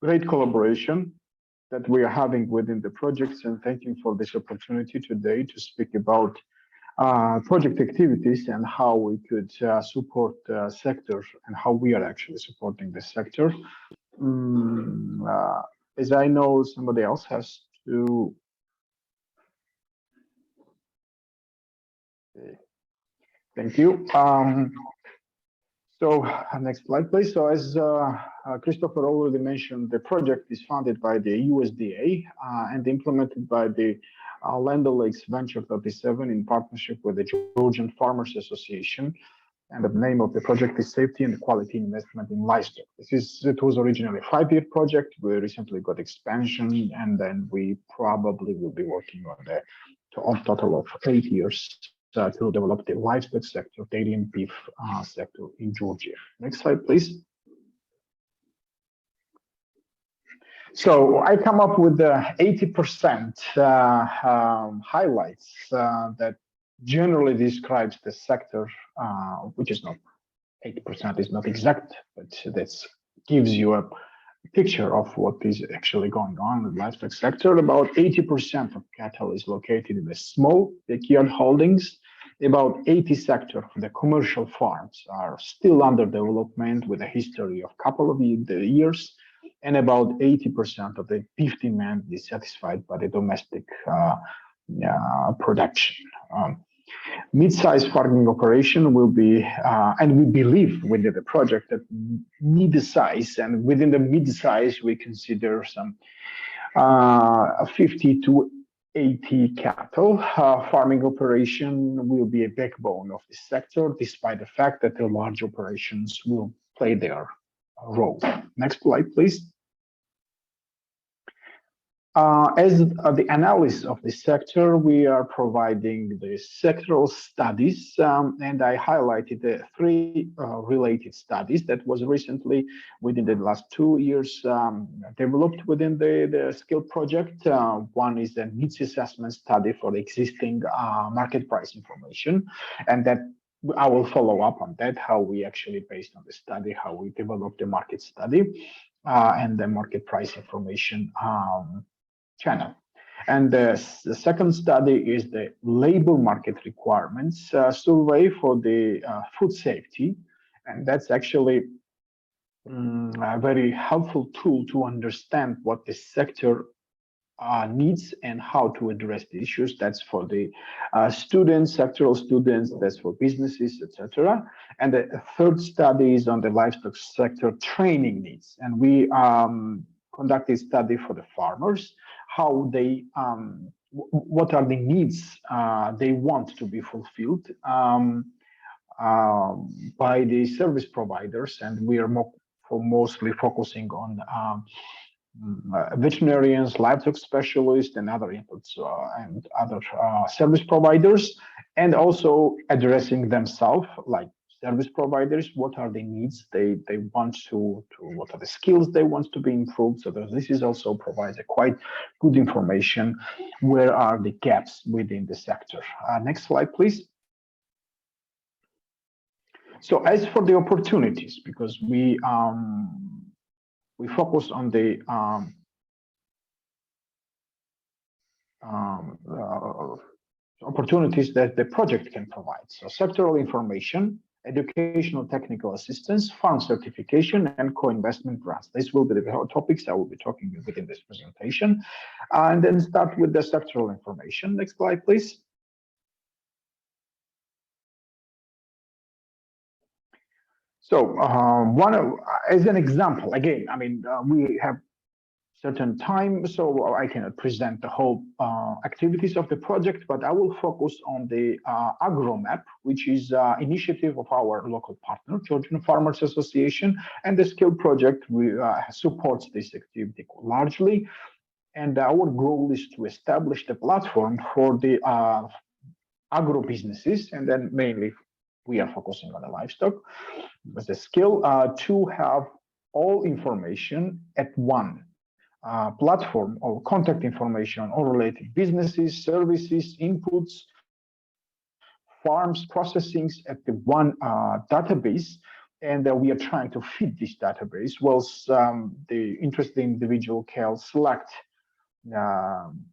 great collaboration that we are having within the projects, and thank you for this opportunity today to speak about project activities and how we could support the sector and how we are actually supporting the sector. Mm, uh, as I know, somebody else has to. Thank you. Next slide, please. So as Christopher already mentioned, the project is funded by the USDA and implemented by the Land O'Lakes Venture 37 in partnership with the Georgian Farmers Association. And the name of the project is Safety and Quality Investment in Livestock. It was originally a 5-year project. We recently got expansion, and then we probably will be working on the total of 8 years to develop the livestock sector, dairy and beef sector in Georgia. Next slide, please. So I come up with the 80% highlights that generally describes the sector, which is not 80% is not exact, but that gives you a picture of what is actually going on in the livestock sector. About 80% of cattle is located in the small backyard holdings. About 80 sector of the commercial farms are still under development with a history of couple of years, and about 80% of the beef demand is satisfied by the domestic production. Mid-size farming operation will be, and we believe within the project that mid-size, and within the mid-size we consider some 50 to 80 cattle. Farming operation will be a backbone of this sector, despite the fact that the large operations will play their role. Next slide, please. As the analysis of the sector, we are providing the sectoral studies, and I highlighted the 3 related studies that was recently, within the last 2 years, developed within the skill project. One is the needs assessment study for the existing market price information, and that I will follow up on that, how we actually, based on the study, how we developed the market study and the market price information channel. And the second study is the labor market requirements survey for the food safety. And that's actually a very helpful tool to understand what the sector needs and how to address the issues. That's for the students, sectoral students, that's for businesses, etc. And the third study is on the livestock sector training needs. And we conducted a study for the farmers, how they, what are the needs they want to be fulfilled by the service providers. And we are mostly focusing on veterinarians, livestock specialists, and other inputs and other service providers, and also addressing themselves, like service providers, what are the needs they want to what are the skills they want to be improved. So this is also provides a quite good information. Where are the gaps within the sector? Next slide, please. So as for the opportunities, because we focus on the opportunities that the project can provide. So sectoral information, educational technical assistance, farm certification, and co-investment grants. These will be the topics I will be talking within this presentation. And then start with the sectoral information. Next slide, please. So as an example, again, I mean, we have certain time, so I cannot present the whole activities of the project, but I will focus on the AgroMap, which is initiative of our local partner, Georgian Farmers Association, and the skill project supports this activity largely. And our goal is to establish the platform for the agro businesses, and then mainly we are focusing on the livestock as a skill to have all information at one platform or contact information on related businesses, services, inputs, farms, processings at the one database and we are trying to feed this database. Well, the interested individual can select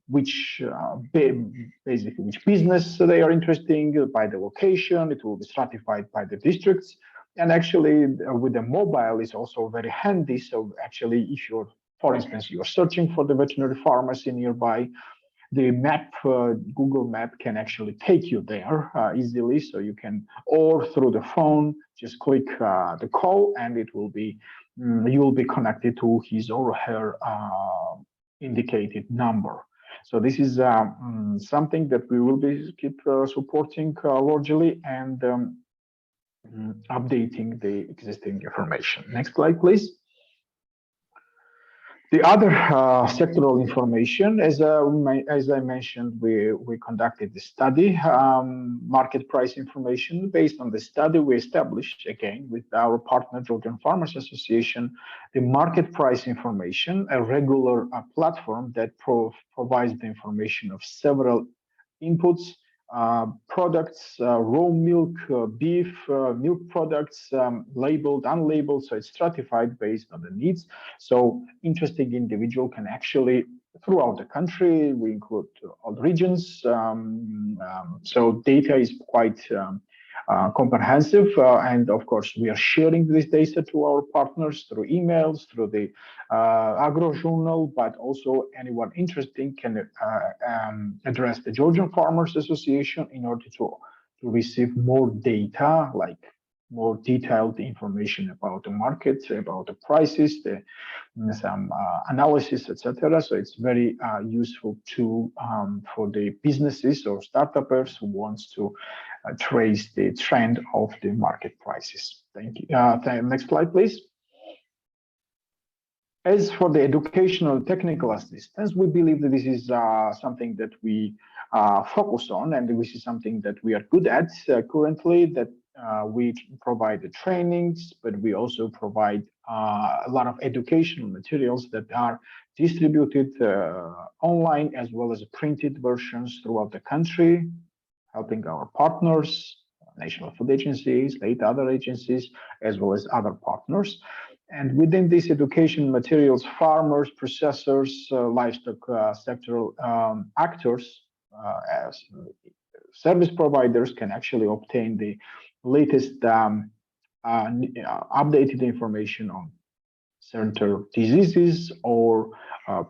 which basically which business they are interested in by the location. It will be stratified by the districts, and actually with the mobile is also very handy. So actually, if you're, for instance, you're searching for the veterinary pharmacy nearby, the map, Google Map can actually take you there easily. So you can, or through the phone, just click the call, and it will be you will be connected to his or her indicated number. So this is something that we will be keep supporting largely and updating the existing information. Next slide, please. The other sectoral information, as I mentioned, we conducted the study, market price information. Based on the study, we established, again, with our partner, Georgian Farmers Association, the market price information, a regular platform that provides the information of several inputs, products, raw milk, beef, milk products, labeled, unlabeled, so it's stratified based on the needs. So interested individual can actually, throughout the country, we include all the regions, so data is quite comprehensive, and of course we are sharing this data to our partners through emails, through the agro journal, but also anyone interested can address the Georgian Farmers Association in order to receive more data, like more detailed information about the market, about the prices, some analysis, etc. So it's very useful tool for the businesses or startups who wants to trace the trend of the market prices. Thank you. Next slide, please. As for the educational technical assistance, we believe that this is something that we focus on, and this is something that we are good at currently, that we provide the trainings, but we also provide a lot of educational materials that are distributed online as well as printed versions throughout the country, helping our partners, national food agencies, state other agencies, as well as other partners. And within these education materials, farmers, processors, livestock sectoral actors, as service providers can actually obtain the latest updated information on certain diseases or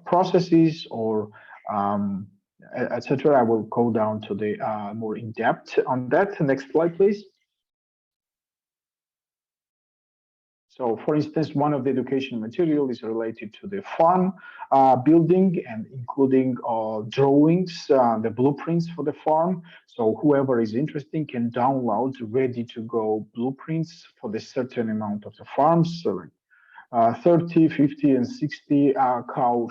processes or etc. I will go down to the more in depth on that. Next slide, please. So, for instance, one of the education material is related to the farm building and including drawings, the blueprints for the farm. So whoever is interested can download ready-to-go blueprints for the certain amount of the farms, so like 30, 50, and 60 cow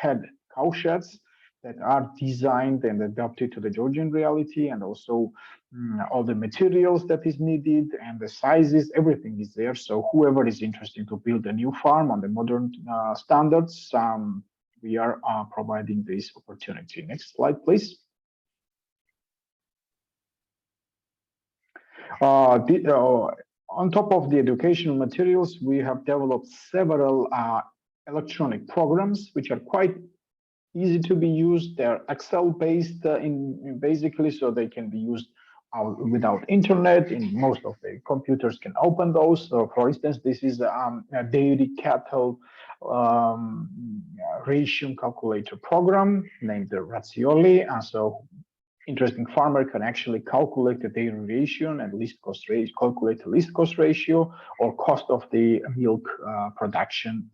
head cow sheds that are designed and adapted to the Georgian reality, and also all the materials that is needed and the sizes, everything is there. So whoever is interested to build a new farm on the modern standards, we are providing this opportunity. Next slide, please. On top of the educational materials, we have developed several electronic programs which are quite easy to be used. They're Excel based in basically, so they can be used without internet. In most of the computers can open those. So for instance, this is a dairy cattle ration calculator program named the Razzioli. And so interesting farmer can actually calculate the dairy ration and least cost ratio, calculate the least cost ratio or cost of the milk production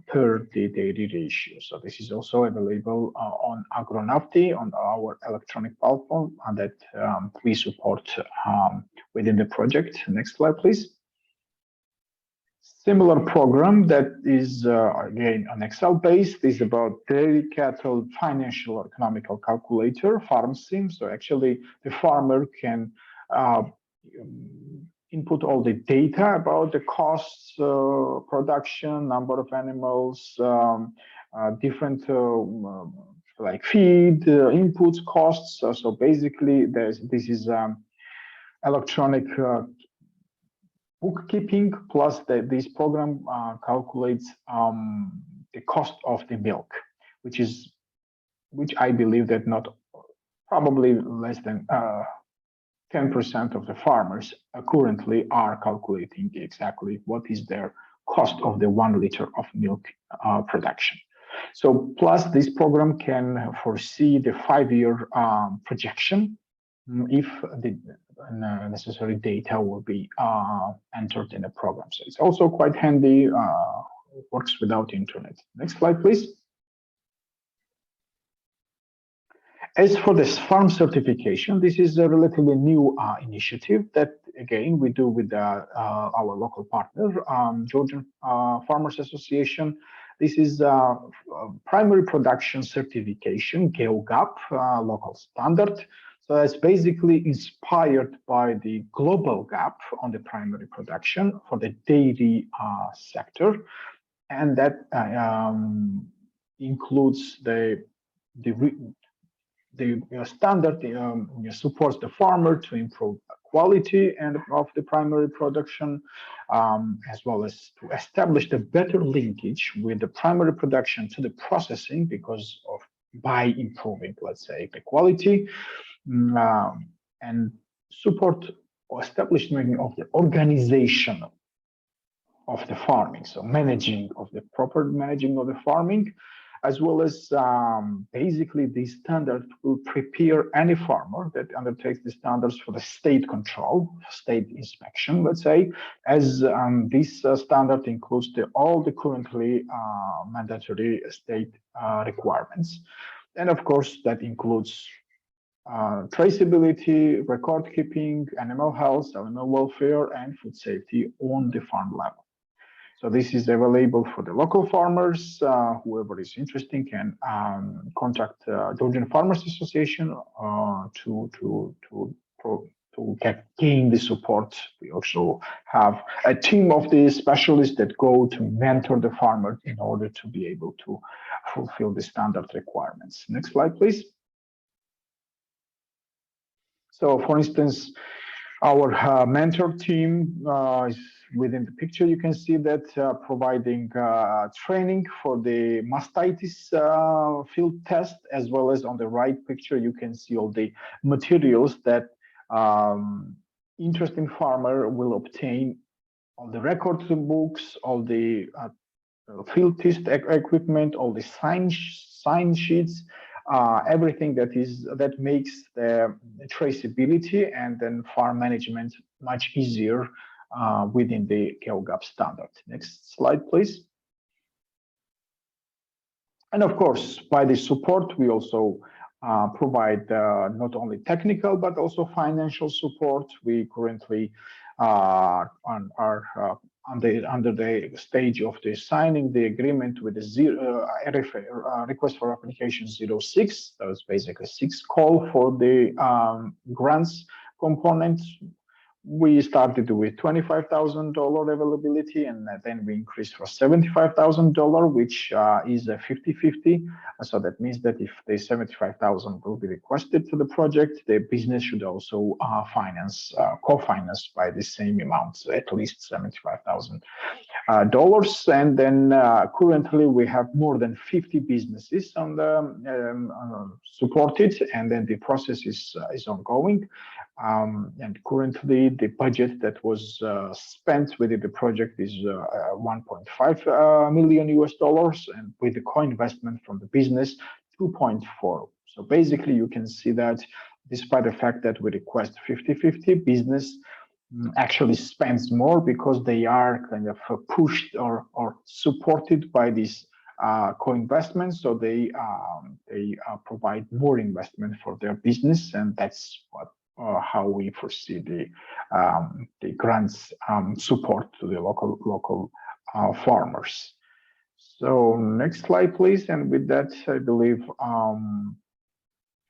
per the dairy ratio. So this is also available on AgroNavti, on our electronic platform, and that we support within the project. Next slide, please. Similar program that is again on Excel based is about dairy cattle financial or economical calculator, FarmSim. So actually the farmer can input all the data about the costs, production, number of animals, different like feed, inputs, costs. So basically, this is electronic bookkeeping, plus this program calculates the cost of the milk, which I believe that not probably less than 10% of the farmers currently are calculating exactly what is their cost of the 1 liter of milk production. So plus this program can foresee the 5-year projection if the necessary data will be entered in the program. So it's also quite handy, works without internet. Next slide, please. As for this farm certification, this is a relatively new initiative that, again, we do with our local partner, Georgian Farmers Association. This is primary production certification, GEOGAP, local standard. So that's basically inspired by the global gap on the primary production for the dairy sector. And that includes the standard supports the farmer to improve quality and of the primary production, as well as to establish the better linkage with the primary production to the processing, because of by improving, let's say, the quality, and support or establishment of the organization of the farming, so proper managing of the farming, as well as basically the standard will prepare any farmer that undertakes the standards for the state control, state inspection, let's say, as this standard includes all the currently mandatory state requirements. And of course, that includes traceability, record keeping, animal health, animal welfare, and food safety on the farm level. So this is available for the local farmers. Whoever is interested can contact Georgian Farmers Association to gain the support. We also have a team of the specialists that go to mentor the farmer in order to be able to fulfill the standard requirements. Next slide, please. So, for instance, our mentor team is within the picture. You can see that providing training for the mastitis field test, as well as on the right picture, you can see all the materials that interesting farmer will obtain, all the record books, all the field test equipment, all the sign sheets, everything that makes the traceability and then farm management much easier within the GEOGAP standard. Next slide, please. And of course, by the support, we also provide not only technical but also financial support. We currently are under the stage of the signing the agreement with the RFA, request for application 06. That was basically 6 call for the grants component. We started with $25,000 availability, and then we increased for $75,000, which is a 50-50. So that means that if the $75,000 will be requested to the project, the business should also co-finance by the same amount, so at least $75,000. And then currently we have more than 50 businesses on the supported, and then the process is ongoing. And currently the budget that was spent within the project is $1.5 million, and with the co-investment from the business, 2.4. So basically you can see that despite the fact that we request 50-50, business actually spends more because they are kind of pushed or supported by this co-investment. So they provide more investment for their business, and that's how we foresee the grants support to the local farmers. So next slide, please. And with that, I believe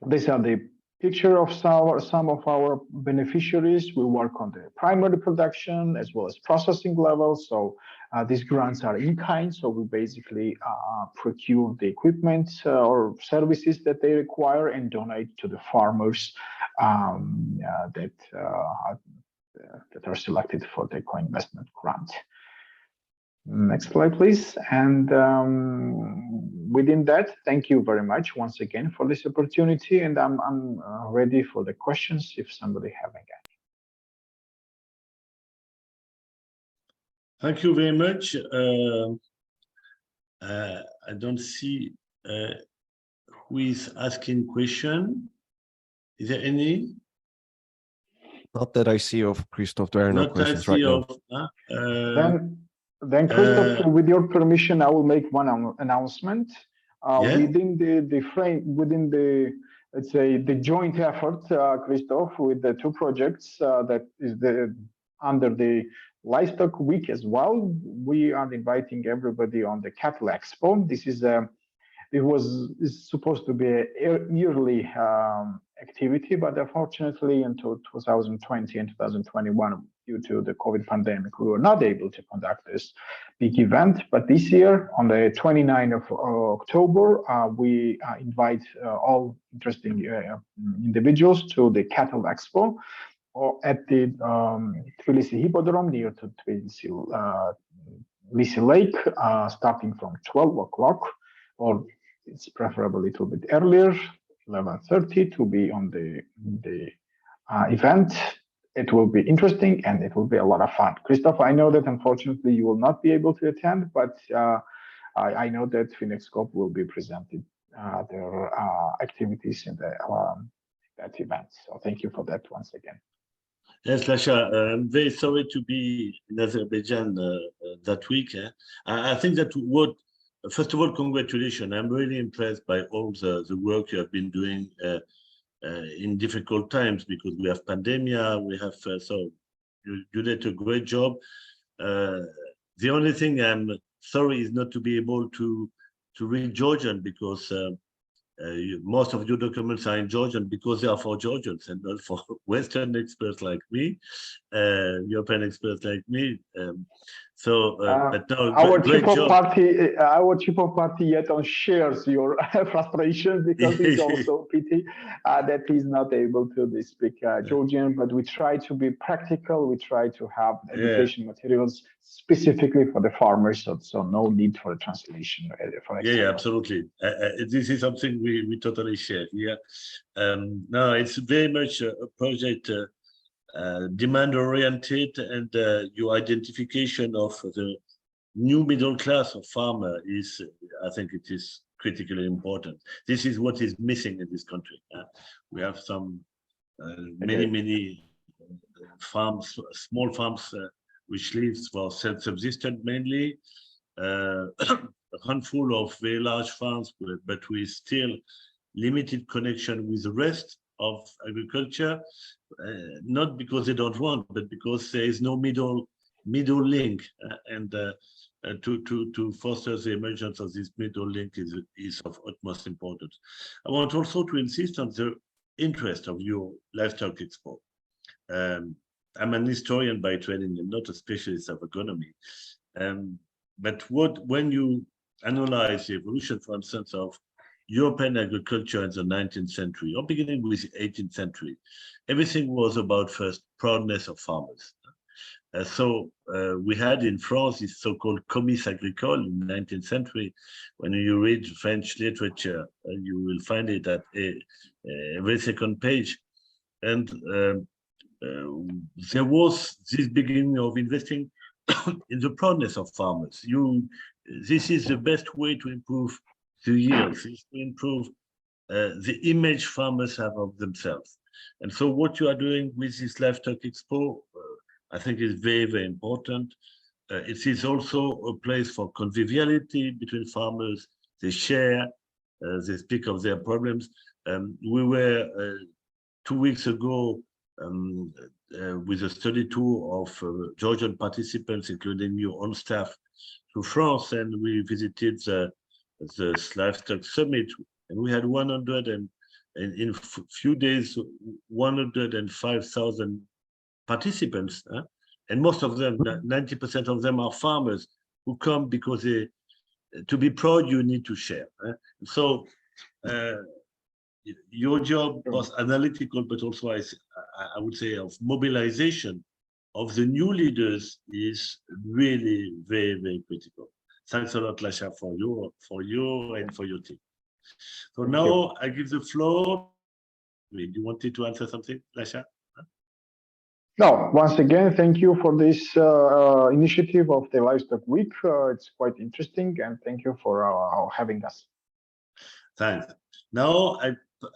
these are the picture of some of our beneficiaries. We work on the primary production as well as processing level. So these grants are in kind. So we basically procure the equipment or services that they require and donate to the farmers that are selected for the co-investment grant. Next slide, please. And within that, thank you very much once again for this opportunity. And I'm ready for the questions if somebody having any. Thank you very much. I don't see who is asking question. Is there any? Not that I see of Christoph. There are no questions right now. Then Christoph, with your permission, I will make one announcement. Yeah. Within the frame, within the, let's say, the joint effort, Christoph, with the two projects that is under the Livestock Week as well, we are inviting everybody on the Cattle Expo. This is is supposed to be a yearly activity, but unfortunately until 2020 and 2021, due to the COVID pandemic, we were not able to conduct this big event. But this year, on the 29th of October, we invite all interesting individuals to the Cattle Expo at the Tbilisi Hippodrome near to Tbilisi Lake, starting from 12 o'clock, or it's preferable a little bit earlier, 11:30, to be on the event. It will be interesting and it will be a lot of fun. Christoph, I know that unfortunately you will not be able to attend, but I know that FinExCoop will be presenting their activities in that event. So thank you for that once again. Yes, Lasha, I'm very sorry to be in Azerbaijan that week. I think that first of all, congratulations. I'm really impressed by all the work you have been doing in difficult times, because we have pandemia, we have, so you did a great job. The only thing I'm sorry is not to be able to read Georgian, because most of your documents are in Georgian because they are for Georgians and not for Western experts like me, European experts like me. But no, our great job. Our chief of party yet shares your frustration, because it's also pity that he's not able to speak Georgian. But we try to be practical. We try to have education materials specifically for the farmers, so no need for a translation. Yeah, absolutely. This is something we totally share. Yeah. No, it's very much a project demand oriented, and your identification of the new middle class of farmer is, I think it is critically important. This is what is missing in this country. We have some many farms, small farms, which lives for self-subsistence mainly, a handful of very large farms, but with still limited connection with the rest of agriculture, not because they don't want, but because there is no middle link, and to foster the emergence of this middle link is of utmost importance. I want also to insist on the interest of your Livestock Expo. I'm an historian by training and not a specialist of economy. But when you analyze the evolution, for instance, of European agriculture in the 19th century, or beginning with the 18th century, everything was about first proudness of farmers. So we had in France this so-called comice agricole in the 19th century. When you read French literature, you will find it at every second page. And there was this beginning of investing in the proudness of farmers. This is the best way to improve the yields, is to improve the image farmers have of themselves. And so what you are doing with this Livestock Expo, I think is very, very important. It is also a place for conviviality between farmers. They share, they speak of their problems. We were 2 weeks ago with a study tour of Georgian participants, including your own staff, to France, and we visited the Livestock Summit, and we had 100 in few days, 105,000 participants, and most of them, 90% of them are farmers who come because to be proud, you need to share. So your job was analytical, but also I would say of mobilization of the new leaders is really very, very critical. Thanks a lot, Lasha, for you and for your team. So now I give the floor. You wanted to answer something, Lasha? No, once again, thank you for this initiative of the Livestock Week. It's quite interesting, and thank you for having us. Thanks. Now I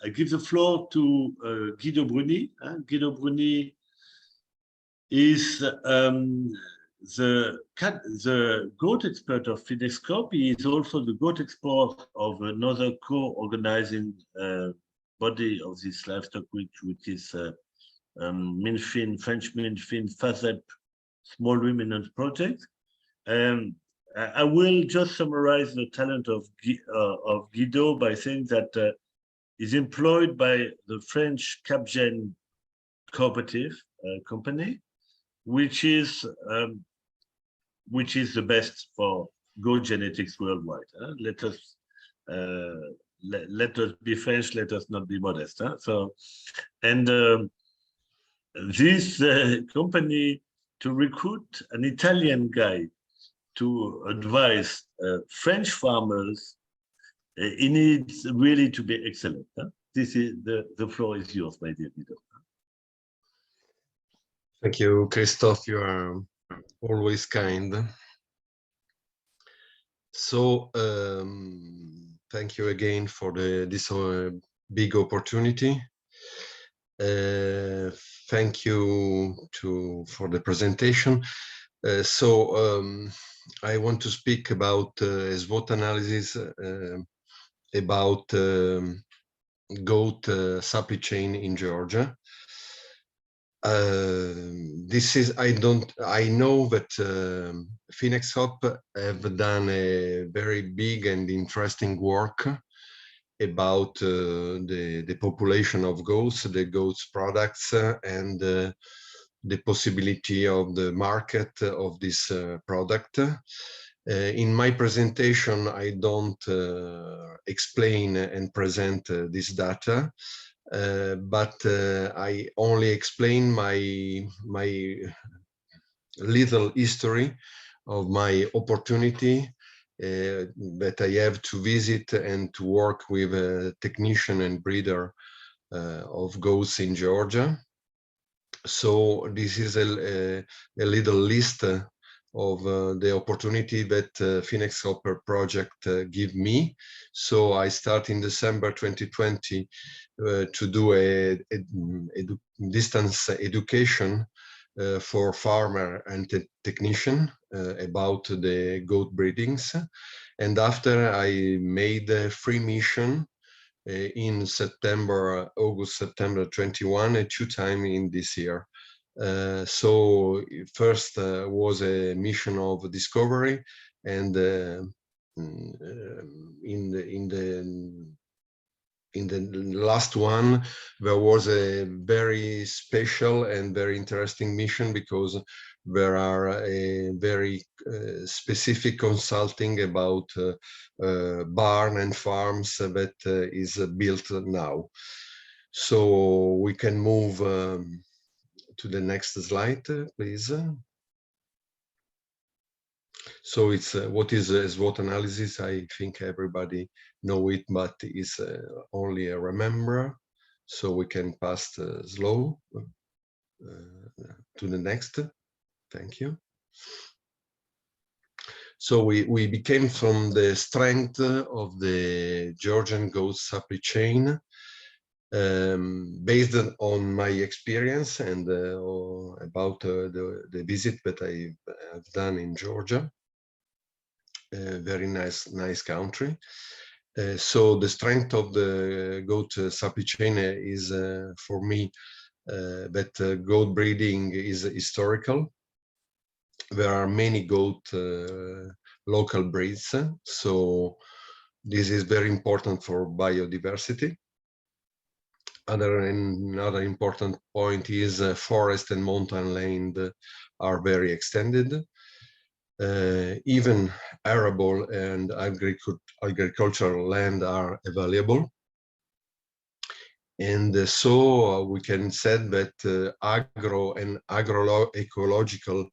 give the floor to Guido Bruni. Guido Bruni is the goat expert of FinExCoop. He is also the goat expert of another co-organizing body of this Livestock Week, which is MinFin, French MinFin, FASEP, Small Ruminant Project. I will just summarize the talent of Guido by saying that he's employed by the French Capgen cooperative company, which is the best for goat genetics worldwide. Let us be French. Let us not be modest. So, and this company to recruit an Italian guy to advise French farmers, it needs really to be excellent. This is the floor is yours, my dear Guido. Thank you, Christophe. You are always kind. So thank you again for this big opportunity. Thank you for the presentation. I want to speak about SWOT analysis about goat supply chain in Georgia. I know that FinExCoop have done a very big and interesting work about the population of goats, the goats products, and the possibility of the market of this product. In my presentation, I don't explain and present this data, but I only explain my little history of my opportunity that I have to visit and to work with a technician and breeder of goats in Georgia. So this is a little list of the opportunity that FinExCoop project give me. So I start in December 2020 to do a distance education for farmer and technician about the goat breedings. And after I made a free mission in August, September 21, 2 times in this year. So first was a mission of discovery, and in the last one there was a very special and very interesting mission, because there are a very specific consulting about barn and farms that is built now. So we can move to the next slide, please. So it's what is SWOT analysis? I think everybody know it, but it's only a remember. So we can pass slow to the next. Thank you. So we became from the strength of the Georgian goat supply chain, based on my experience and about the visit that I have done in Georgia. Very nice country. So the strength of the goat supply chain is for me that goat breeding is historical. There are many goat local breeds, so this is very important for biodiversity. Another important point is forest and mountain land are very extended. Even arable and agricultural land are available. And so we can say that agro and agroecological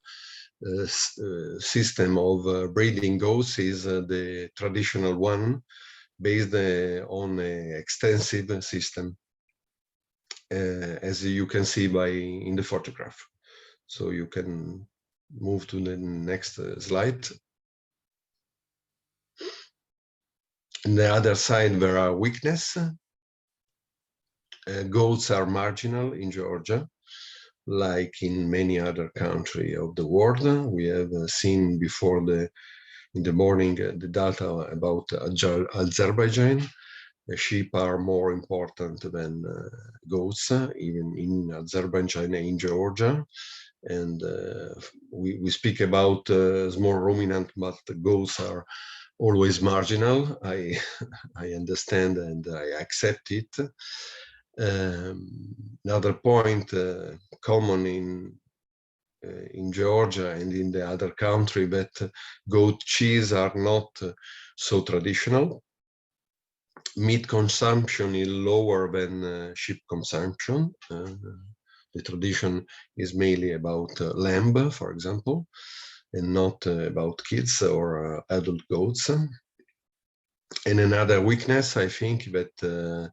system of breeding goats is the traditional one based on an extensive system, as you can see in the photograph. So you can move to the next slide. On the other side, there are weaknesses. Goats are marginal in Georgia, like in many other countries of the world. We have seen before in the morning the data about Azerbaijan. Sheep are more important than goats, even in Azerbaijan and in Georgia. And we speak about small ruminant, but the goats are always marginal. I understand and I accept it. Another point common in Georgia and in the other country that goat cheese are not so traditional. Meat consumption is lower than sheep consumption. The tradition is mainly about lamb, for example, and not about kids or adult goats. And another weakness, I think, that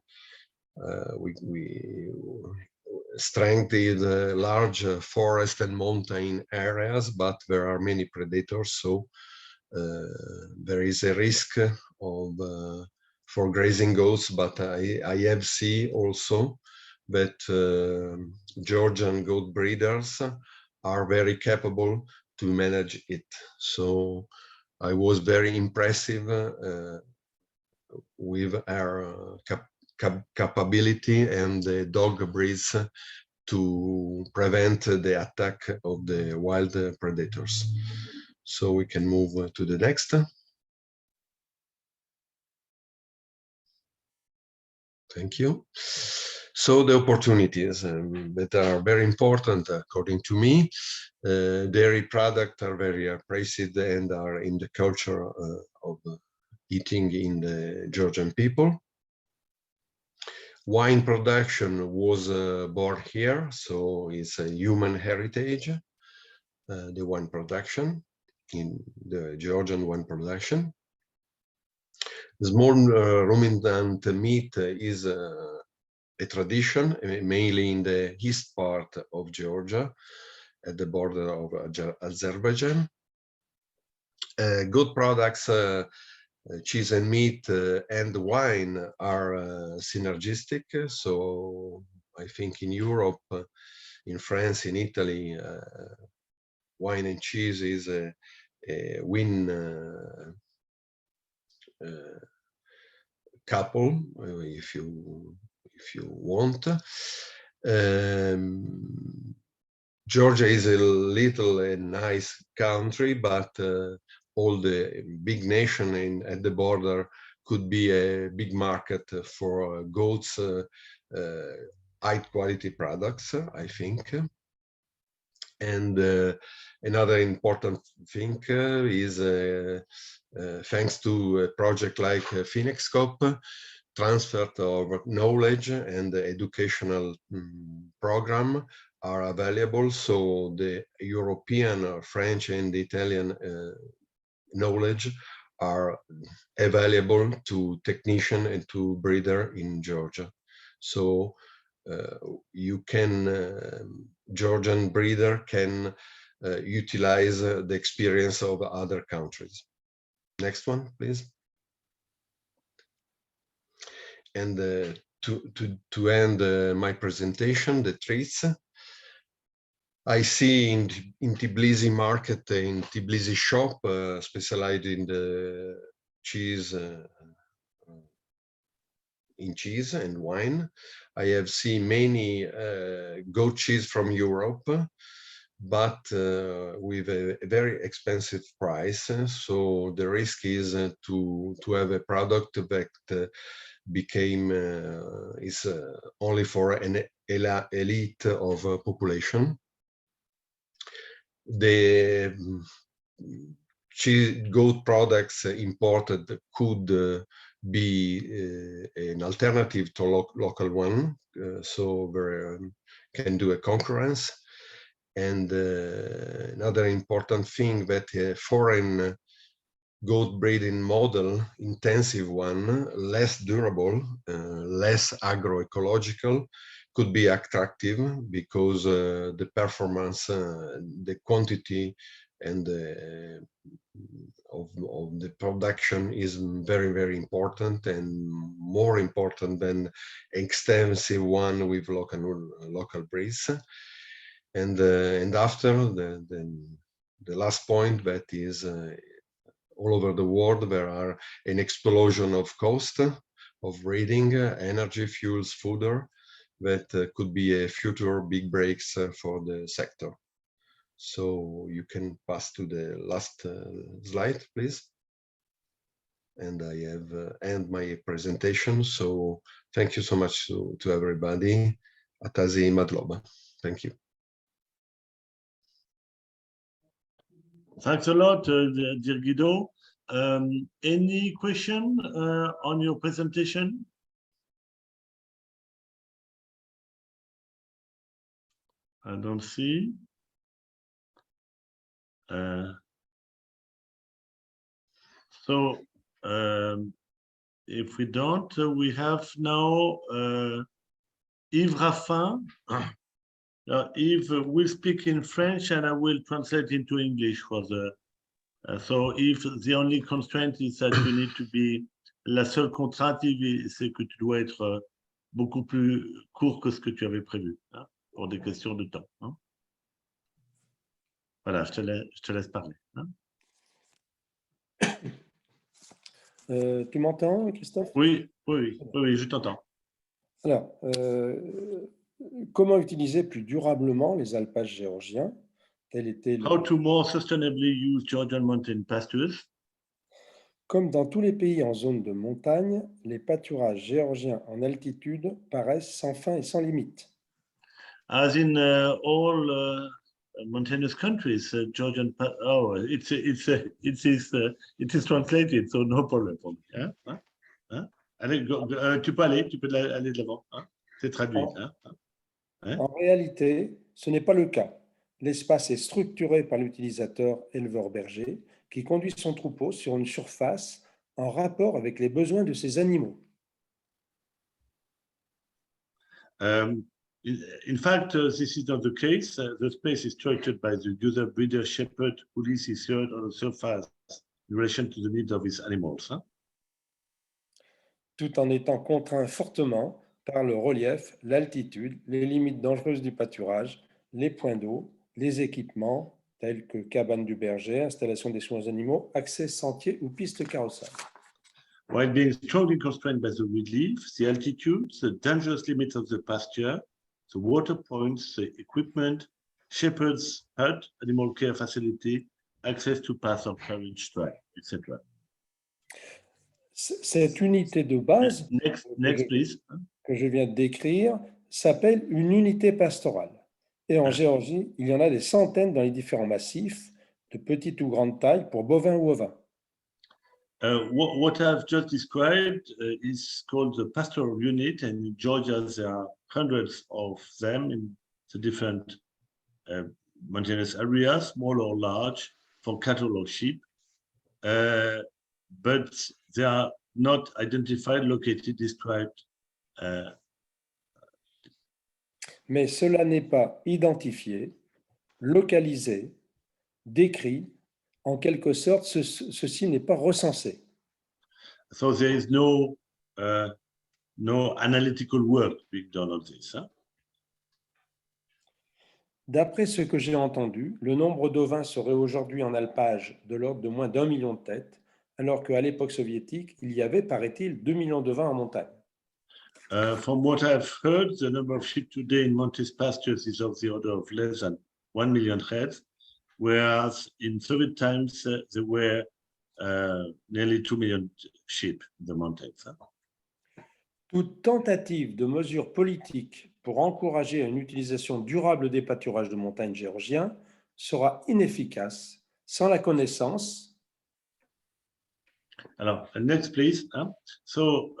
we strength is large forest and mountain areas, but there are many predators, so there is a risk of for grazing goats. But I have seen also that Georgian goat breeders are very capable to manage it. So I was very impressive with our capability and the dog breeds to prevent the attack of the wild predators. So we can move to the next. Thank you. So the opportunities that are very important, according to me, dairy products are very appreciated and are in the culture of eating in the Georgian people. Wine production was born here, so it's a human heritage, the wine production, in the Georgian wine production. Small ruminant meat is a tradition, mainly in the east part of Georgia, at the border of Azerbaijan. Good products, cheese and meat and wine are synergistic. So I think in Europe, in France, in Italy, wine and cheese is a win couple, if you want. Georgia is a little and nice country, but all the big nation at the border could be a big market for goats, high quality products, I think. And another important thing is thanks to a project like FinExCoop, transfer of knowledge and the educational program are available. So the European, French and Italian knowledge are available to technician and to breeder in Georgia. So you can, Georgian breeder can utilize the experience of other countries. Next one, please. And to end my presentation, the treats. I see in Tbilisi market, in Tbilisi shop, specialized in the cheese, in cheese and wine. I have seen many goat cheese from Europe, but with a very expensive price. So the risk is to have a product that became is only for an elite of population. The goat products imported could be an alternative to local one, so there can do a concurrence. And another important thing that a foreign goat breeding model, intensive one, less durable, less agroecological, could be attractive because the performance, the quantity, and of the production is very, very important, and more important than extensive one with local breeds. And after the last point, that is all over the world there are an explosion of cost of breeding, energy, fuels, fodder, that could be a future big breaks for the sector. So you can pass to the last slide, please. And I have end my presentation. So thank you so much to everybody. Atazi Madloba. Thank you. Thanks a lot, dear Guido. Any question on your presentation? I don't see. So if we don't, we have now Yves Raffin. Yves will speak in French and I will translate into English for the. So if the only constraint is that you need to be, la seule contrainte, c'est que tu dois être beaucoup plus court que ce que tu avais prévu, hein, pour des questions de temps. Hein. Voilà, je te laisse parler. Hein. Tu m'entends, Christophe? Oui, je t'entends. Alors, comment utiliser plus durablement les alpages géorgiens? Tel était How to more sustainably use Georgian mountain pastures? Comme dans tous les pays en zone de montagne, les pâturages géorgiens en altitude paraissent sans fin et sans limite. As in all mountainous countries, Georgian. Oh, it is translated, so no problem for me. Hein? Hein? Hein? Allez, tu peux aller de l'avant. Hein? C'est traduit. Hein? En réalité, ce n'est pas le cas. L'espace est structuré par l'utilisateur éleveur-berger qui conduit son troupeau sur une surface en rapport avec les besoins de ses animaux. In fact, this is not the case. The space is structured by the user breeder shepherd who leaves his herd on a surface in relation to the needs of his animals. Hein? Tout en étant contraint fortement par le relief, l'altitude, les limites dangereuses du pâturage, les points d'eau, les équipements tels que cabane du berger, installation des soins animaux, accès sentiers ou pistes carrossables. While being strongly constrained by the relief, the altitude, the dangerous limits of the pasture, the water points, the equipment, shepherd's hut, animal care facility, access to paths of carriage track, etc. Cette unité de base Next, please. Que je viens de décrire s'appelle une unité pastorale. Et en Géorgie, il y en a des centaines dans les différents massifs, de petite ou grande taille, pour bovins ou ovins. What I've just described is called the pastoral unit, and in Georgia there are hundreds of them in the different mountainous areas, small or large, for cattle or sheep. But they are not identified, located, described. Mais cela n'est pas identifié, localisé, décrit. En quelque sorte, ceci n'est pas recensé. So there is no analytical work being done on this. Huh? D'après ce que j'ai entendu, le nombre d'ovins serait aujourd'hui en alpage de l'ordre de moins d'1 million de têtes, alors qu'à l'époque soviétique, il y avait, paraît-il, 2 millions d'ovins en montagne. From what I've heard, the number of sheep today in mountainous pastures is of the order of less than 1 million heads, whereas in Soviet times there were nearly 2 million sheep in the mountains. Huh? Toute tentative de mesure politique pour encourager une utilisation durable des pâturages de montagne géorgiens sera inefficace sans la connaissance. Alors, next, please. So,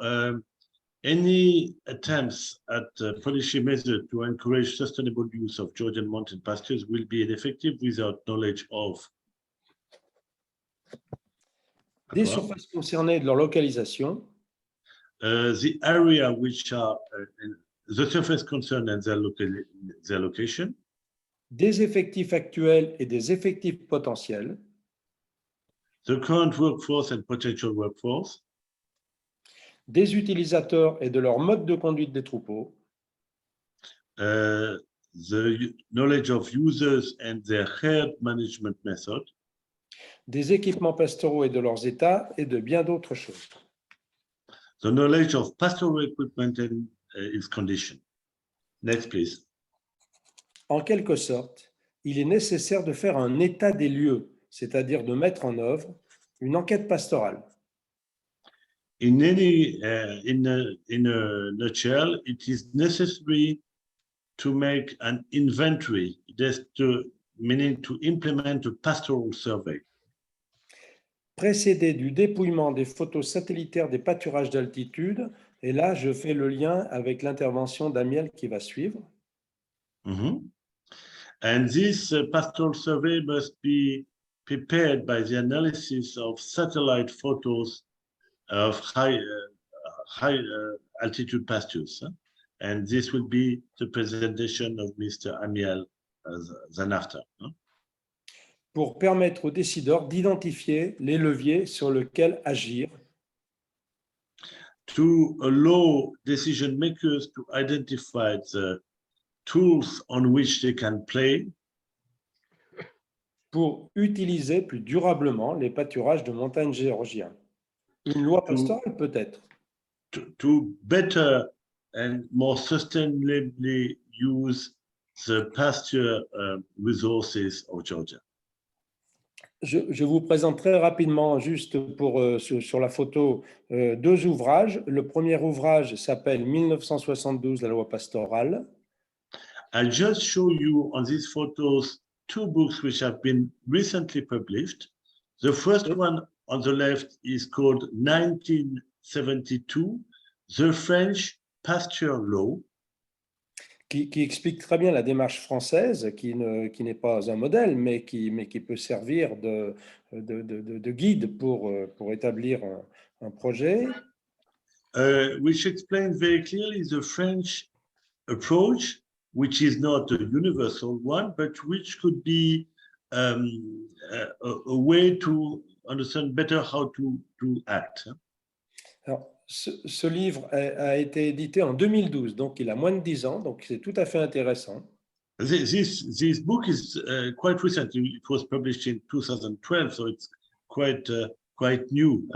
any attempts at policy measures to encourage sustainable use of Georgian mountain pastures will be ineffective without knowledge of Des surfaces concernées de leur localisation, the area which are the surface concerned and their location, des effectifs actuels et des effectifs potentiels, the current workforce and potential workforce, des utilisateurs et de leur mode de conduite des troupeaux, the knowledge of users and their herd management method, des équipements pastoraux et de leurs états, et de bien d'autres choses. the knowledge of pastoral equipment and its condition. Next, please. En quelque sorte, il est nécessaire de faire un état des lieux, c'est-à-dire de mettre en œuvre une enquête pastorale. In a nutshell, it is necessary to make an inventory, meaning to implement a pastoral survey. Précédé du dépouillement des photos satellitaires des pâturages d'altitude, et là je fais le lien avec l'intervention d'Amiel qui va suivre. And this pastoral survey must be prepared by the analysis of satellite photos of high altitude pastures. And this will be the presentation of Mr. Amiel then after. Pour permettre aux décideurs d'identifier les leviers sur lesquels agir. To allow decision makers to identify the tools on which they can play. Pour utiliser plus durablement les pâturages de montagne géorgiens. Une loi pastorale peut-être. To better and more sustainably use the pasture resources of Georgia. Je vous présente très rapidement, juste sur la photo, deux ouvrages. Le premier ouvrage s'appelle 1972, la loi pastorale. I'll just show you on these photos two books which have been recently published. The first one on the left is called 1972, The French Pasture Law. Qui explique très bien la démarche française, qui n'est pas un modèle, mais qui peut servir de guide pour établir un projet. Which explains very clearly the French approach, which is not a universal one, but which could be a way to understand better how to act. Alors, ce livre a été édité en 2012, donc il a moins de 10 ans, donc c'est tout à fait intéressant. This book is quite recent. It was published in 2012, so it's quite new.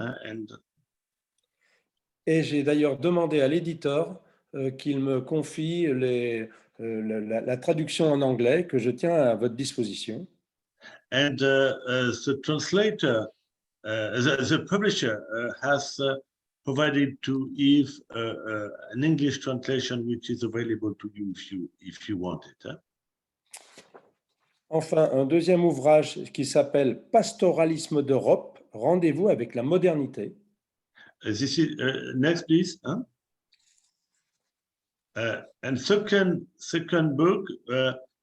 Et j'ai d'ailleurs demandé à l'éditeur qu'il me confie la traduction en anglais que je tiens à votre disposition. And the translator, the publisher has provided to Yves an English translation which is available to you if you want it. Enfin, un deuxième ouvrage qui s'appelle Pastoralisme d'Europe, rendez-vous avec la modernité. This is next, please. And second book,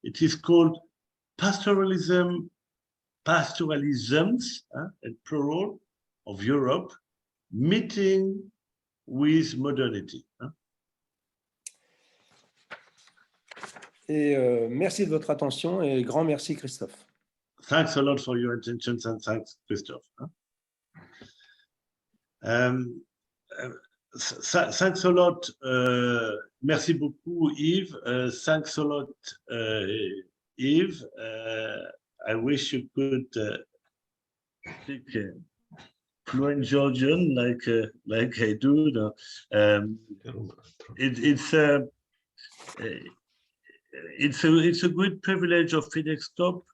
it is called Pastoralisms, and plural, of Europe, Meeting with Modernity. Et merci de votre attention et grand merci Christophe. Thanks a lot for your attention and thanks Christophe. Thanks a lot. Merci beaucoup Yves. Thanks a lot Yves. I wish you could speak fluent Georgian like I do. It's a great privilege of FinExCoop.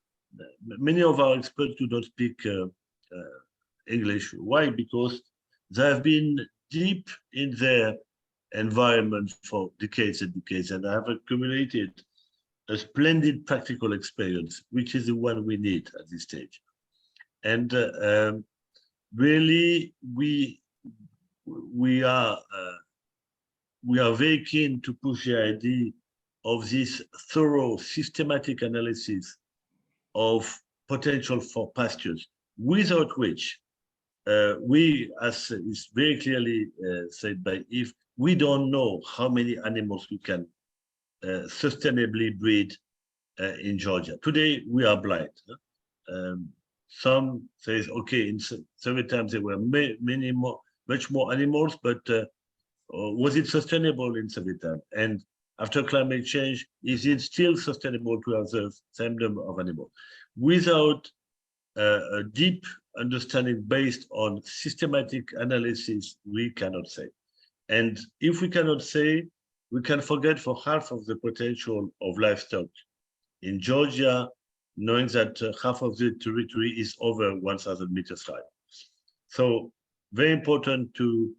Many of our experts do not speak English. Why? Because they have been deep in their environment for decades and decades, and I have accumulated a splendid practical experience, which is the one we need at this stage. And really, we are very keen to push the idea of this thorough, systematic analysis of potential for pastures, without which we, as is very clearly said by Yves, we don't know how many animals we can sustainably breed in Georgia. Today, we are blind. Some says, okay, in several times there were much more animals, but was it sustainable in several times? And after climate change, is it still sustainable to have the same number of animals? Without a deep understanding based on systematic analysis, we cannot say. And if we cannot say, we can forget for half of the potential of livestock in Georgia, knowing that half of the territory is over 1,000 meters high. So very important to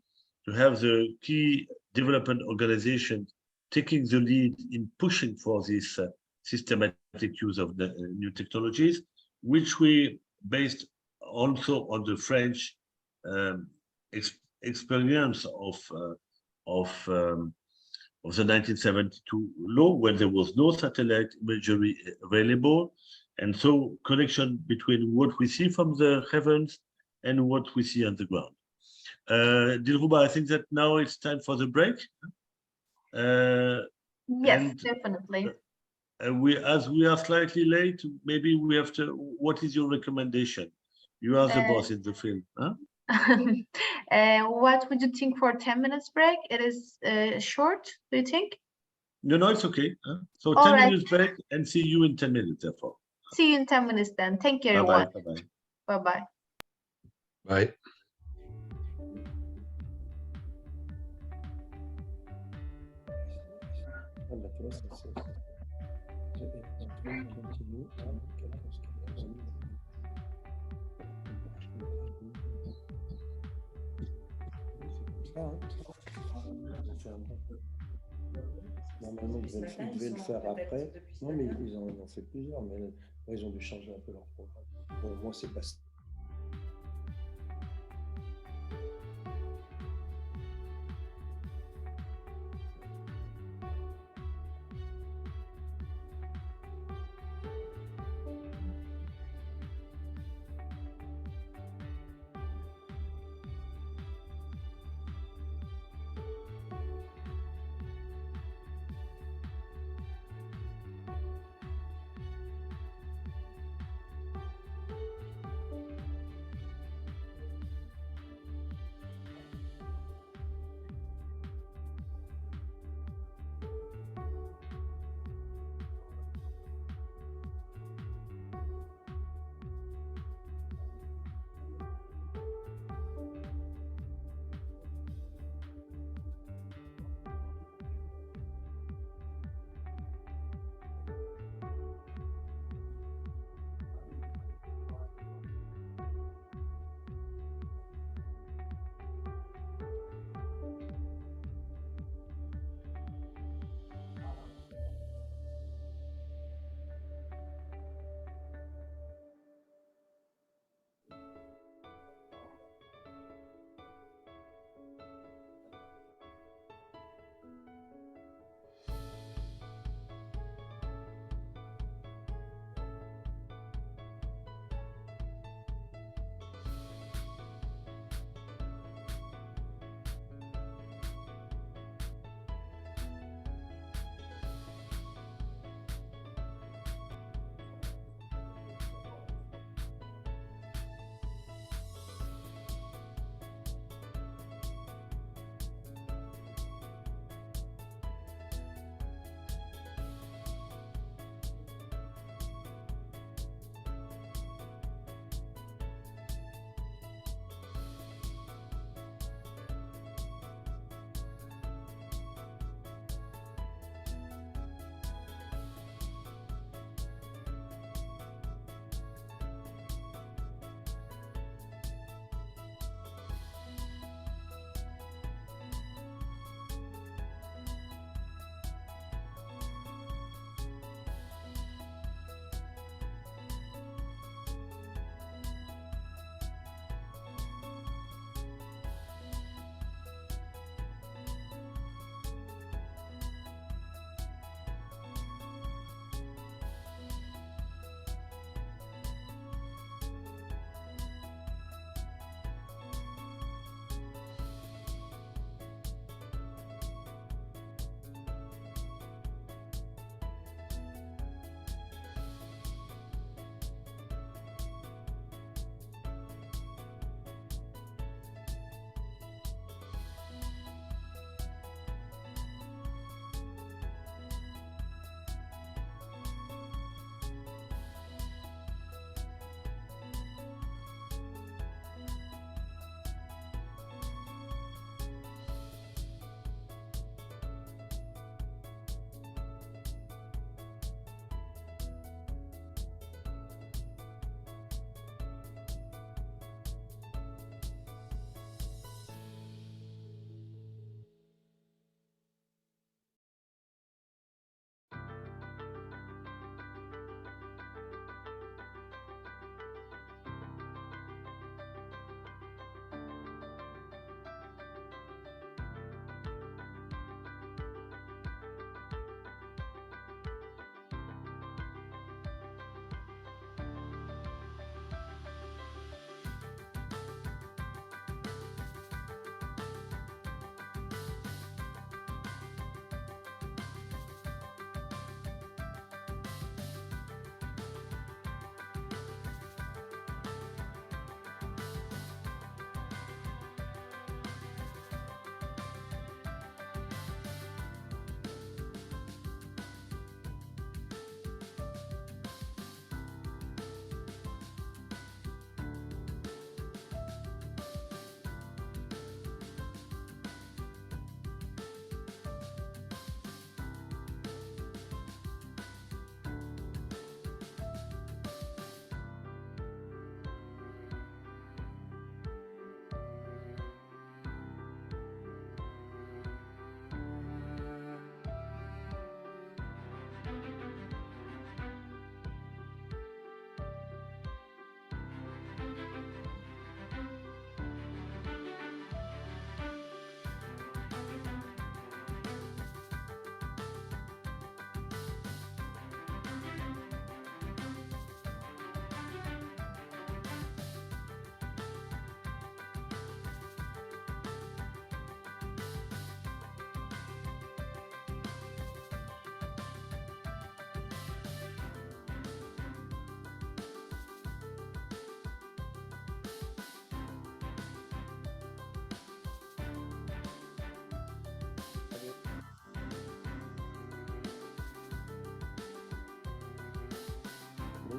have the key development organizations taking the lead in pushing for this systematic use of the new technologies, which we based also on the French experience of the 1972 law, when there was no satellite imagery available, and so connection between what we see from the heavens and what we see on the ground. Dilruba, I think that now it's time for the break. Yes, definitely. As we are slightly late, maybe we have to. What is your recommendation? You are the boss in the field, huh? What would you think for 10 minutes break? It is short, do you think? No, it's okay. Huh? So All 10 right. minutes break and see you in 10 minutes, therefore. See you in 10 minutes then. Thank you, everyone. Bye-bye. Bye-bye. Bye. Ah, bah, tu vois, j'avais un truc continu à 14. C'est comme ça, hein. Normalement, ils devaient le faire après. Non, mais ils en ont fait plusieurs, mais ils ont dû changer un peu leur programme. Bon, moi, c'est pas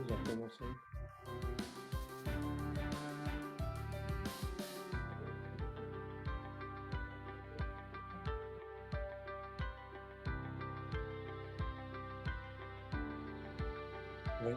nous a commencé. Oui.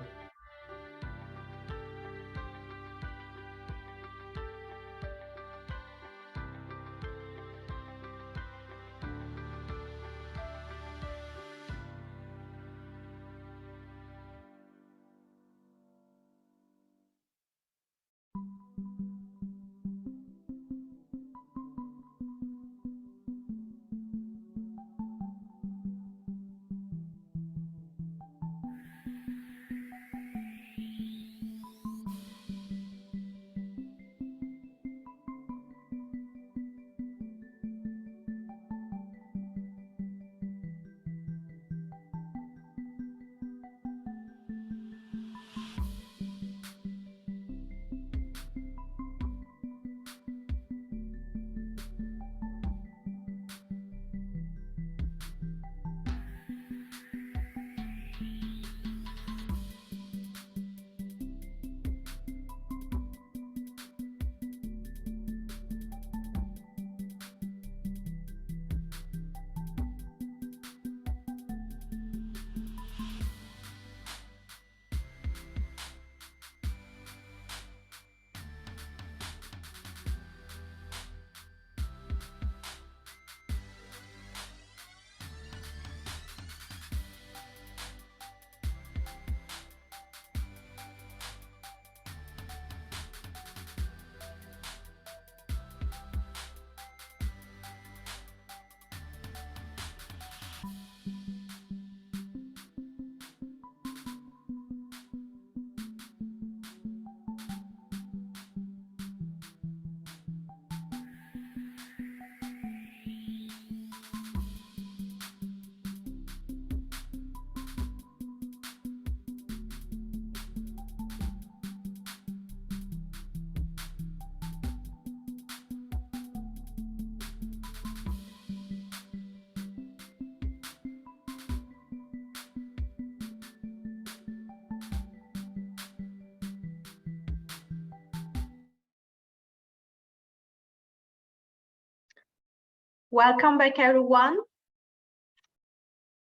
Welcome back, everyone.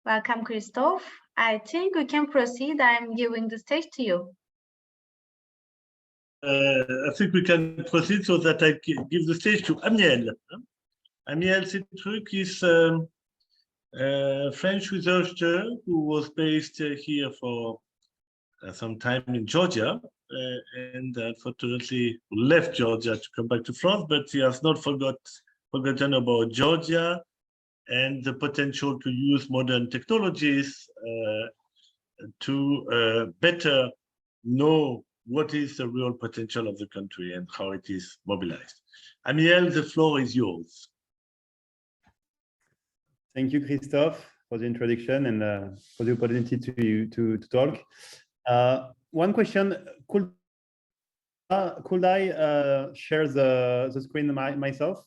Welcome, Christophe. I think we can proceed. I'm giving the stage to you. I think we can proceed so that I give the stage to Amiel. Amiel Citruk is a French researcher who was based here for some time in Georgia and unfortunately left Georgia to come back to France, but he has not forgotten about Georgia and the potential to use modern technologies to better know what is the real potential of the country and how it is mobilized. Amiel, the floor is yours. Thank you, Christophe, for the introduction and for the opportunity to talk. One question, could I share the screen myself?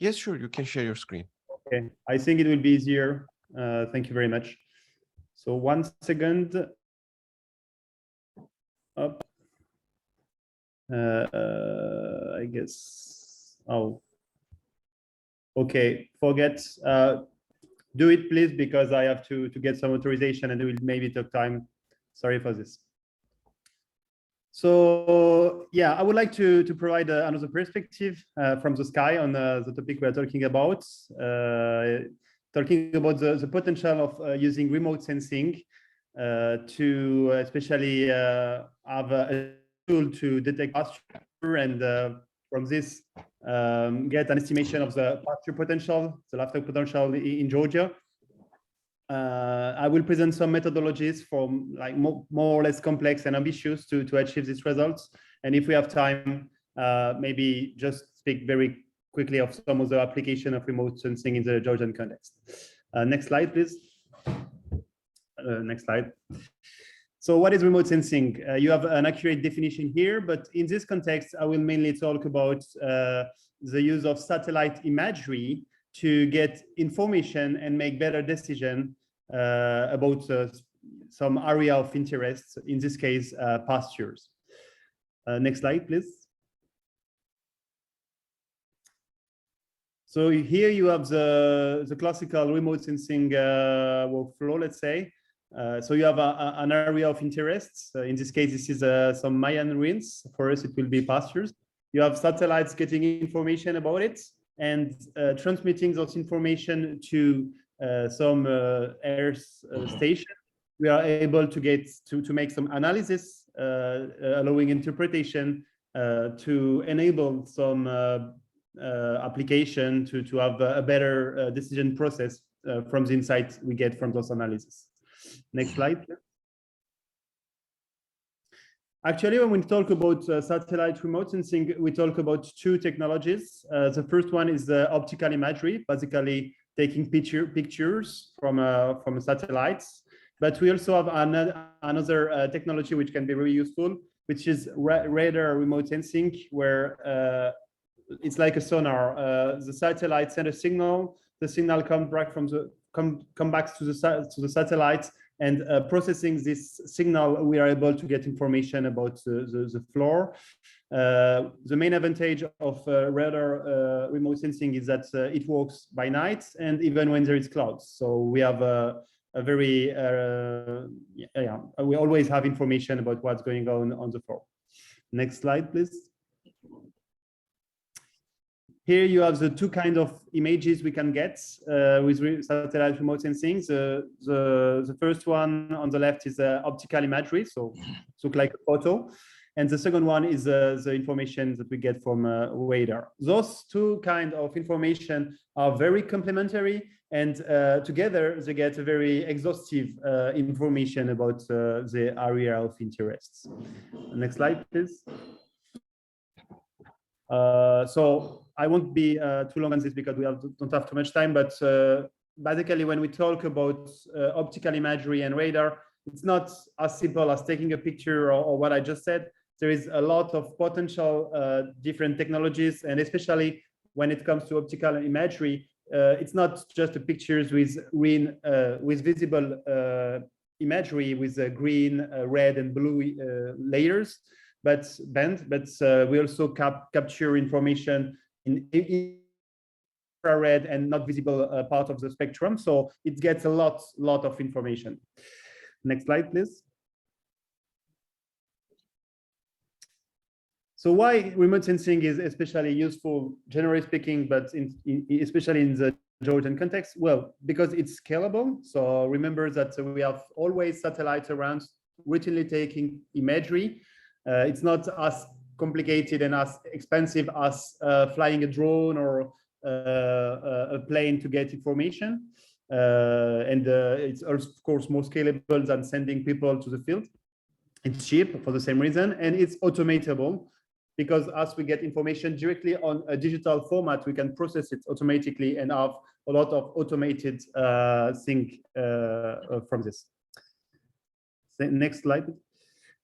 Yes, sure, you can share your screen. Okay, I think it will be easier. Thank you very much. So 1 second. Up. I guess. Oh. Okay, forget. Do it, please, because I have to get some authorization and it will maybe take time. Sorry for this. So yeah, I would like to provide another perspective from the sky on the topic we are talking about. Talking about the potential of using remote sensing to especially have a tool to detect pasture and from this get an estimation of the pasture potential, the livestock potential in Georgia. I will present some methodologies from like more or less complex and ambitious to achieve these results. And if we have time, maybe just speak very quickly of some of the application of remote sensing in the Georgian context. Next slide, please. Next slide. So what is remote sensing? You have an accurate definition here, but in this context, I will mainly talk about the use of satellite imagery to get information and make better decision about some area of interest, in this case, pastures. Next slide, please. So here you have the classical remote sensing workflow, let's say. So you have an area of interest. In this case, this is some Mayan ruins. For us, it will be pastures. You have satellites getting information about it and transmitting those information to some Earth station. We are able to get to make some analysis, allowing interpretation to enable some application to have a better decision process from the insights we get from those analysis. Next slide. Actually, when we talk about satellite remote sensing, we talk about two technologies. The first one is optical imagery, basically taking pictures from satellites. But we also have another technology which can be very useful, which is radar remote sensing, where it's like a sonar. The satellite sends a signal. The signal comes back come back to the satellite, and processing this signal, we are able to get information about the floor. The main advantage of radar remote sensing is that it works by night and even when there is clouds. So we have a very we always have information about what's going on the floor. Next slide, please. Here you have the two kinds of images we can get with satellite remote sensing. The first one on the left is optical imagery, so look like a photo. And the second one is the information that we get from radar. Those two kinds of information are very complementary, and together they get a very exhaustive information about the area of interests. Next slide, please. So I won't be too long on this because we don't have too much time, but basically when we talk about optical imagery and radar, it's not as simple as taking a picture or what I just said. There is a lot of potential different technologies, and especially when it comes to optical imagery, it's not just the pictures with green, with visible imagery with green, red, and blue layers. But we also capture information in infrared and not visible part of the spectrum. So it gets a lot of information. Next slide, please. So why remote sensing is especially useful, generally speaking, but especially in the Georgian context? Well, because it's scalable. So remember that we have always satellites around routinely taking imagery. It's not as complicated and as expensive as flying a drone or a plane to get information. And it's also, of course, more scalable than sending people to the field. It's cheap for the same reason, and it's automatable, because as we get information directly on a digital format, we can process it automatically and have a lot of automated thing from this. Next slide.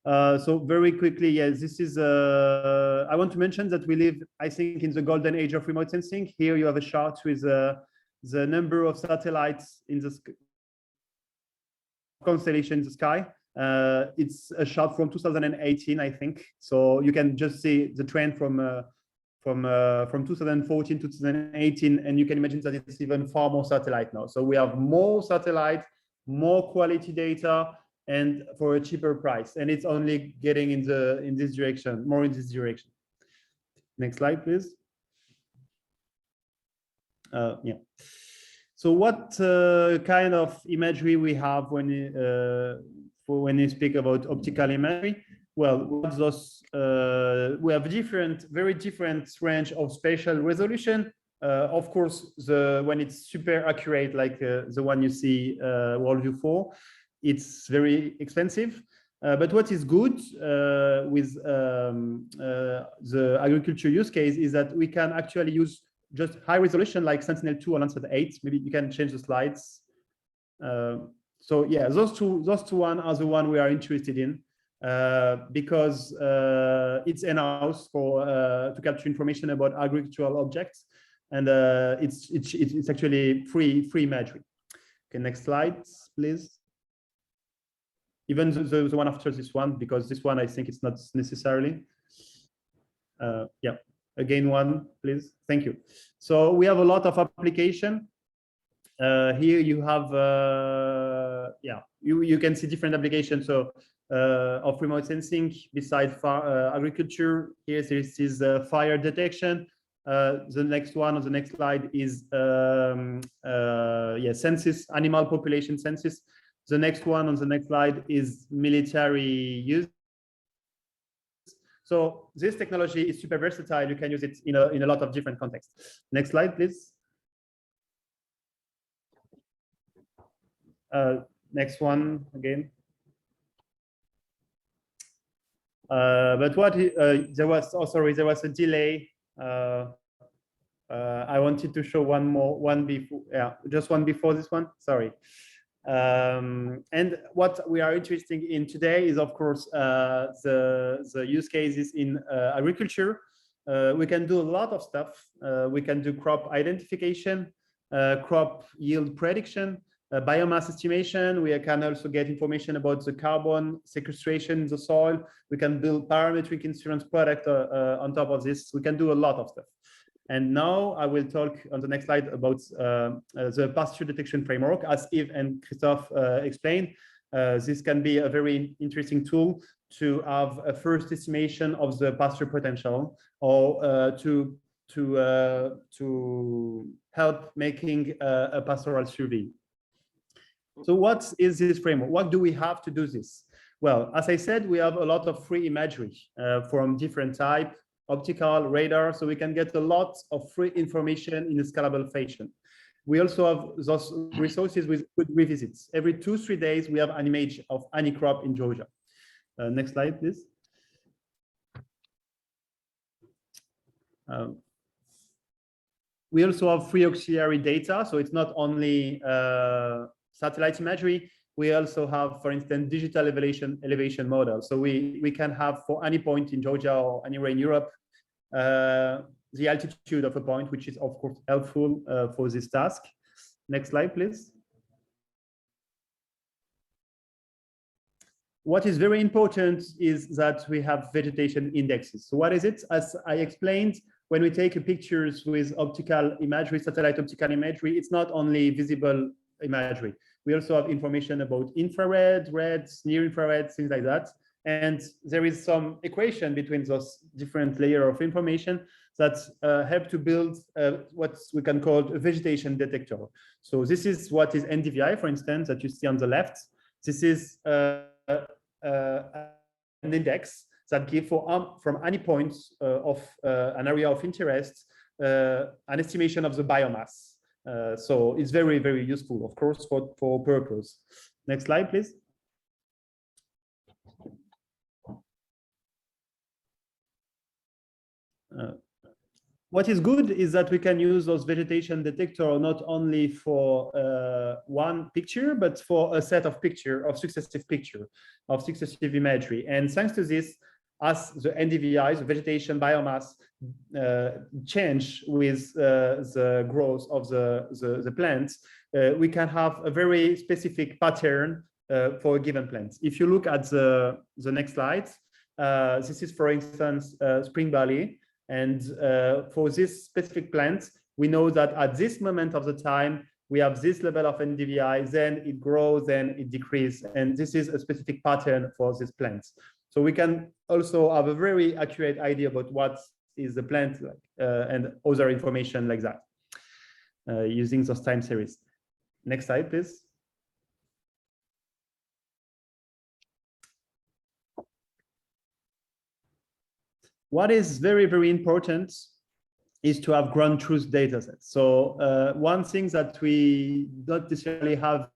So very quickly, yes, this is, I want to mention that we live, I think, in the golden age of remote sensing. Here you have a chart with the number of satellites in the constellation in the sky. It's a chart from 2018, I think. So you can just see the trend from 2014 to 2018, and you can imagine that it's even far more satellite now. So we have more satellite, more quality data, and for a cheaper price, and it's only getting in this direction, more in this direction. Next slide, please. Yeah. So what kind of imagery we have when you speak about optical imagery? Well, we have very different range of spatial resolution. Of course, when it's super accurate, like the one you see WorldView 4, it's very expensive. But what is good with the agriculture use case is that we can actually use just high resolution like Sentinel-2 or Landsat 8. Maybe you can change the slides. So yeah, those two one are the one we are interested in because it's in-house to capture information about agricultural objects, and it's actually free imagery. Okay, next slide, please. even the one after this one, because this one I think it's not necessarily. Yeah, again one, please. Thank you. So we have a lot of application. Here you have, yeah, you can see different applications. So of remote sensing beside agriculture. Here this is fire detection. The next one on the next slide is yeah, census, animal population census. The next one on the next slide is military use. So this technology is super versatile. You can use it in a lot of different contexts. Next slide, please. Next one again. But what there was, oh sorry, there was a delay. I wanted to show one before, yeah, just one before this one. Sorry. And what we are interested in today is, of course, the use cases in agriculture. We can do a lot of stuff. We can do crop identification, crop yield prediction, biomass estimation. We can also get information about the carbon sequestration in the soil. We can build parametric insurance product on top of this. We can do a lot of stuff. And now I will talk on the next slide about the pasture detection framework. As Yves and Christophe explained, this can be a very interesting tool to have a first estimation of the pasture potential, or to help making a pastoral survey. So what is this framework? What do we have to do this? Well, as I said, we have a lot of free imagery from different type, optical, radar, so we can get a lot of free information in a scalable fashion. We also have those resources with good revisits. Every 2-3 days, we have an image of any crop in Georgia. Next slide, please. We also have free auxiliary data, so it's not only satellite imagery. We also have, for instance, digital elevation model. So we can have for any point in Georgia or anywhere in Europe, the altitude of a point, which is of course helpful for this task. Next slide, please. What is very important is that we have vegetation indexes. So what is it? As I explained, when we take pictures with optical imagery, satellite optical imagery, it's not only visible imagery. We also have information about infrared, reds, near infrared, things like that. And there is some equation between those different layers of information that help to build what we can call a vegetation detector. So this is what is NDVI, for instance, that you see on the left. This is an index that gives from any point of an area of interest an estimation of the biomass. So it's very, very useful, of course, for purpose. Next slide, please. What is good is that we can use those vegetation detector not only for one picture, but for a set of successive imagery. And thanks to this, as the NDVI, the vegetation biomass, change with the growth of the plants, we can have a very specific pattern for a given plant. If you look at the next slide, this is, for instance, spring barley. And for this specific plant, we know that at this moment of the time, we have this level of NDVI, then it grows, then it decreases. And this is a specific pattern for this plant. So we can also have a very accurate idea about what is the plant like, and other information like that, using those time series. Next slide, please. What is very, very important is to have ground truth data sets. So one thing that we don't necessarily have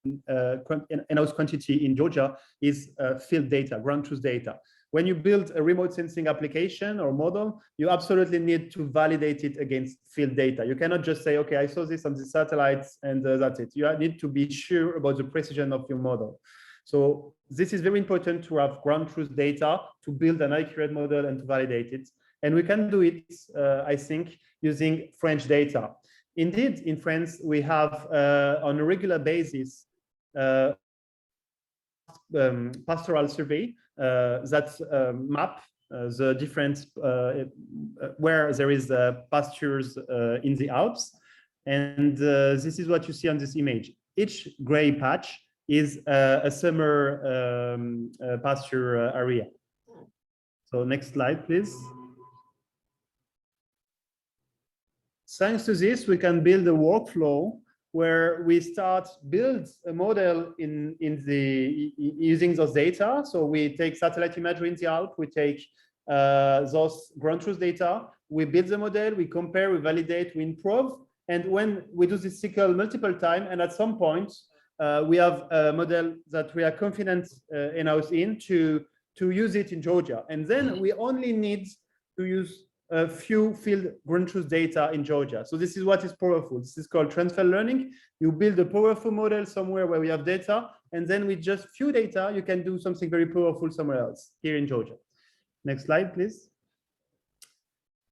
in-house quantity in Georgia is field data, ground truth data. When you build a remote sensing application or model, you absolutely need to validate it against field data. You cannot just say, okay, I saw this on the satellites and that's it. You need to be sure about the precision of your model. So this is very important to have ground truth data to build an accurate model and to validate it. And we can do it, I think, using French data. Indeed, in France, we have on a regular basis pastoral survey that map the different where there is pastures in the Alps. And this is what you see on this image. Each gray patch is a summer pasture area. So next slide, please. Thanks to this, we can build a workflow where we start build a model using those data. So we take satellite imagery in the Alps, we take those ground truth data, we build the model, we compare, we validate, we improve. And when we do this cycle multiple times, and at some point, we have a model that we are confident in-house to use it in Georgia. And then we only need to use a few field ground truth data in Georgia. So this is what is powerful. This is called transfer learning. You build a powerful model somewhere where we have data, and then with just few data, you can do something very powerful somewhere else, here in Georgia. Next slide, please.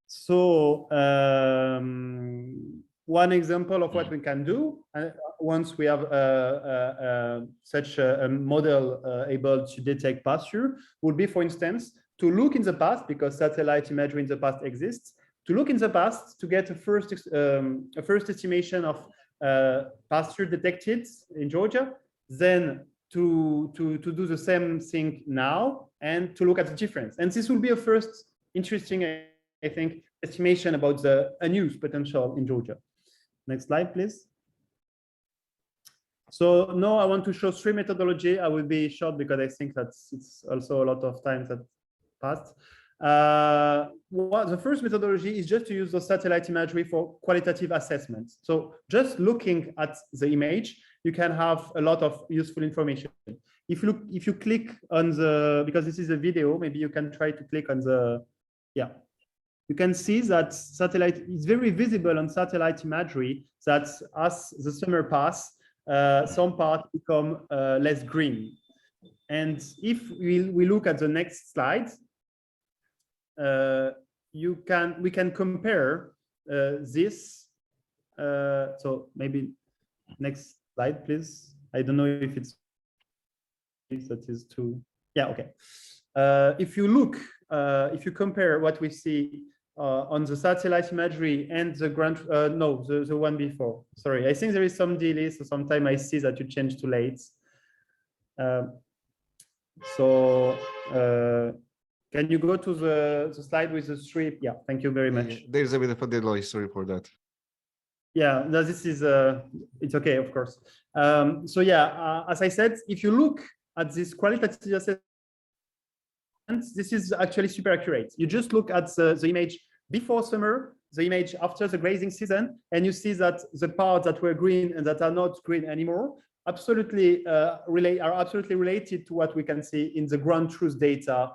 So one example of what we can do once we have such a model able to detect pasture would be, for instance, to look in the past, because satellite imagery in the past exists, to look in the past to get a first estimation of pasture detected in Georgia, then to do the same thing now and to look at the difference. And this will be a first interesting, I think, estimation about the unused potential in Georgia. Next slide, please. So now I want to show three methodology. I will be short because I think that it's also a lot of time that passed. The first methodology is just to use the satellite imagery for qualitative assessment. So just looking at the image, you can have a lot of useful information. If you click on the, because this is a video, maybe you can try to click on the, yeah. You can see that satellite is very visible on satellite imagery that as the summer pass, some parts become less green. And if we look at the next slide, we can compare this. So maybe next slide, please. I don't know if it's that is too. Yeah, okay. If you look, if you compare what we see on the satellite imagery and the ground, no, the one before. Sorry, I think there is some delay, so sometimes I see that you change too late. Can you go to the slide with the three? Yeah, thank you very much. There's a bit of a delay, sorry for that. Yeah, no, this is, it's okay, of course. So yeah, as I said, if you look at this qualitative assessment, this is actually super accurate. You just look at the image before summer, the image after the grazing season, and you see that the parts that were green and that are not green anymore absolutely are absolutely related to what we can see in the ground truth data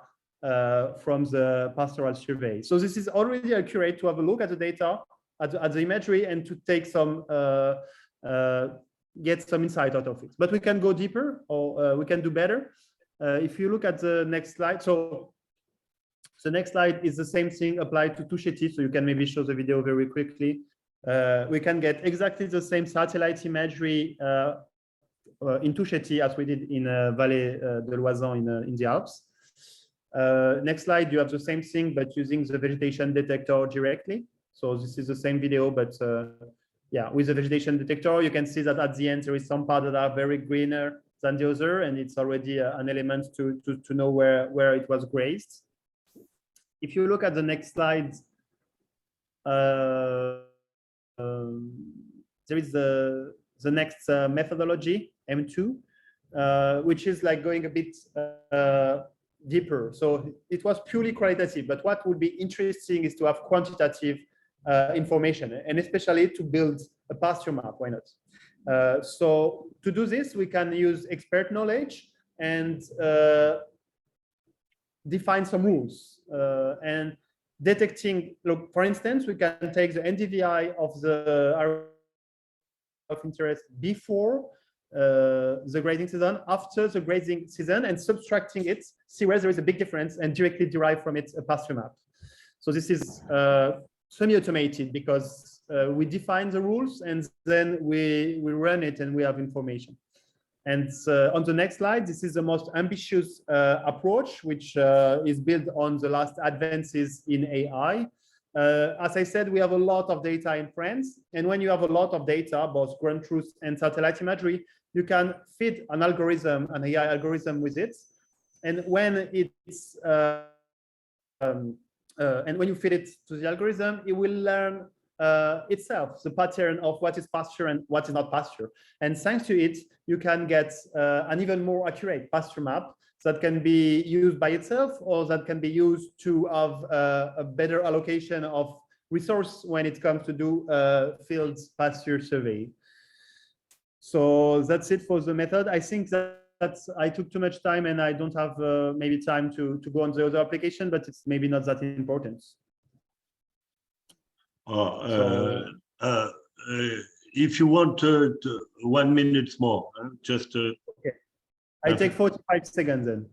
from the pastoral survey. So this is already accurate to have a look at the data, at the imagery, and to take some get some insight out of it. But we can go deeper, or we can do better. If you look at the next slide, so the next slide is the same thing applied to Tusheti, so you can maybe show the video very quickly. We can get exactly the same satellite imagery in Tusheti as we did in Vallée de l'Oisan in the Alps. Next slide, you have the same thing, but using the vegetation detector directly. So this is the same video, but yeah, with the vegetation detector, you can see that at the end, there is some parts that are very greener than the other, and it's already an element to know where it was grazed. If you look at the next slide, there is the next methodology, M2, which is like going a bit deeper. So it was purely qualitative, but what would be interesting is to have quantitative information, and especially to build a pasture map. Why not? So to do this, we can use expert knowledge and define some rules. And detecting, look, for instance, we can take the NDVI of the area of interest before the grazing season, after the grazing season, and subtracting it, see where there is a big difference, and directly derive from it a pasture map. So this is semi-automated because we define the rules and then we run it and we have information. And on the next slide, this is the most ambitious approach, which is built on the last advances in AI. As I said, we have a lot of data in France. And when you have a lot of data, both ground truth and satellite imagery, you can feed an algorithm, an AI algorithm with it. And when it's and when you feed it to the algorithm, it will learn itself the pattern of what is pasture and what is not pasture. And thanks to it, you can get an even more accurate pasture map that can be used by itself, or that can be used to have a better allocation of resource when it comes to do field pasture survey. So that's it for the method. I think that I took too much time and I don't have maybe time to go on the other application, but it's maybe not that important. If you want 1 minute more, just okay. I take 45 seconds then.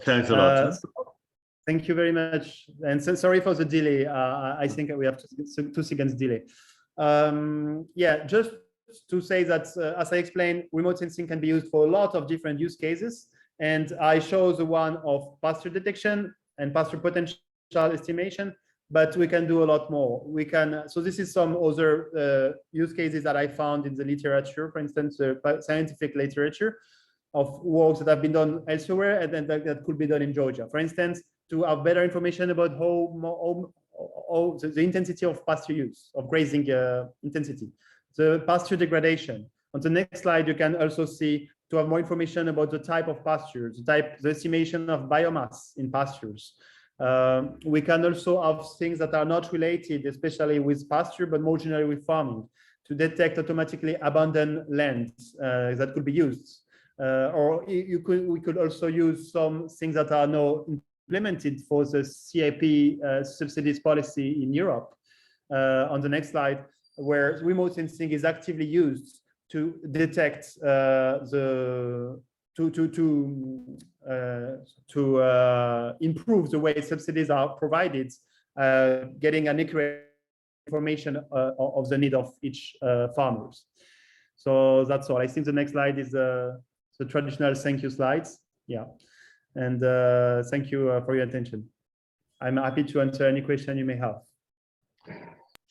Thanks a lot. So, thank you very much. And so sorry for the delay. I think we have 2 seconds delay. Yeah, just to say that, as I explained, remote sensing can be used for a lot of different use cases. And I show the one of pasture detection and pasture potential estimation, but we can do a lot more. We can, so this is some other use cases that I found in the literature, for instance, scientific literature of works that have been done elsewhere and then that could be done in Georgia. For instance, to have better information about how the intensity of pasture use, of grazing intensity, the pasture degradation. On the next slide, you can also see to have more information about the type of pastures, the estimation of biomass in pastures. We can also have things that are not related, especially with pasture, but more generally with farming, to detect automatically abandoned lands that could be used. Or we could also use some things that are now implemented for the CIP subsidies policy in Europe. On the next slide, where remote sensing is actively used to detect improve the way subsidies are provided, getting an accurate information of the need of each farmers. So that's all. I think the next slide is the traditional thank you slides. Yeah, and thank you for your attention. I'm happy to answer any question you may have.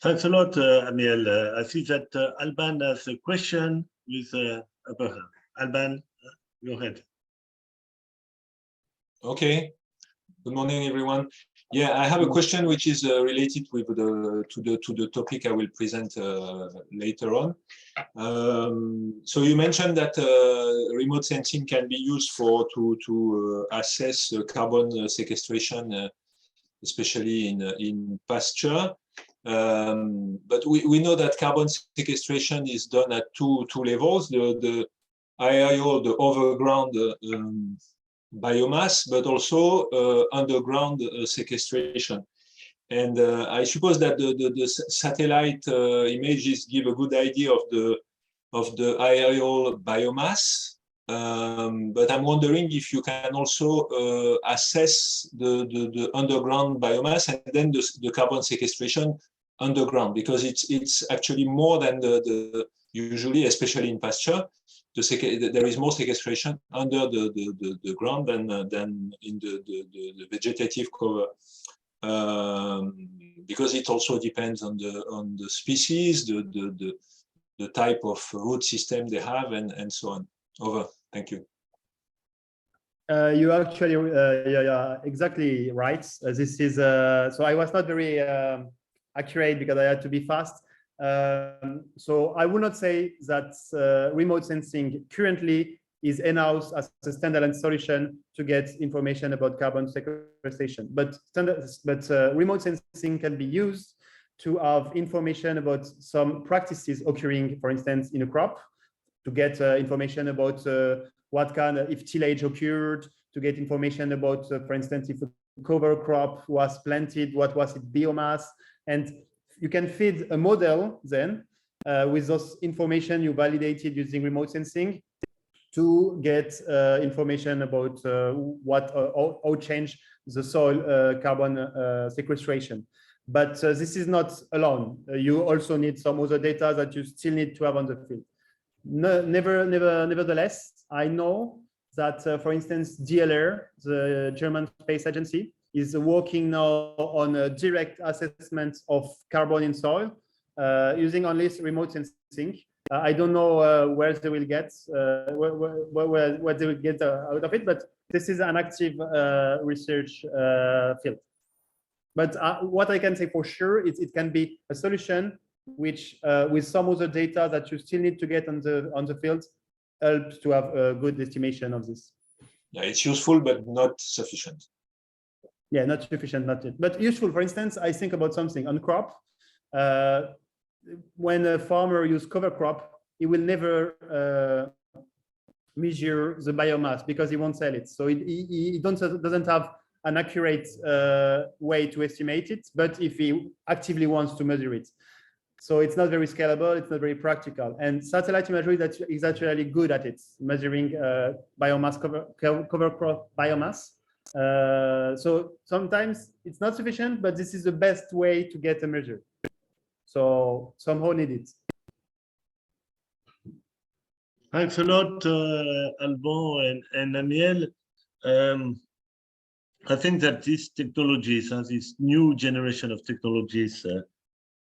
Thanks a lot, Amiel. I see that Alban has a question with Alban, go ahead. Okay. Good morning, everyone. Yeah, I have a question which is related with to the topic I will present later on. So you mentioned that remote sensing can be used to assess carbon sequestration, especially in pasture. But we know that carbon sequestration is done at two levels: the IIO, the overground biomass, but also underground sequestration. And I suppose that the satellite images give a good idea of the IIO biomass. But I'm wondering if you can also assess the underground biomass and then the carbon sequestration underground, because it's actually more than the usually, especially in pasture, there is more sequestration under the ground than in the vegetative cover, because it also depends on the species, the type of root system they have, and so on. Over. Thank you. You actually, yeah, exactly right. This is so I was not very accurate because I had to be fast. So I would not say that remote sensing currently is in-house as a standalone solution to get information about carbon sequestration. But remote sensing can be used to have information about some practices occurring, for instance, in a crop, to get information about what kind of, if tillage occurred, to get information about, for instance, if a cover crop was planted, what was its biomass. And you can feed a model then with those information you validated using remote sensing to get information about how change the soil carbon sequestration. But this is not alone. You also need some other data that you still need to have on the field. Nevertheless, I know that, for instance, DLR, the German Space Agency, is working now on a direct assessment of carbon in soil using only remote sensing. I don't know where they will get what they will get out of it, but this is an active research field. But what I can say for sure is it can be a solution which, with some other data that you still need to get on the field, helps to have a good estimation of this. Yeah, it's useful but not sufficient. Yeah, not sufficient, not yet, but useful. For instance, I think about something on crop. When a farmer uses cover crop, he will never measure the biomass because he won't sell it. So he doesn't have an accurate way to estimate it, but if he actively wants to measure it. So it's not very scalable, it's not very practical. And satellite imagery that is actually good at it, measuring biomass, cover crop biomass. So sometimes it's not sufficient, but this is the best way to get a measure. So somehow need it. Thanks a lot, Alban and Amiel. I think that these technologies, this new generation of technologies,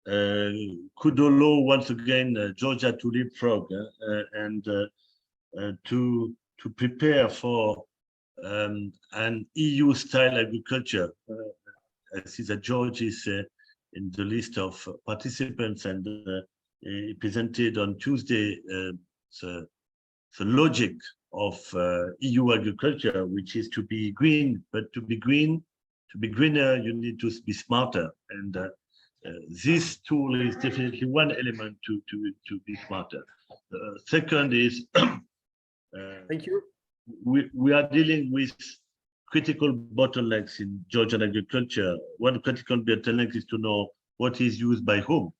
could allow once again Georgia to leapfrog and to prepare for an EU-style agriculture. I see that George is in the list of participants, and he presented on Tuesday the logic of EU agriculture, which is to be green, but to be greener, you need to be smarter. And this tool is definitely one element to be smarter. Second is, thank you. We are dealing with critical bottlenecks in Georgian agriculture. One critical bottleneck is to know what is used by whom.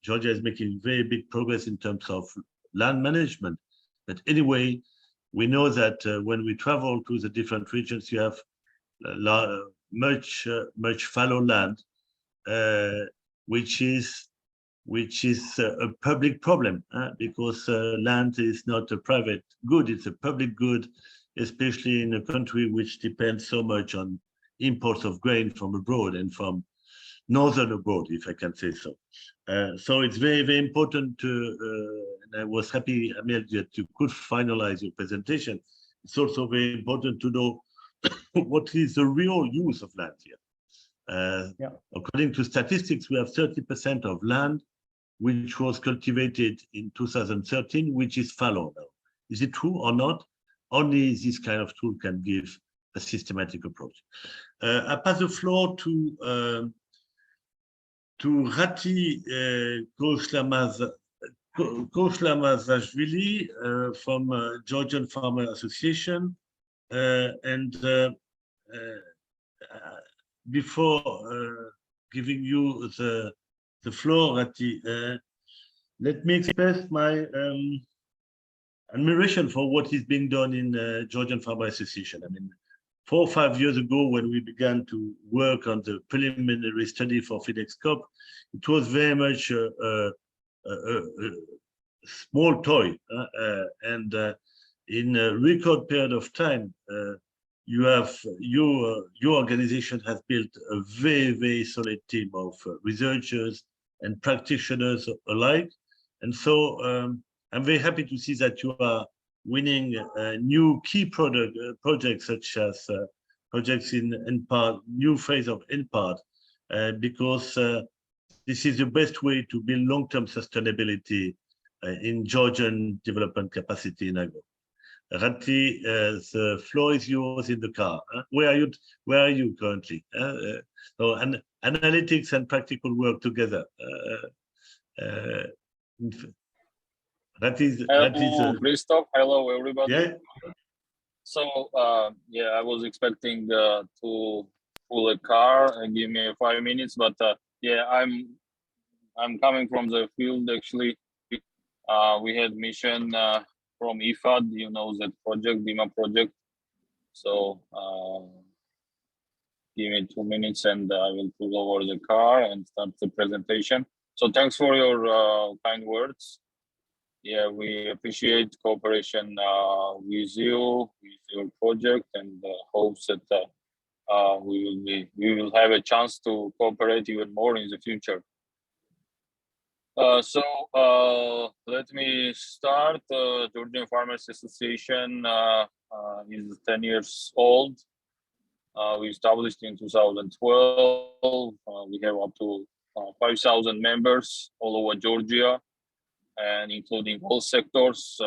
Georgia is making very big progress in terms of land management. But anyway, we know that when we travel to the different regions, you have much fallow land, which is a public problem, because land is not a private good, it's a public good, especially in a country which depends so much on imports of grain from abroad and from northern abroad, if I can say so. So it's very, very important to, and I was happy, Amiel, that you could finalize your presentation. It's also very important to know what is the real use of land here. According to statistics, we have 30% of land which was cultivated in 2013, which is fallow now. Is it true or not? Only this kind of tool can give a systematic approach. I pass the floor to Rati Koshlamazashvili from Georgian Farmer Association. Before giving you the floor, Rati, let me express my admiration for what is being done in Georgian Farmer Association. I mean, 4 or 5 years ago, when we began to work on the preliminary study for FinExCoop, it was very much a small toy. And in a record period of time, your organization has built a very, very solid team of researchers and practitioners alike. And so I'm very happy to see that you are winning new key projects, such as projects in NPAD, new phase of NPAD, because this is the best way to build long-term sustainability in Georgian development capacity in agro. Rati, the floor is yours in the car. Where are you currently? So analytics and practical work together. Hello, Christoph. Hello, everybody. Yeah. So, yeah, I was expecting to pull a car and give me 5 minutes, but yeah, I'm coming from the field actually. We had mission from IFAD, you know, that project, DIMA project. So give me 2 minutes and I will pull over the car and start the presentation. So thanks for your kind words. yeah, we appreciate cooperation with you, with your project, and hopes that we will have a chance to cooperate even more in the future. Let me start. Georgian Farmers Association is 10 years old. We established in 2012. We have up to 5,000 members all over Georgia, and including all sectors,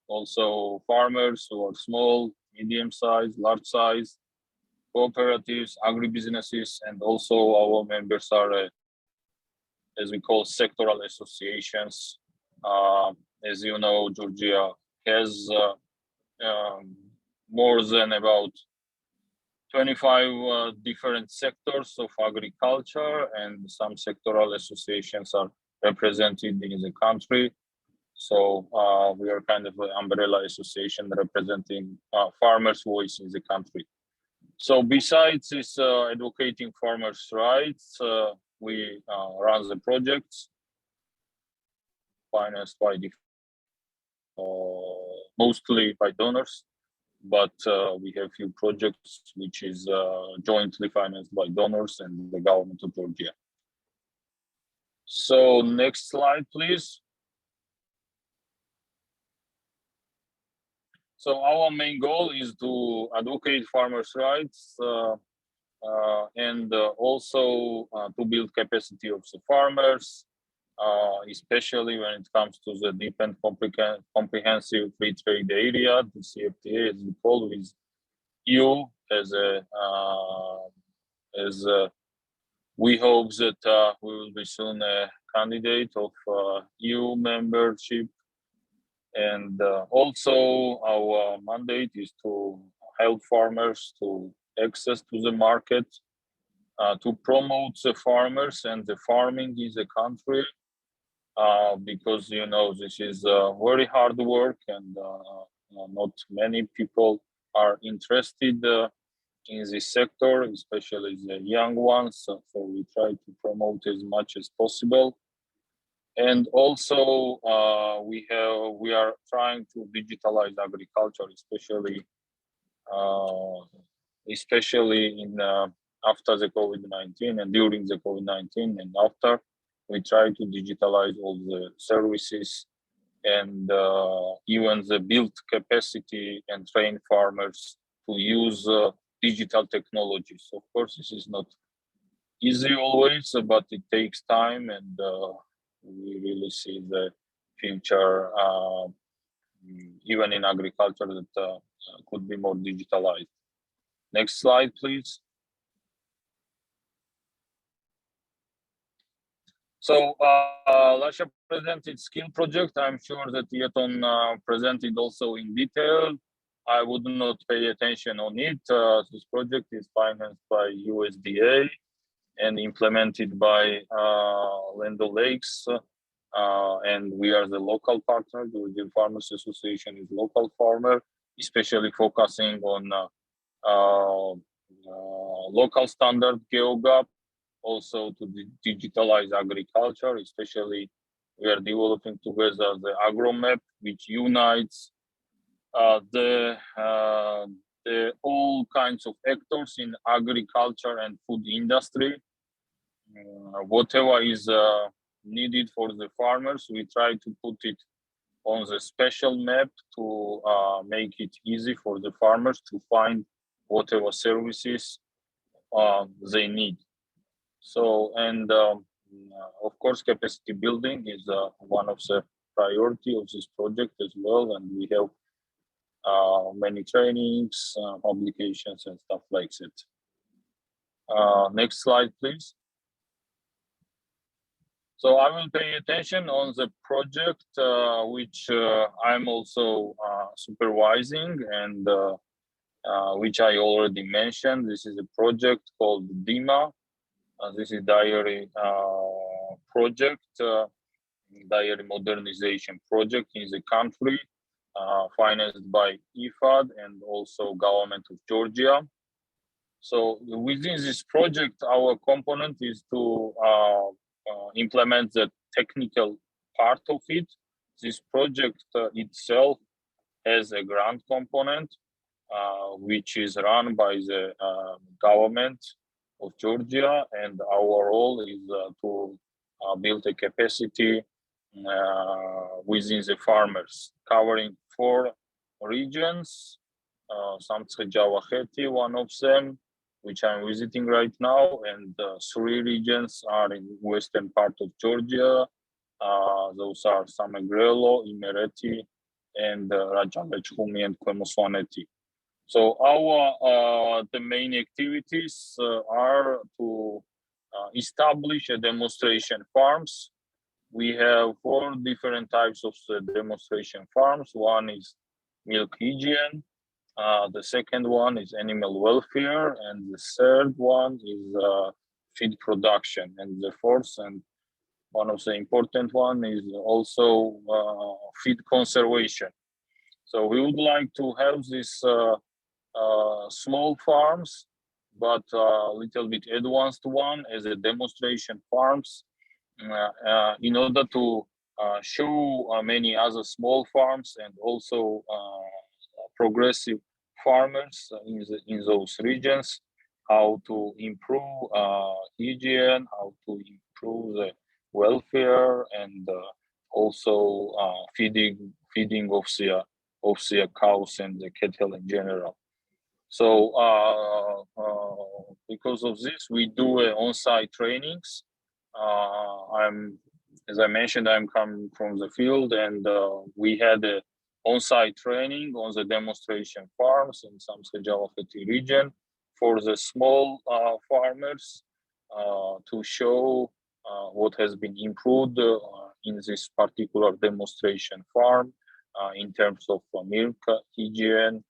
also farmers who are small, medium-sized, large-size, cooperatives, agribusinesses, and also our members are, as we call, sectoral associations. As you know, Georgia has more than about 25 different sectors of agriculture, and some sectoral associations are represented in the country. So we are kind of an umbrella association representing farmers' voice in the country. So besides this advocating farmers' rights, we run the projects financed by mostly by donors, but we have few projects which is jointly financed by donors and the government of Georgia. So next slide, please. So our main goal is to advocate farmers' rights and also to build capacity of the farmers, especially when it comes to the deep and comprehensive free trade area, the CFTA, as we call, with EU as we hope that we will be soon a candidate of EU membership. And also our mandate is to help farmers to access to the market, to promote the farmers and the farming in the country, because, you know, this is very hard work, and not many people are interested in this sector, especially the young ones. So we try to promote as much as possible. And also we are trying to digitalize agriculture, especially in after the COVID-19 and during the COVID-19 and after. We try to digitalize all the services and even the build capacity and train farmers to use digital technologies. Of course, this is not easy always, but it takes time, and we really see the future, even in agriculture, that could be more digitalized. Next slide, please. So Lasha presented skill project. I'm sure that Yeton presented also in detail. I would not pay attention on it. This project is financed by USDA and implemented by Land O'Lakes, and we are the local partner. The Georgian Farmers Association is local farmer, especially focusing on local standard GeoGap, also to digitalize agriculture. Especially, we are developing together the AgroMap, which unites the all kinds of actors in agriculture and food industry. Whatever is needed for the farmers, we try to put it on the special map to make it easy for the farmers to find whatever services they need. So, and of course, capacity building is one of the priority of this project as well, and we have many trainings, publications, and stuff like that. Next slide, please. So I will pay attention on the project, which I'm also supervising, and which I already mentioned. This is a project called DIMA. This is dairy project, dairy modernization project in the country, financed by IFAD and also government of Georgia. So within this project, our component is to implement the technical part of it. this project itself has a grant component, which is run by the government of Georgia, and our role is to build a capacity within the farmers, covering 4 regions. Samtskhe Javakheti, one of them, which I'm visiting right now, and 3 regions are in western part of Georgia. Those are Samegrelo, Imereti, and Rajavechhumi and Kwemoswaneti. So our the main activities are to establish a demonstration farms. We have 4 different types of demonstration farms. One is milk hygiene, the second one is animal welfare, and the third one is feed production, and the fourth and one of the important one is also feed conservation. So we would like to have these small farms, but a little bit advanced one as a demonstration farms in order to show many other small farms and also progressive farmers in those regions how to improve hygiene, how to improve the welfare, and also feeding of the cows and the cattle in general. So because of this, we do on-site trainings. As I mentioned, I'm coming from the field, and we had a on-site training on the demonstration farms in Samtskhe Javakheti region for the small farmers to show what has been improved in this particular demonstration farm in terms of milk hygiene,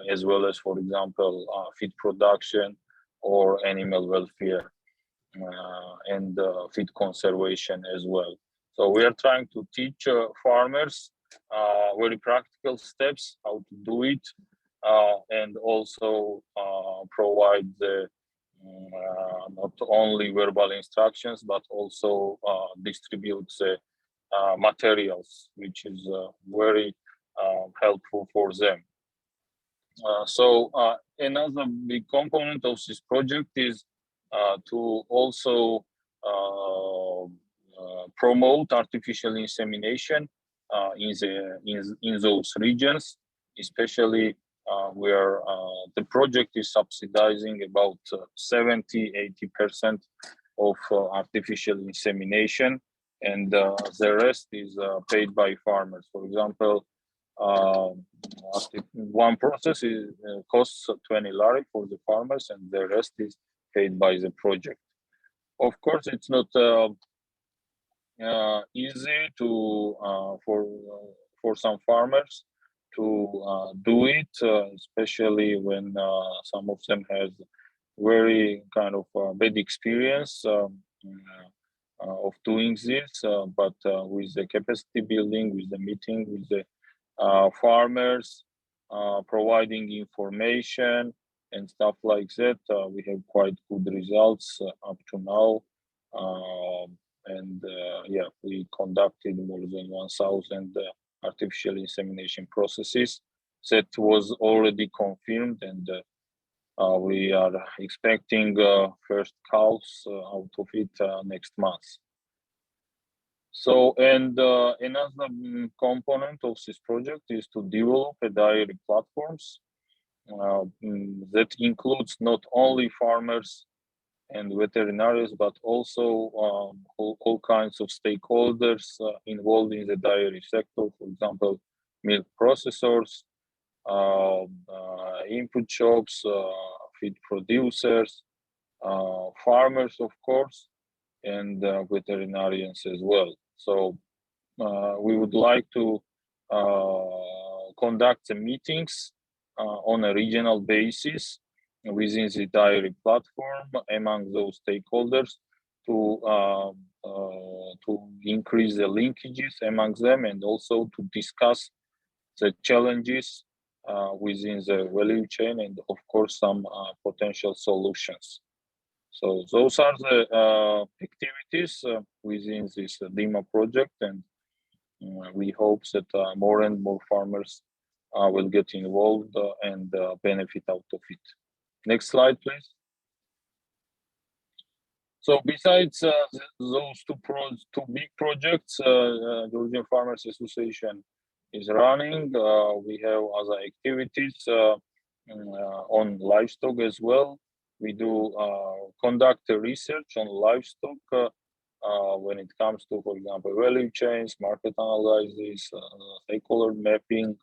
as well as, for example, feed production or animal welfare and feed conservation as well. So we are trying to teach farmers very practical steps how to do it, and also provide the not only verbal instructions but also distribute the materials, which is very helpful for them. So another big component of this project is to also promote artificial insemination in those regions, especially where the project is subsidizing about 70-80% of artificial insemination, and the rest is paid by farmers. For example, one process costs 20 lari for the farmers, and the rest is paid by the project. Of course, it's not easy to for some farmers to do it, especially when some of them has very kind of bad experience of doing this. But with the capacity building, with the meeting, with the farmers, providing information and stuff like that, we have quite good results up to now. And yeah, we conducted more than 1,000 artificial insemination processes that was already confirmed, and we are expecting first cows out of it next month. So, and another component of this project is to develop a dairy platforms that includes not only farmers and veterinarians, but also all kinds of stakeholders involved in the dairy sector. For example, milk processors, input shops, feed producers, farmers, of course, and veterinarians as well. So we would like to conduct the meetings on a regional basis within the dairy platform among those stakeholders to increase the linkages among them, and also to discuss the challenges within the value chain, and of course some potential solutions. So those are the activities within this DIMA project, and we hope that more and more farmers will get involved and benefit out of it. Next slide, please. So besides those two big projects, Georgian Farmers Association is running. We have other activities on livestock as well. We do conduct research on livestock when it comes to, for example, value chains, market analysis, stakeholder mapping,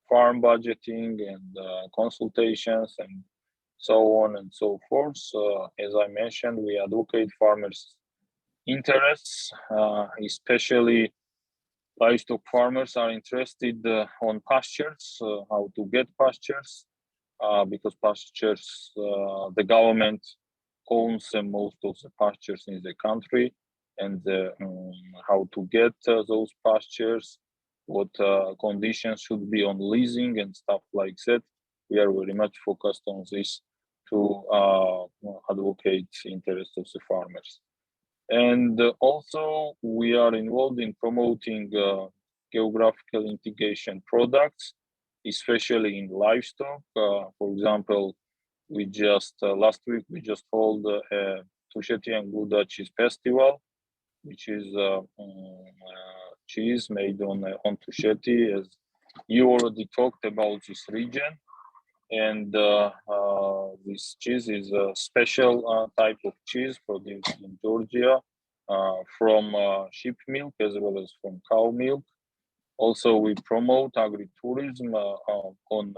farm budgeting, and consultations, and so on and so forth. As I mentioned, we advocate farmers' interests, especially livestock farmers are interested on pastures, how to get pastures, because pastures, the government owns most of the pastures in the country, and how to get those pastures, what conditions should be on leasing and stuff like that. We are very much focused on this to advocate the interests of the farmers. And also we are involved in promoting geographical integration products, especially in livestock. For example, we just last week we just held a Tusheti and Gouda cheese festival, which is cheese made on Tusheti. As you already talked about this region, and this cheese is a special type of cheese produced in Georgia from sheep milk as well as from cow milk. Also, we promote agritourism on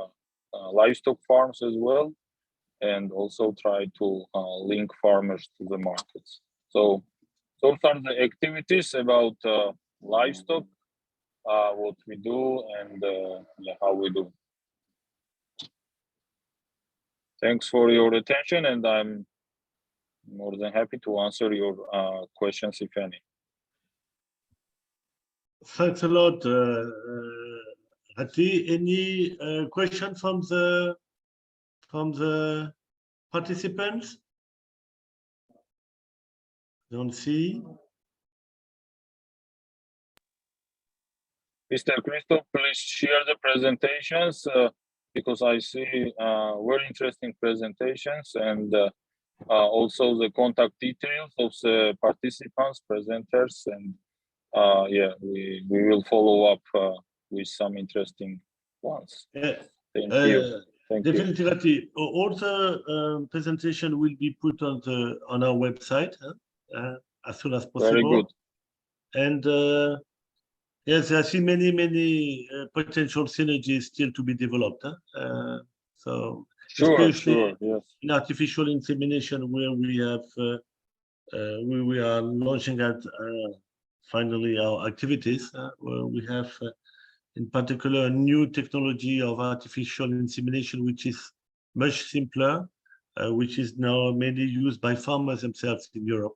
livestock farms as well, and also try to link farmers to the markets. So those are the activities about livestock, what we do, and how we do. Thanks for your attention, and I'm more than happy to answer your questions, if any. Thanks a lot, Hati. Any question from the participants? Don't see. Mr. Christoph, please share the presentations because I see very interesting presentations, and also the contact details of the participants, presenters, and yeah, we will follow up with some interesting ones. Thank you. Thank Definitely, you. all the presentation will be put on our website as soon as possible. Very good. And yes, I see many potential synergies still to be developed. So especially yes. in artificial insemination, where we have we are launching at finally our activities, where we have in particular a new technology of artificial insemination, which is much simpler, which is now mainly used by farmers themselves in Europe.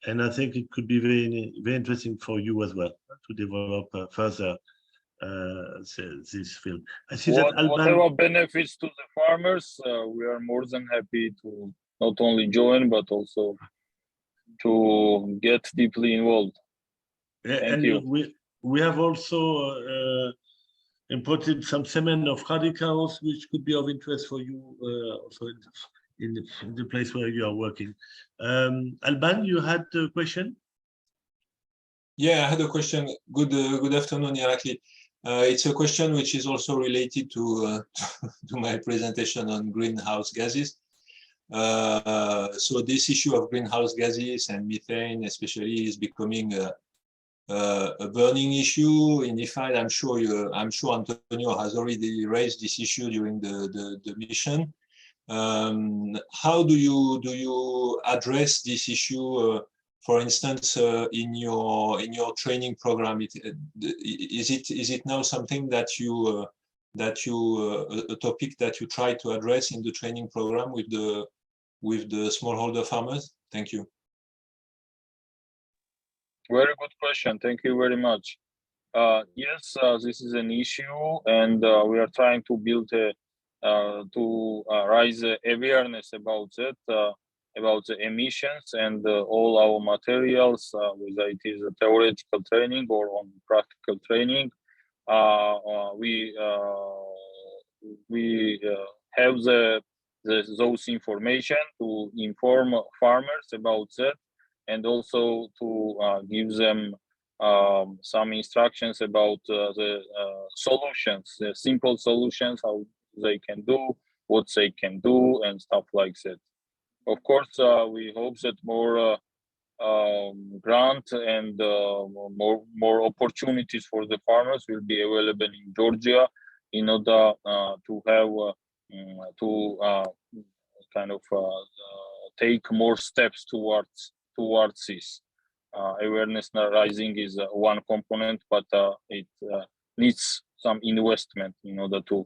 And I think it could be very interesting for you as well to develop further this field. I see that whatever benefits to the farmers, we are more than happy to not only join, but also to get deeply involved. Thank you. We have also imported some semen of radicals, which could be of interest for you also in the place where you are working. Alban, you had a question? Yeah, I had a question. Good afternoon, Irakli. It's a question which is also related to my presentation on greenhouse gases. So this issue of greenhouse gases and methane especially is becoming a burning issue in IFAD. I'm sure Antonio has already raised this issue during the mission. How do you address this issue? For instance, in your training program, is it now something that you a topic that you try to address in the training program with the smallholder farmers? Thank you. Very good question. Thank you very much. Yes, this is an issue, and we are trying to build to raise awareness about that. about the emissions, and all our materials, whether it is a theoretical training or on practical training, we have those information to inform farmers about that, and also to give them some instructions about the solutions, the simple solutions, how they can do, what they can do, and stuff like that. Of course, we hope that more grant and more opportunities for the farmers will be available in Georgia in order to have kind of take more steps towards this. Awareness raising is one component, but it needs some investment in order to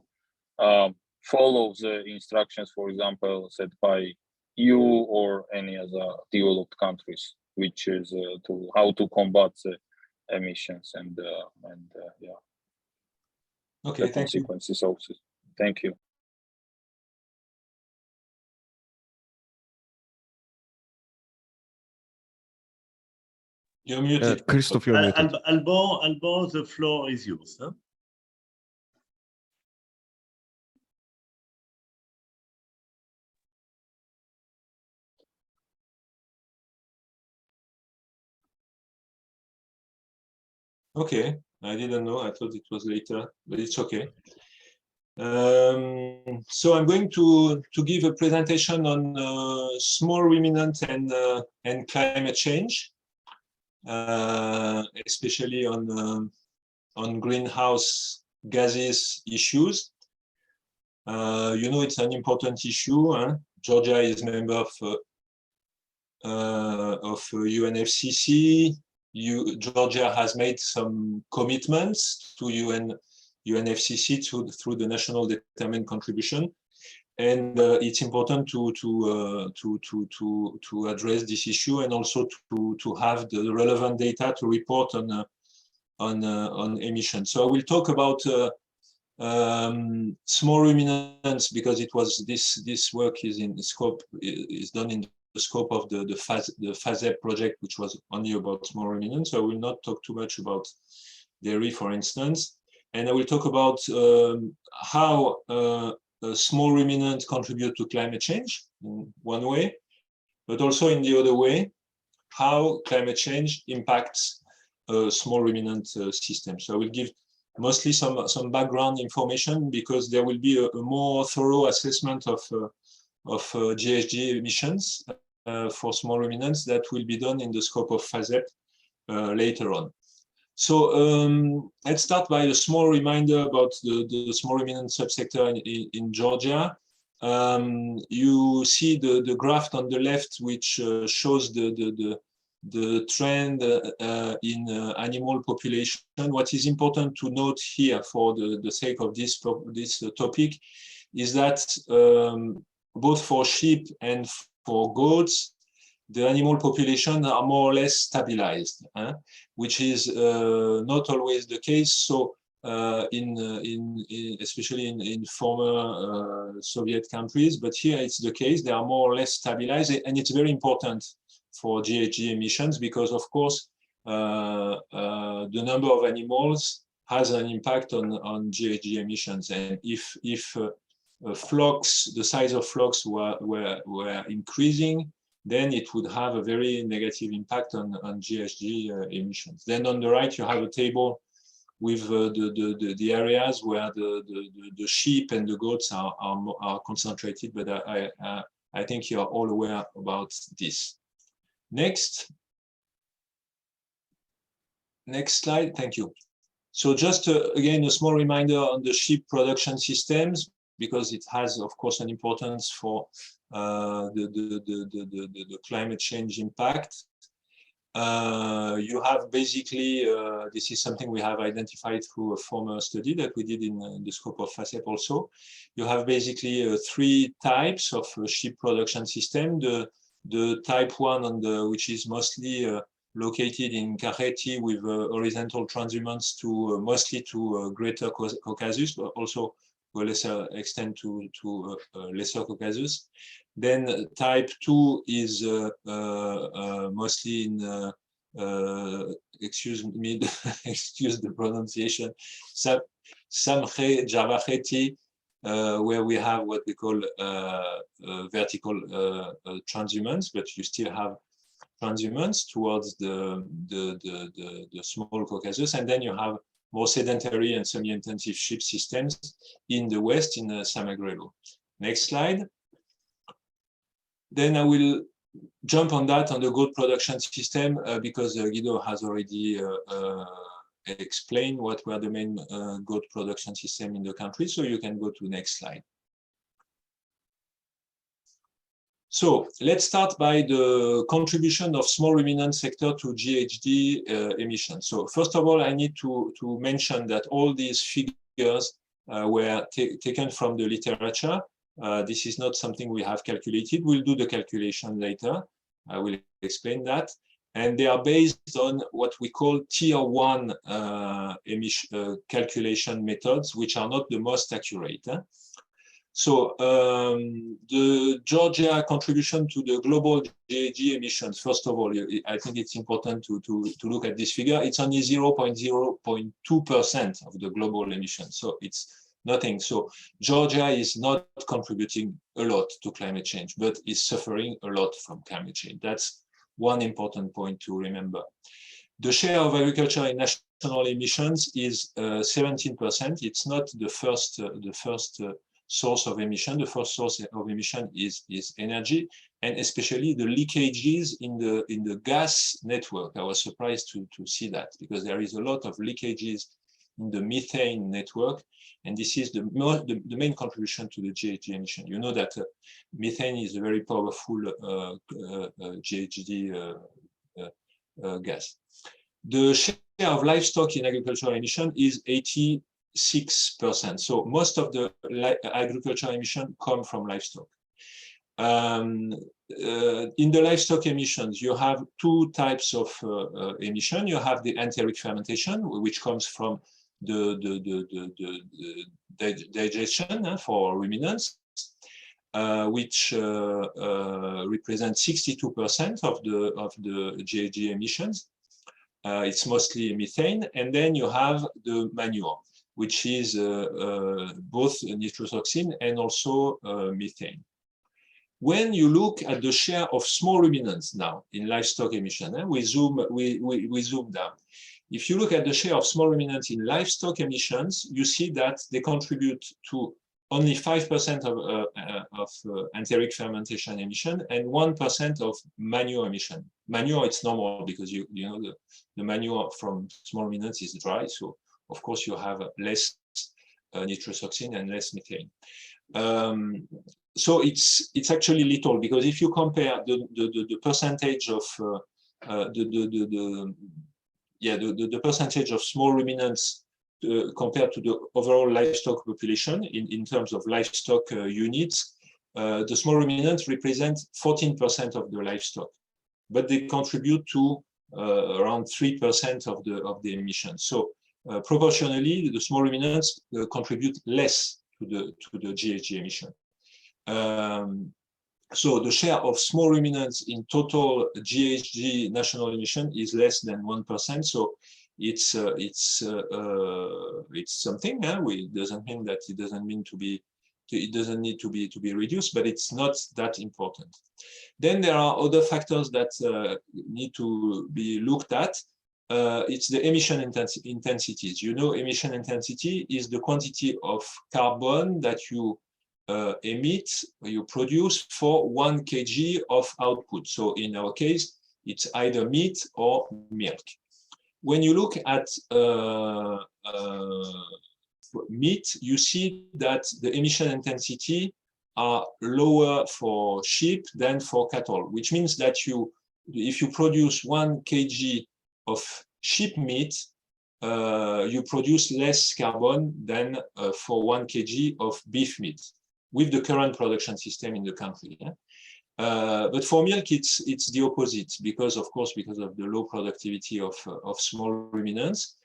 follow the instructions, for example, set by EU or any other developed countries, which is to how to combat the emissions and yeah. Okay, the thank you. consequences of this. Thank you. You're muted. Christoph, you're muted. Alban, the floor is yours. Huh? Okay, I didn't know. I thought it was later, but it's okay. So I'm going to give a presentation on small ruminant and climate change, especially on greenhouse gases issues. You know, it's an important issue. Huh? Georgia is a member of UNFCCC. Georgia has made some commitments to UNFCCC through the national determined contribution, and it's important to address this issue, and also to have the relevant data to report on emissions. So I will talk about small ruminants, because it was this work is in the scope, is done in the scope of the FASEP project, which was only about small ruminants. So I will not talk too much about dairy, for instance, and I will talk about how small ruminants contribute to climate change in one way, but also in the other way, how climate change impacts small ruminant systems. So I will give mostly some background information, because there will be a more thorough assessment of GHG emissions for small ruminants that will be done in the scope of FASEP later on. So let's start by a small reminder about the small ruminant subsector in Georgia. You see the graph on the left, which shows the trend in animal population. What is important to note here, for the sake of this topic, is that both for sheep and for goats, the animal population are more or less stabilized, which is not always the case. So especially in former Soviet countries, but here it's the case. They are more or less stabilized, and it's very important for GHG emissions, because of course the number of animals has an impact on GHG emissions, and if flocks, the size of flocks were increasing, then it would have a very negative impact on GHG emissions. Then on the right you have a table with the areas where the sheep and the goats are concentrated, but I think you are all aware about this. Next slide, thank you. So just again, a small reminder on the sheep production systems, because it has, of course, an importance for the climate change impact. You have basically, this is something we have identified through a former study that we did in the scope of FASEP also. You have basically three types of sheep production system. The type 1, which is mostly located in Kakheti, with horizontal transhumance mostly to Greater Caucasus, but also to a lesser extent to Lesser Caucasus. Then type 2 is mostly in, excuse me, excuse the pronunciation, Samche Javacheti, where we have what we call vertical transhumance, but you still have transhumance towards the small Caucasus, and then you have more sedentary and semi-intensive sheep systems in the west, in Samegrelo. Next slide. Then I will jump on that, on the goat production system, because Guido has already explained what were the main goat production system in the country. So you can go to next slide. So let's start by the contribution of small ruminant sector to GHG emissions. So first of all, I need to mention that all these figures were taken from the literature. This is not something we have calculated. We'll do the calculation later. I will explain that. And they are based on what we call tier 1 calculation methods, which are not the most accurate. So the Georgia contribution to the global GHG emissions, first of all, I think it's important to look at this figure. It's only 0.02% of the global emissions. So it's nothing. So Georgia is not contributing a lot to climate change, but is suffering a lot from climate change. That's one important point to remember. The share of agriculture in national emissions is 17%. It's not the first source of emission. The first source of emission is energy, and especially the leakages in the gas network. I was surprised to see that, because there is a lot of leakages in the methane network, and this is the main contribution to the GHG emission. You know that methane is a very powerful GHG gas. The share of livestock in agricultural emission is 86%. So most of the agricultural emission come from livestock. In the livestock emissions, you have two types of emission. You have the enteric fermentation, which comes from the digestion for ruminants, which represents 62% of the GHG emissions. It's mostly methane, and then you have the manure, which is both nitrotoxin and also methane. When you look at the share of small ruminants now in livestock emission, we zoom down. If you look at the share of small ruminants in livestock emissions, you see that they contribute to only 5% of enteric fermentation emission and 1% of manure emission. Manure, it's normal because you know the manure from small ruminants is dry, so of course you have less nitrotoxin and less methane. So it's actually little, because if you compare the percentage of the percentage of small ruminants compared to the overall livestock population in terms of livestock units, the small ruminants represent 14% of the livestock, but they contribute to around 3% of the emissions. So proportionally, the small ruminants contribute less to the GHG emission. So the share of small ruminants in total GHG national emission is less than 1%. So it's something. It doesn't mean that it doesn't need to be reduced, but it's not that important. Then there are other factors that need to be looked at. It's the emission intensities. You know, emission intensity is the quantity of carbon that you emit, you produce for 1 kg of output. So in our case, it's either meat or milk. When you look at meat, you see that the emission intensity are lower for sheep than for cattle, which means that if you produce 1 kg of sheep meat, you produce less carbon than for 1 kg of beef meat with the current production system in the country. But for milk, it's the opposite, because of the low productivity of small ruminants.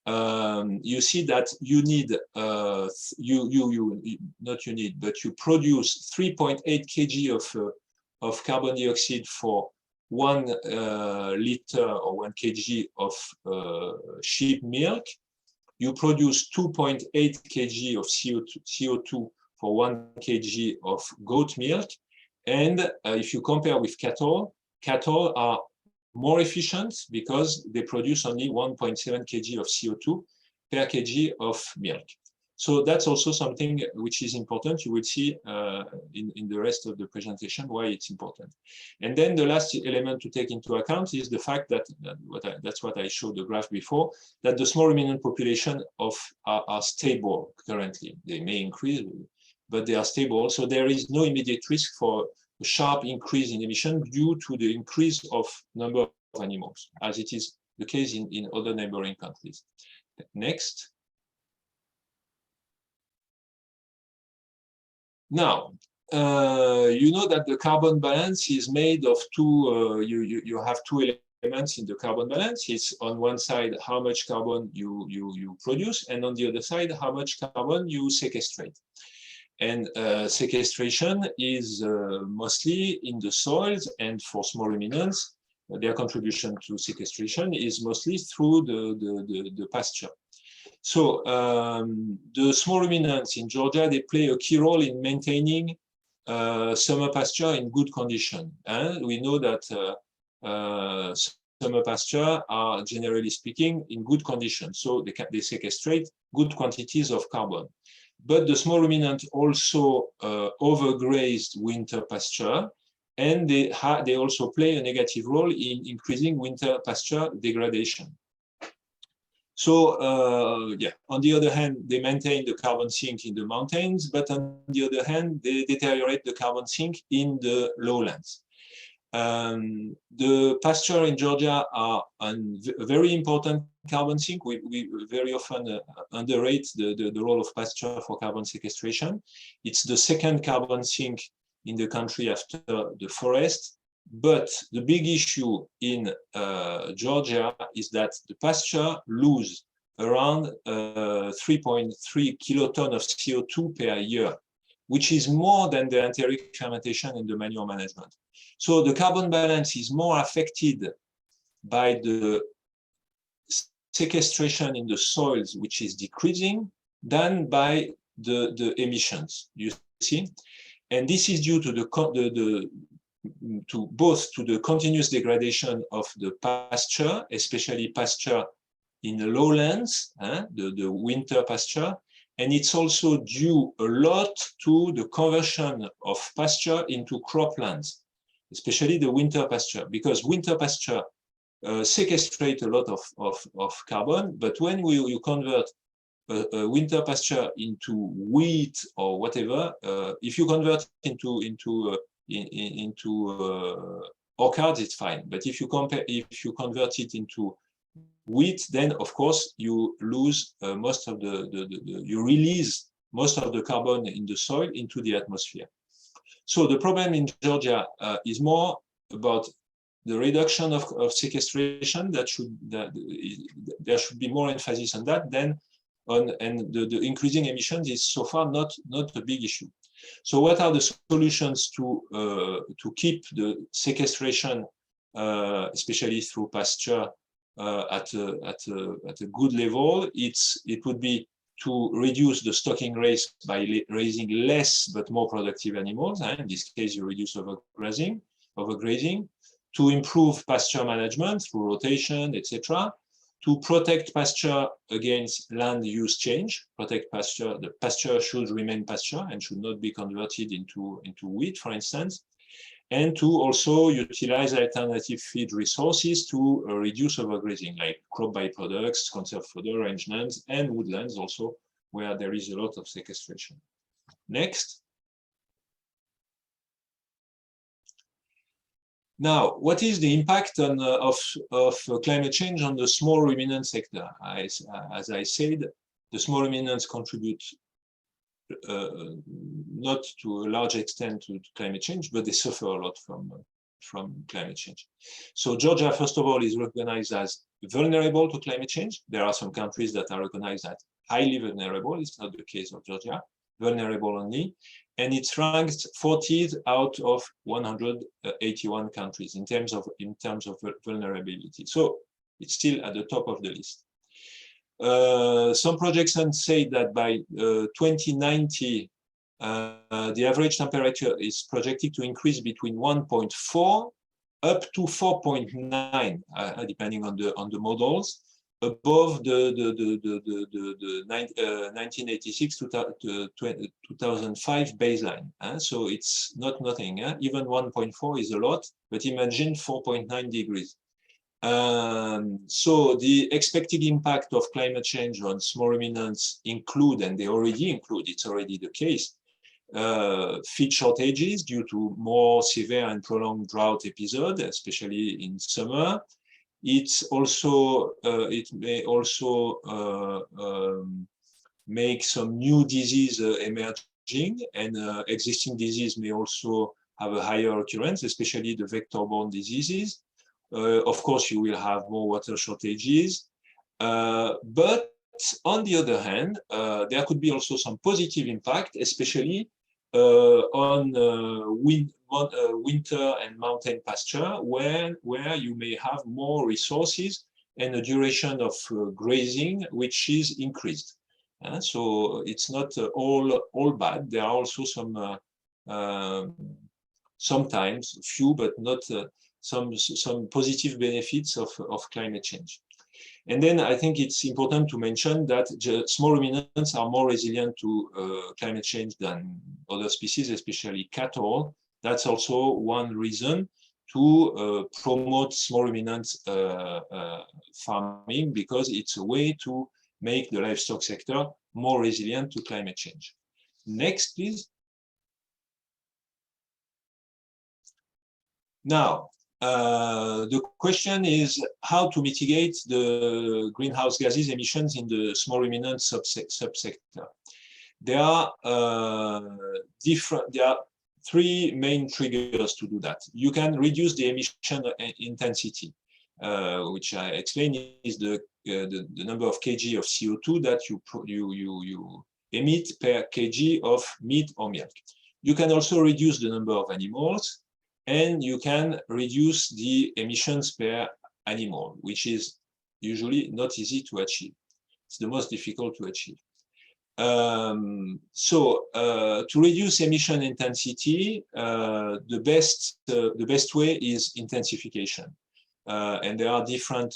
you see that you need, but you produce 3.8 kg of carbon dioxide for 1 liter or 1 kg of sheep milk. You produce 2.8 kg of CO2 for 1 kg of goat milk. And if you compare with cattle are more efficient because they produce only 1.7 kg of CO2 per kg of milk. So that's also something which is important. You will see in the rest of the presentation why it's important. And then the last element to take into account is the fact that, that's what I showed the graph before, that the small ruminant population are stable currently. They may increase, but they are stable. So there is no immediate risk for a sharp increase in emission due to the increase of number of animals, as it is the case in other neighboring countries. Next. Now, you know that the carbon balance is made of two, you have two elements in the carbon balance. It's on one side, how much carbon you produce, and on the other side, how much carbon you sequestrate. And sequestration is mostly in the soils, and for small ruminants, their contribution to sequestration is mostly through the pasture. So the small ruminants in Georgia, they play a key role in maintaining summer pasture in good condition. And we know that summer pasture are, generally speaking, in good condition. So they sequestrate good quantities of carbon. But the small ruminant also overgrazed winter pasture, and they also play a negative role in increasing winter pasture degradation. So yeah, on the other hand, they maintain the carbon sink in the mountains, but on the other hand, they deteriorate the carbon sink in the lowlands. The pasture in Georgia are a very important carbon sink. We very often underrate the role of pasture for carbon sequestration. It's the second carbon sink in the country after the forest. But the big issue in Georgia is that the pasture lose around 3.3 kilotons of CO2 per year, which is more than the enteric fermentation and the manure management. So the carbon balance is more affected by the sequestration in the soils, which is decreasing, than by the emissions, you see. And this is due to both to the continuous degradation of the pasture, especially pasture in the lowlands, the winter pasture, and it's also due a lot to the conversion of pasture into croplands, especially the winter pasture, because winter pasture sequestrate a lot of carbon, but when you convert a winter pasture into wheat or whatever, if you convert into orchards, it's fine. But if you convert it into wheat, then of course you lose most of you release most of the carbon in the soil into the atmosphere. So the problem in Georgia is more about the reduction of sequestration. There should be more emphasis on that than on, and the increasing emissions is so far not a big issue. So what are the solutions to keep the sequestration, especially through pasture, at a good level? It would be to reduce the stocking race by raising less but more productive animals. In this case, you reduce overgrazing, to improve pasture management through rotation, etc. To protect pasture against land use change, protect pasture. The pasture should remain pasture and should not be converted into wheat, for instance. And to also utilize alternative feed resources to reduce overgrazing, like crop byproducts, conserved fodder, rangelands, and woodlands also, where there is a lot of sequestration. Next. Now, what is the impact of climate change on the small ruminant sector? As I said, the small ruminants contribute not to a large extent to climate change, but they suffer a lot from from climate change. So Georgia, first of all, is recognized as vulnerable to climate change. There are some countries that are recognized as highly vulnerable. It's not the case of Georgia, vulnerable only. And it's ranked 40th out of 181 countries in terms of vulnerability. So it's still at the top of the list. Some projections say that by 2090, the average temperature is projected to increase between 1.4 up to 4.9, depending on the models, above the 1986 to 2005 baseline. So it's not nothing. Even 1.4 is a lot, but imagine 4.9 degrees. So the expected impact of climate change on small ruminants include, and they already include, it's already the case, feed shortages due to more severe and prolonged drought episodes, especially in summer. It's also it may also make some new disease emerging, and existing disease may also have a higher occurrence, especially the vector-borne diseases. Of course, you will have more water shortages, but on the other hand, there could be also some positive impact, especially on winter and mountain pasture, where you may have more resources and a duration of grazing which is increased. So it's not all bad. There are also some sometimes few, but not some positive benefits of climate change. And then I think it's important to mention that small ruminants are more resilient to climate change than other species, especially cattle. That's also one reason to promote small ruminant farming, because it's a way to make the livestock sector more resilient to climate change. Next, please. Now, the question is how to mitigate the greenhouse gases emissions in the small ruminant subsector. There are three main triggers to do that. You can reduce the emission intensity, which I explained is the number of kg of CO2 that you emit per kg of meat or milk. You can also reduce the number of animals, and you can reduce the emissions per animal, which is usually not easy to achieve. It's the most difficult to achieve. So to reduce emission intensity, the best way is intensification. And there are different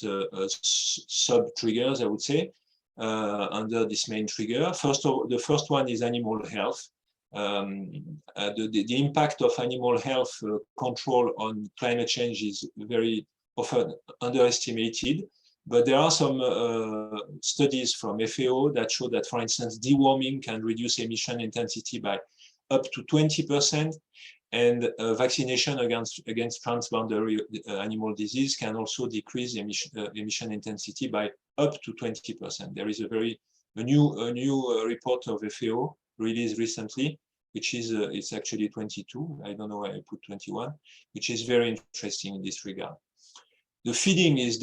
sub-triggers, I would say, under this main trigger. The first one is animal health. The impact of animal health control on climate change is very often underestimated, but there are some studies from FAO that show that, for instance, deworming can reduce emission intensity by up to 20%, and vaccination against transboundary animal disease can also decrease emission intensity by up to 20%. There is a new report of FAO released recently, which is it's actually 22. I don't know why I put 21, which is very interesting in this regard. The feeding is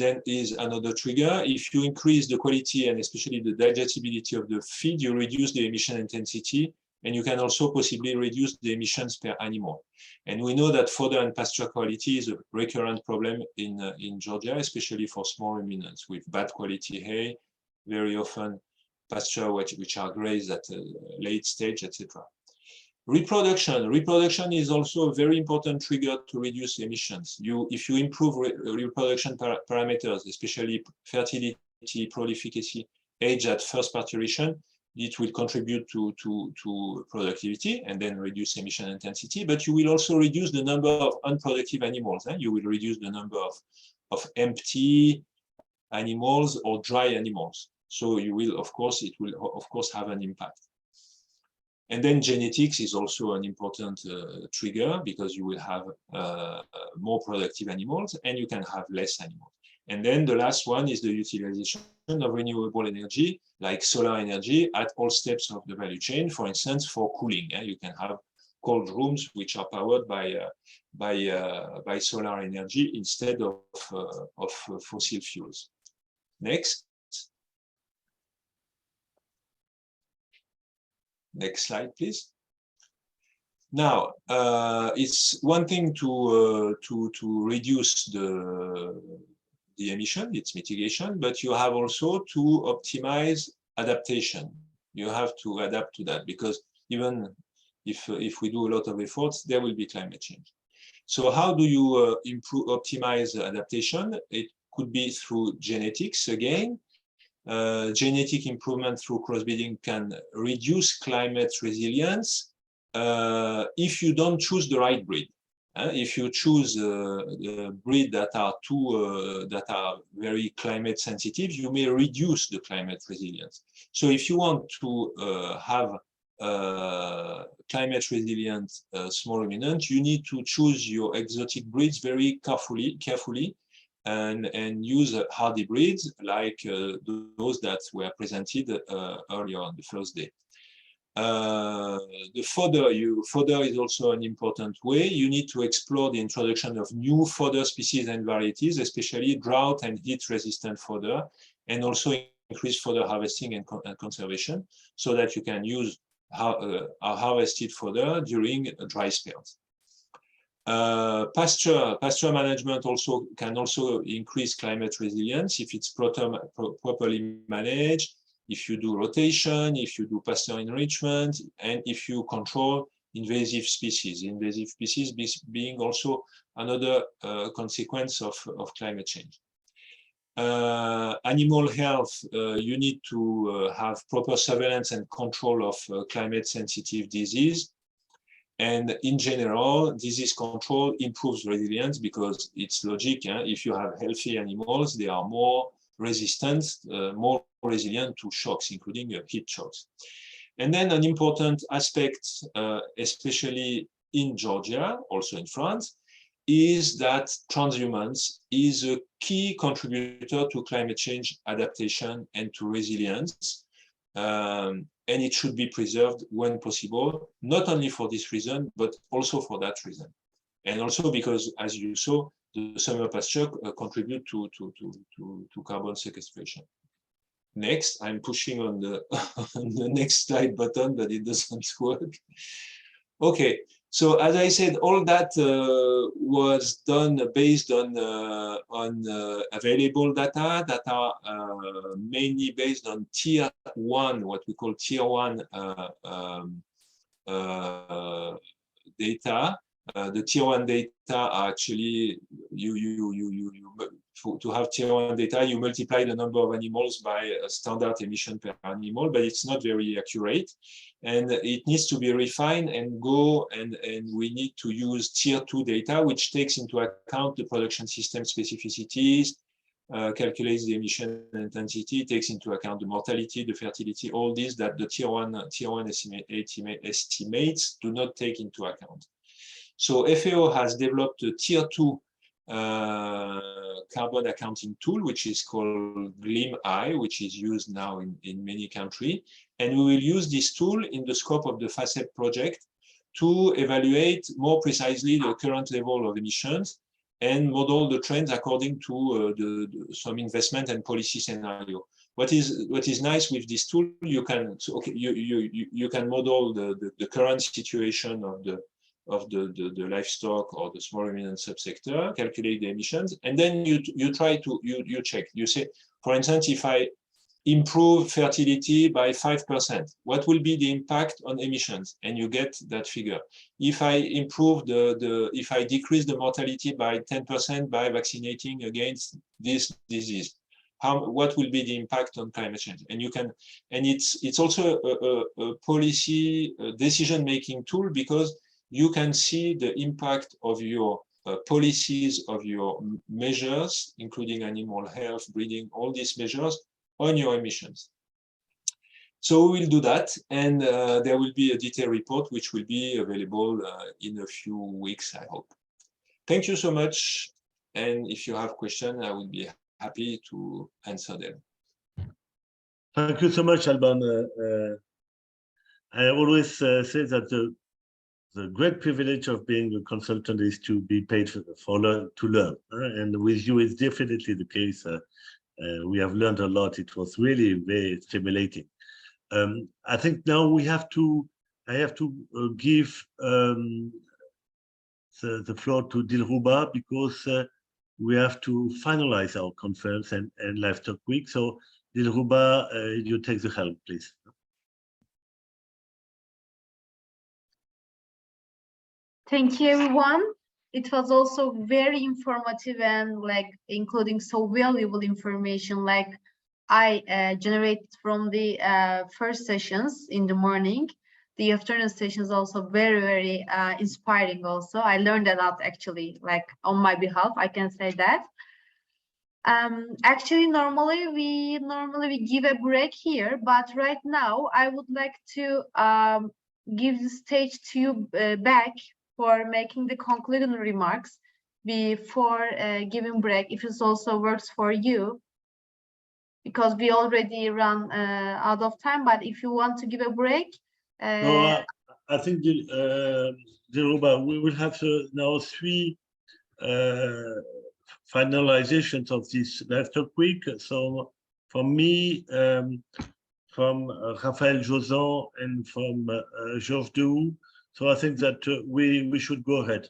another trigger. If you increase the quality and especially the digestibility of the feed, you reduce the emission intensity, and you can also possibly reduce the emissions per animal. And we know that fodder and pasture quality is a recurrent problem in Georgia, especially for small ruminants with bad quality hay, very often pasture which are grazed at a late stage, etc. Reproduction is also a very important trigger to reduce emissions. If you improve reproduction parameters, especially fertility, prolificity, age at first parturition, it will contribute to productivity and then reduce emission intensity, but you will also reduce the number of unproductive animals. You will reduce the number of empty animals or dry animals. So you will, of course, it will of course have an impact. And then genetics is also an important trigger, because you will have more productive animals and you can have less animals. And then the last one is the utilization of renewable energy, like solar energy, at all steps of the value chain. For instance, for cooling, you can have cold rooms which are powered by solar energy instead of fossil fuels. Next. Next slide, please. Now, it's one thing to reduce the emission, it's mitigation, but you have also to optimize adaptation. You have to adapt to that, because even if we do a lot of efforts, there will be climate change. So how do you optimize adaptation? It could be through genetics again. Genetic improvement through crossbreeding can reduce climate resilience if you don't choose the right breed. If you choose the breed that are very climate sensitive, you may reduce the climate resilience. So if you want to have climate resilient small ruminant, you need to choose your exotic breeds very carefully and use hardy breeds like those that were presented earlier on the first day. The fodder is also an important way. You need to explore the introduction of new fodder species and varieties, especially drought and heat resistant fodder, and also increase fodder harvesting and conservation, so that you can use harvested fodder during dry spells. Pasture management can also increase climate resilience if it's properly managed, if you do rotation, if you do pasture enrichment, and if you control invasive species. Invasive species being also another consequence of climate change. Animal health, you need to have proper surveillance and control of climate-sensitive disease. And in general, disease control improves resilience because it's logic. If you have healthy animals, they are more resistant, more resilient to shocks, including heat shocks. And then an important aspect, especially in Georgia, also in France, is that transhumance is a key contributor to climate change adaptation and to resilience. And it should be preserved when possible, not only for this reason, but also for that reason. And also because, as you saw, the summer pasture contribute to carbon sequestration. Next, I'm pushing on the, on the next slide button, but it doesn't work. Okay, so as I said, all that was done based on available data that are mainly based on tier 1, what we call tier 1 data. The tier 1 data are actually, to have tier 1 data, you multiply the number of animals by a standard emission per animal, but it's not very accurate. And it needs to be refined and we need to use tier 2 data, which takes into account the production system specificities, calculates the emission intensity, takes into account the mortality, the fertility, all these that the tier 1 estimates do not take into account. So FAO has developed a tier 2 carbon accounting tool, which is called GLIM-I, which is used now in many countries. And we will use this tool in the scope of the FACEP project to evaluate more precisely the current level of emissions and model the trends according to some investment and policy scenario. What is nice with this tool, you can model the current situation of the livestock or the small ruminant subsector, calculate the emissions, and then you check. You say, for instance, if I improve fertility by 5%, what will be the impact on emissions? And you get that figure. If I improve if I decrease the mortality by 10% by vaccinating against this disease, what will be the impact on climate change? And you can, and it's also a policy decision-making tool, because you can see the impact of your policies, of your measures, including animal health, breeding, all these measures on your emissions. So we will do that, and there will be a detailed report which will be available in a few weeks, I hope. Thank you so much, and if you have questions, I will be happy to answer them. Thank you so much, Alban. I always say that great privilege of being a consultant is to be paid to learn. And with you, it's definitely the case. We have learned a lot. It was really very stimulating. I think now I have to give the floor to Dilruba because we have to finalize our conference and Livestock Week. So Dilruba, you take the helm, please. Thank you, everyone. It was also very informative and including so valuable information I generated from the first sessions in the morning. The afternoon sessions also very inspiring also. I learned a lot actually, on my behalf, I can say that. Actually, normally we give a break here, but right now I would like to give the stage to you back for making the concluding remarks before giving break, if it also works for you, because we already run out of time. But if you want to give a break, no, I think Dilruba, we will have now 3 finalizations of this Livestock Week. So from me, from Raphaël Josan and from Georges Dehou. So I think that we should go ahead.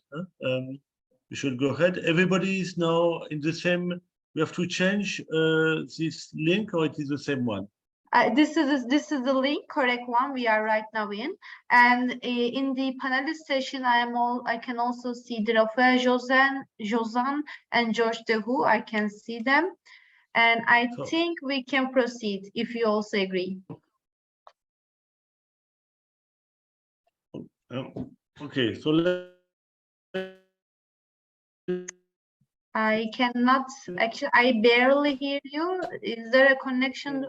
We should go ahead. Everybody is now in the same. We have to change this link, or it is the same one? This is the link, correct one we are right now in. And in the panelist session, I can also see the Raphaël Josan and Georges Dehou. I can see them, and I think we can proceed if you also agree. Okay, so I cannot actually. I barely hear you. Is there a connection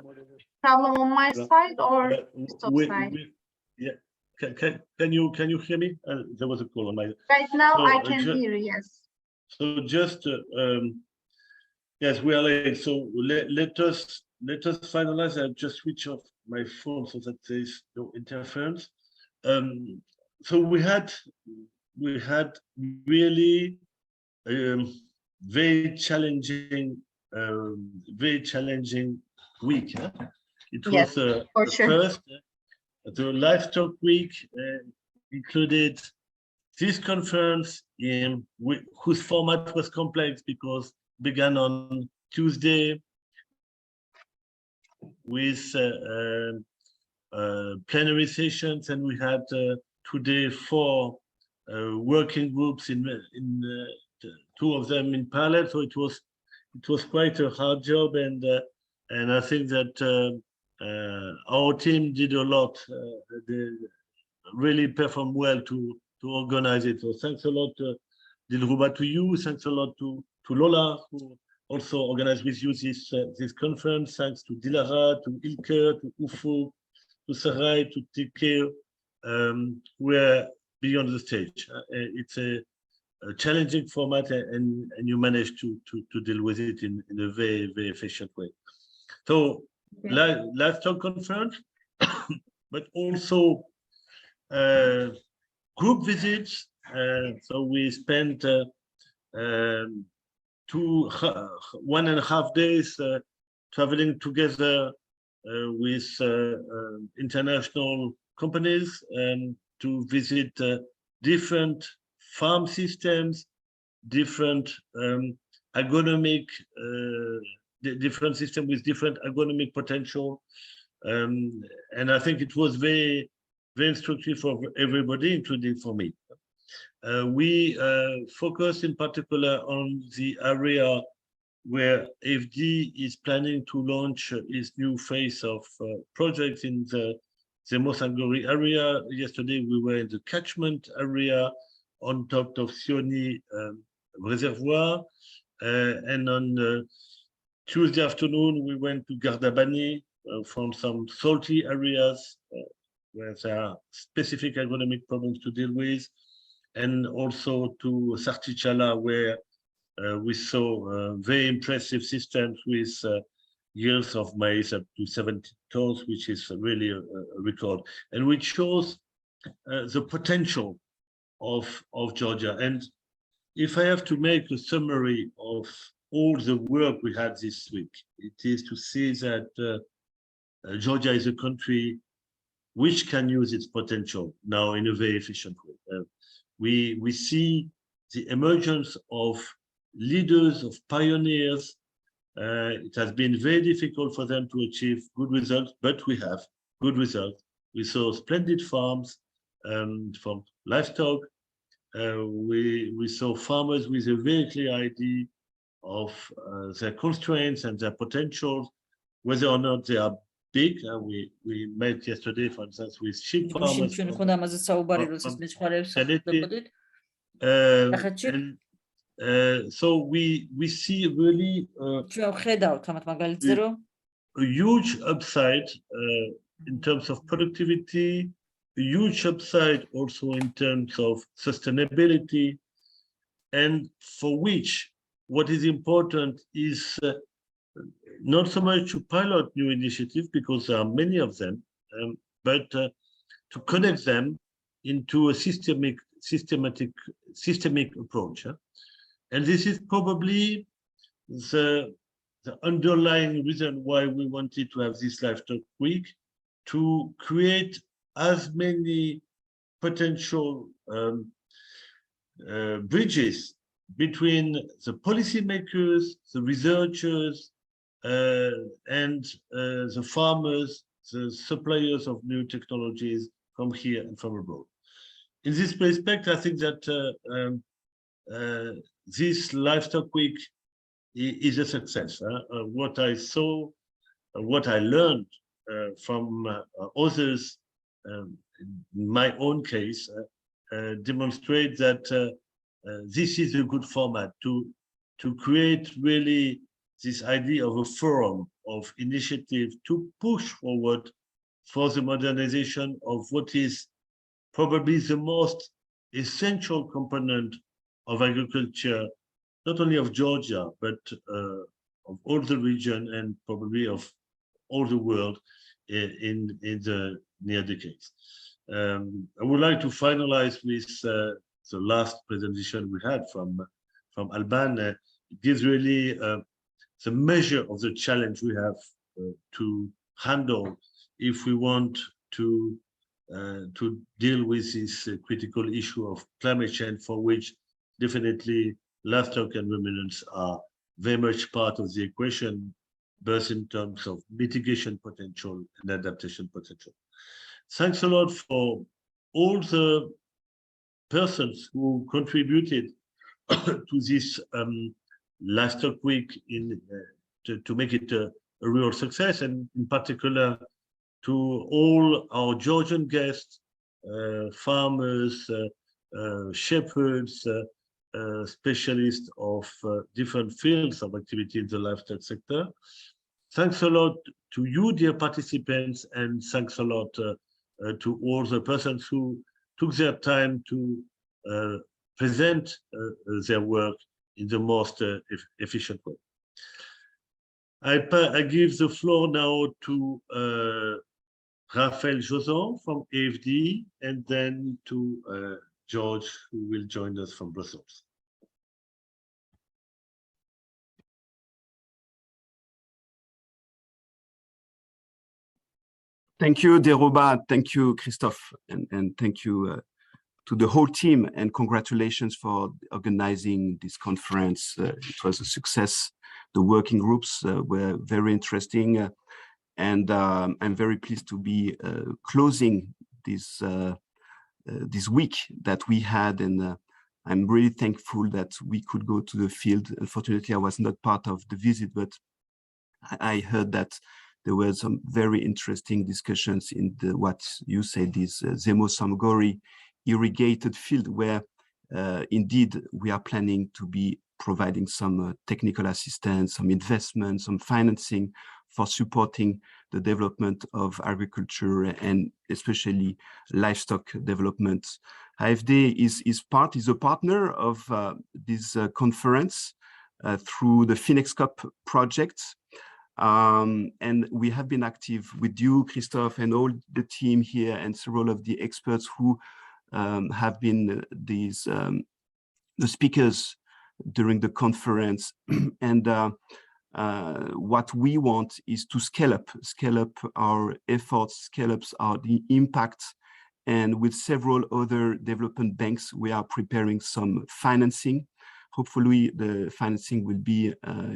problem on my side or stop side? Yeah. Can you hear me? There was a call on my. Right now, so, I can hear you. Yes. So just yes, we are late. So let us finalize. I just switch off my phone so that there is no interference. So we had really very challenging week. It was the first. The Livestock Week included this conference whose format was complex because began on Tuesday with plenary sessions, and we had today 4 working groups in 2 of them in parallel. So it was quite a hard job, and I think that our team did a lot. They really performed well to organize it. So thanks a lot, Dilruba, to you. Thanks a lot to Lola, who also organized with you this conference. Thanks to Dilara, to Ilke, to Ufo, to Sarai, to Tike, who are beyond the stage. It's a challenging format, and you managed to deal with it in a very efficient way. So Livestock conference, but also group visits. So we spent 1.5 days traveling together with international companies to visit different farm systems, different agronomic different systems with different agronomic potential, and I think it was very instructive for everybody, including for me. We focus in particular on the area where AFD is planning to launch its new phase of projects in the Mosangori area. Yesterday we were in the catchment area on top of Sioni Reservoir, and on Tuesday afternoon we went to Gardabani from some salty areas where there are specific agronomic problems to deal with, and also to Sartichala, where we saw very impressive systems with yields of maize up to 70 tons, which is really a record, and which shows the potential of Georgia. And if I have to make a summary of all the work we had this week, it is to see that Georgia is a country which can use its potential now in a very efficient way. We see the emergence of leaders, of pioneers. It has been very difficult for them to achieve good results, but we have good results. We saw splendid farms from livestock. We saw farmers with a very clear idea of their constraints and their potentials, whether or not they are big. We met yesterday, for instance, with sheep farmers. So we see really a huge upside in terms of productivity, a huge upside also in terms of sustainability, and for which what is important is not so much to pilot new initiatives, because there are many of them, but to connect them into a systemic approach. And this is probably the underlying reason why we wanted to have this Livestock Week, to create as many potential bridges between the policymakers, the researchers, and the farmers, the suppliers of new technologies from here and from abroad. In this respect, I think that this Livestock Week is a success. What I saw, what I learned from others, in my own case, demonstrate that this is a good format to create really this idea of a forum of initiative to push forward for the modernization of what is probably the most essential component of agriculture, not only of Georgia, but of all the region and probably of all the world in the near decades. I would like to finalize with the last presentation we had from Alban. It gives really the measure of the challenge we have to handle if we want to deal with this critical issue of climate change, for which definitely livestock and ruminants are very much part of the equation, both in terms of mitigation potential and adaptation potential. Thanks a lot for all the persons who contributed to this Livestock Week to make it a real success, and in particular to all our Georgian guests, farmers, shepherds, specialists of different fields of activity in the livestock sector. Thanks a lot to you, dear participants, and thanks a lot to all the persons who took their time to present their work in the most efficient way. I give the floor now to Raphaël Joson from AFD, and then to George, who will join us from Brussels. Thank you, Deroba. Thank you, Christophe, and thank you to the whole team, and congratulations for organizing this conference. It was a success. The working groups were very interesting, and I'm very pleased to be closing this this week that we had, and I'm really thankful that we could go to the field. Unfortunately, I was not part of the visit, but I heard that there were some very interesting discussions in the, what you said, this Zemo Samgori irrigated field, where indeed we are planning to be providing some technical assistance, some investment, some financing for supporting the development of agriculture and especially livestock development. AFD is a partner of this conference through the FinExCoop project. And we have been active with you, Christophe, and all the team here, and several of the experts who have been the speakers during the conference. And what we want is to scale up our efforts, scale up the impact. And with several other development banks, we are preparing some financing. Hopefully, the financing will be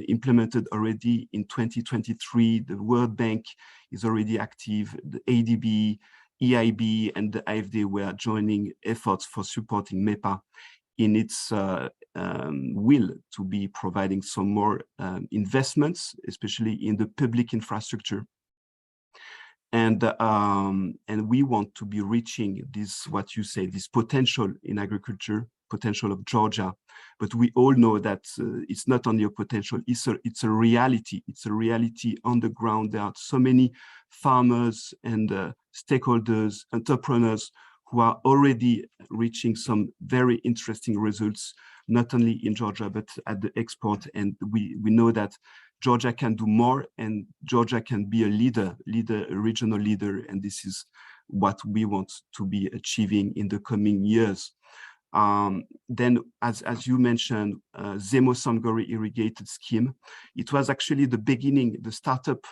implemented already in 2023. The World Bank is already active. The ADB, EIB, and the AFD were joining efforts for supporting MEPA in its will to be providing some more investments, especially in the public infrastructure. And we want to be reaching this, what you say, this potential in agriculture, potential of Georgia. But we all know that it's not only a potential, it's a reality. It's a reality on the ground. There are so many farmers and stakeholders, entrepreneurs who are already reaching some very interesting results, not only in Georgia, but at the export. And we know that Georgia can do more, and Georgia can be a leader, a regional leader. And this is what we want to be achieving in the coming years. Then, as you mentioned, Zemo-Samgori irrigated scheme, it was actually the beginning, the startup,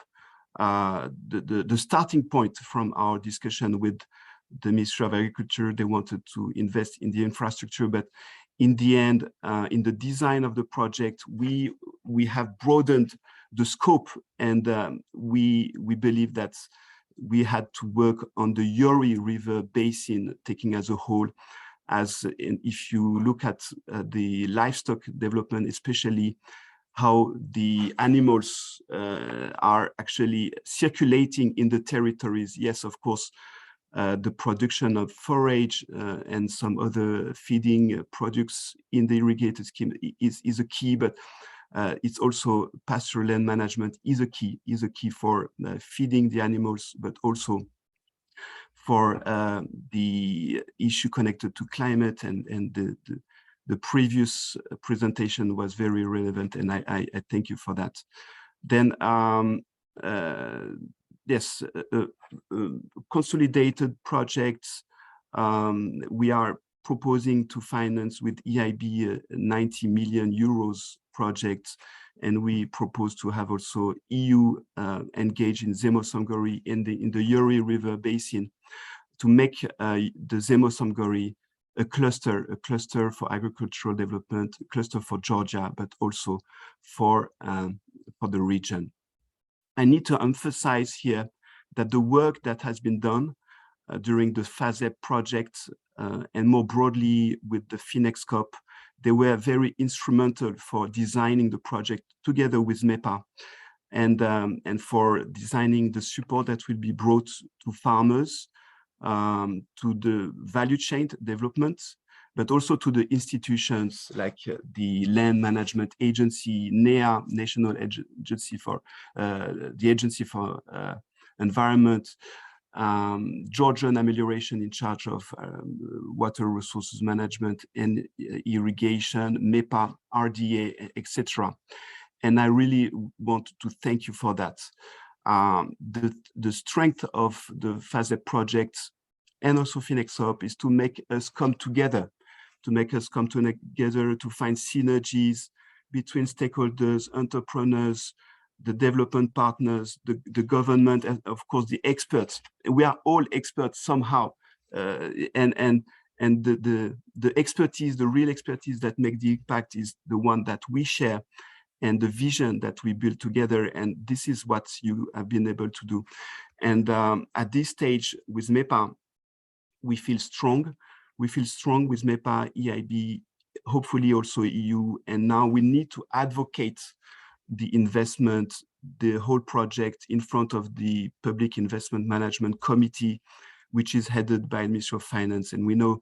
the starting point from our discussion with the Ministry of Agriculture. They wanted to invest in the infrastructure, but in the end, in the design of the project, we have broadened the scope, and we believe that we had to work on the Yori River basin, taking as a whole. As if you look at the livestock development, especially how the animals are actually circulating in the territories. Yes, of course, the production of forage and some other feeding products in the irrigated scheme is a key, but it's also pastoral land management is a key for feeding the animals, but also for the issue connected to climate, and the previous presentation was very relevant, and I thank you for that. Then yes, consolidated projects. We are proposing to finance with EIB 90 million euros projects, and we propose to have also EU engaged in Zemo-Samgori in the Yori River basin to make the Zemo-Samgori a cluster for agricultural development, a cluster for Georgia, but also for the region. I need to emphasize here that the work that has been done during the FASEP project and more broadly with the FinExCoop, they were very instrumental for designing the project together with MEPA, and for designing the support that will be brought to farmers, to the value chain development, but also to the institutions like the Land Management Agency, NEA, National Agency for the Agency for Environment, Georgian Amelioration in charge of water resources management and irrigation, MEPA, RDA, etc. And I really want to thank you for that. The strength of the FASEP project and also FinExCoop is to make us come together, to find synergies between stakeholders, entrepreneurs, the development partners, the government, and of course the experts. We are all experts somehow, and the expertise, the real expertise that make the impact is the one that we share, and the vision that we build together. And this is what you have been able to do. And at this stage with MEPA, we feel strong. We feel strong with MEPA, EIB, hopefully also EU. And now we need to advocate the investment, the whole project in front of the Public Investment Management Committee, which is headed by the Ministry of Finance. And we know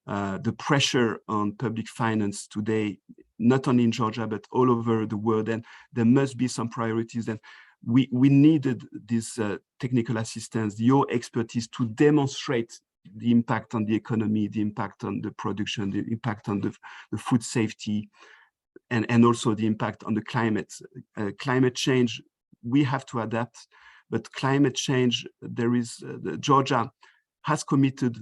the pressure on public finance today, not only in Georgia, but all over the world. And there must be some priorities. And we needed this technical assistance, your expertise to demonstrate the impact on the economy, the impact on the production, the impact on the food safety, and also the impact on the climate. Climate change, we have to adapt, but climate change, Georgia has committed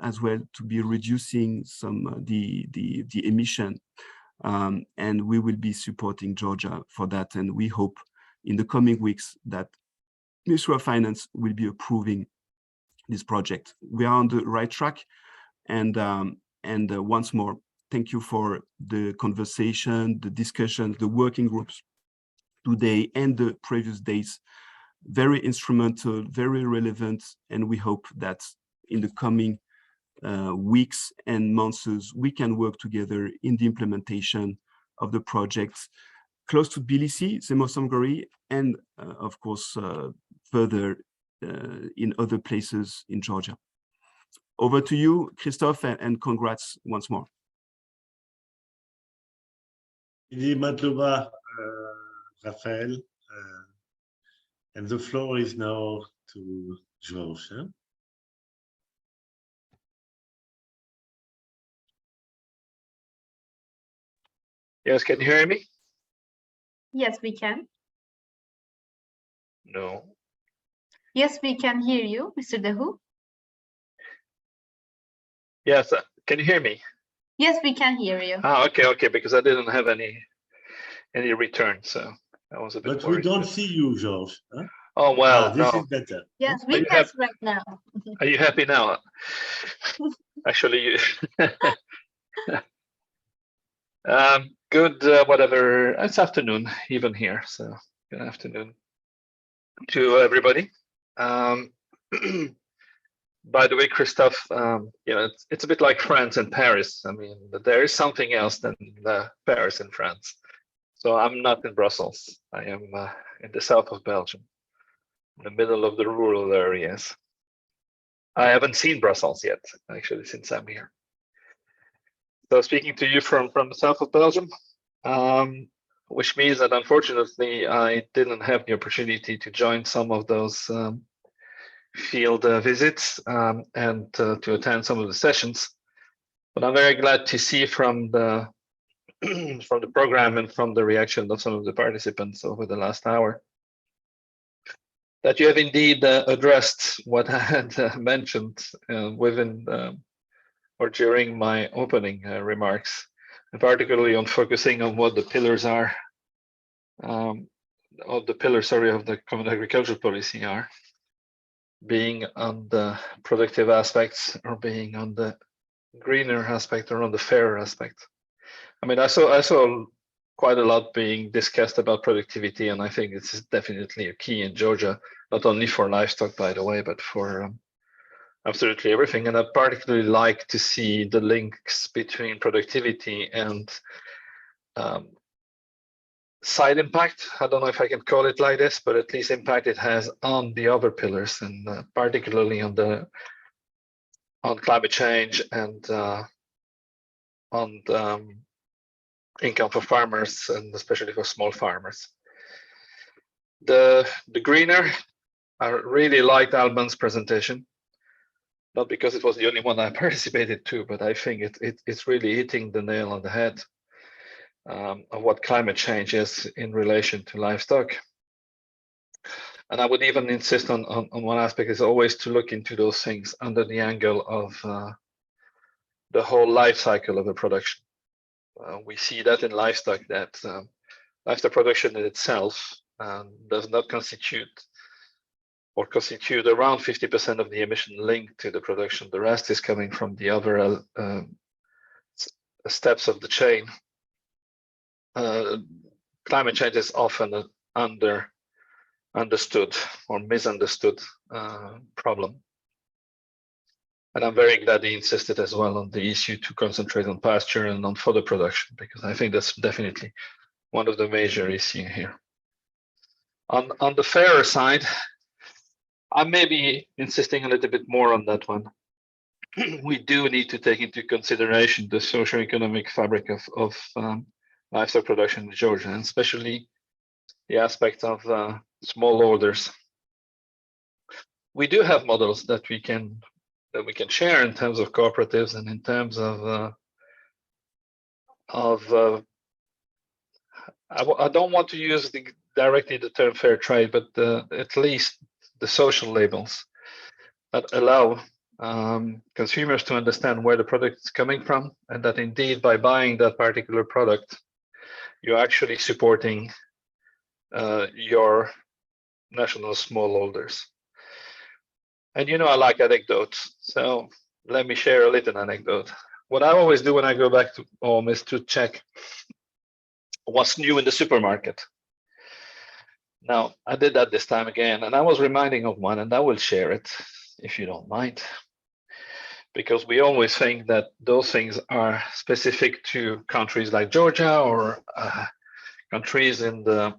as well to be reducing some the emission, and we will be supporting Georgia for that. And we hope in the coming weeks that Ministry of Finance will be approving this project. We are on the right track, and once more, thank you for the conversation, the discussions, the working groups today and the previous days. Very instrumental, very relevant, and we hope that in the coming weeks and months we can work together in the implementation of the projects close to Tbilisi, Zemosongori, and of course further in other places in Georgia. Over to you, Christophe, and congrats once more. Raphael, and the floor is now to George. Yes, can you hear me? Yes, we can. No. Yes, we can hear you, Mr. Dehu. Yes, can you hear me? Yes, we can hear you. Ah, okay, because I didn't have any return, so I was a bit But worried. we don't see you, George. Huh? Oh, well, this no. is better. Yes, we can right now. Are you happy now? Actually, you good, whatever. It's afternoon, even here, so good afternoon to everybody. By the way, Christophe, you know, it's a bit like France and Paris. I mean, there is something else than Paris and France. So I'm not in Brussels. I am in the south of Belgium, in the middle of the rural areas. I haven't seen Brussels yet, actually, since I'm here. So speaking to you from the south of Belgium, which means that unfortunately I didn't have the opportunity to join some of those field visits and to attend some of the sessions. But I'm very glad to see from the from the program and from the reaction of some of the participants over the last hour that you have indeed addressed what I had mentioned within or during my opening remarks, and particularly on focusing on what the pillars are, of the Common Agricultural Policy are, being on the productive aspects or being on the greener aspect or on the fairer aspect. I mean, I saw quite a lot being discussed about productivity, and I think this is definitely a key in Georgia, not only for livestock, by the way, but for absolutely everything. And I particularly like to see the links between productivity and side impact. I don't know if I can call it like this, but at least impact it has on the other pillars, and particularly on climate change and on income for farmers, and especially for small farmers. The greener, I really liked Alban's presentation, not because it was the only one I participated to, but I think it's really hitting the nail on the head of what climate change is in relation to livestock. And I would even insist on one aspect is always to look into those things under the angle of the whole life cycle of a production. We see that in livestock, that livestock production in itself does not constitute around 50% of the emission linked to the production. The rest is coming from the other steps of the chain. Climate change is often an understood or misunderstood problem. And I'm very glad he insisted as well on the issue to concentrate on pasture and on fodder production, because I think that's definitely one of the major issues here. On the fairer side, I may be insisting a little bit more on that one. We do need to take into consideration the socio-economic fabric of livestock production in Georgia, and especially the aspect of smallholders. We do have models that we can share in terms of cooperatives and in terms of I don't want to use directly the term fair trade, but at least the social labels that allow consumers to understand where the product is coming from, and that indeed by buying that particular product, you're actually supporting your national smallholders. And you know I like anecdotes, so let me share a little anecdote. What I always do when I go back to home is to check what's new in the supermarket. Now, I did that this time again, and I was reminding of one, and I will share it if you don't mind, because we always think that those things are specific to countries like Georgia or countries in the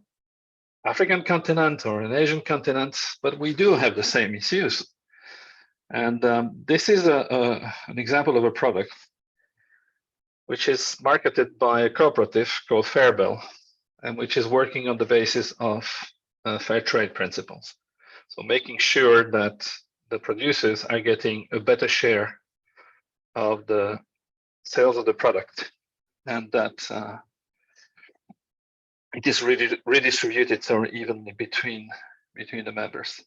African continent or an Asian continent, but we do have the same issues. And this is an example of a product which is marketed by a cooperative called Fairbell, and which is working on the basis of fair trade principles. So making sure that the producers are getting a better share of the sales of the product, and that it is redistributed so evenly between the members.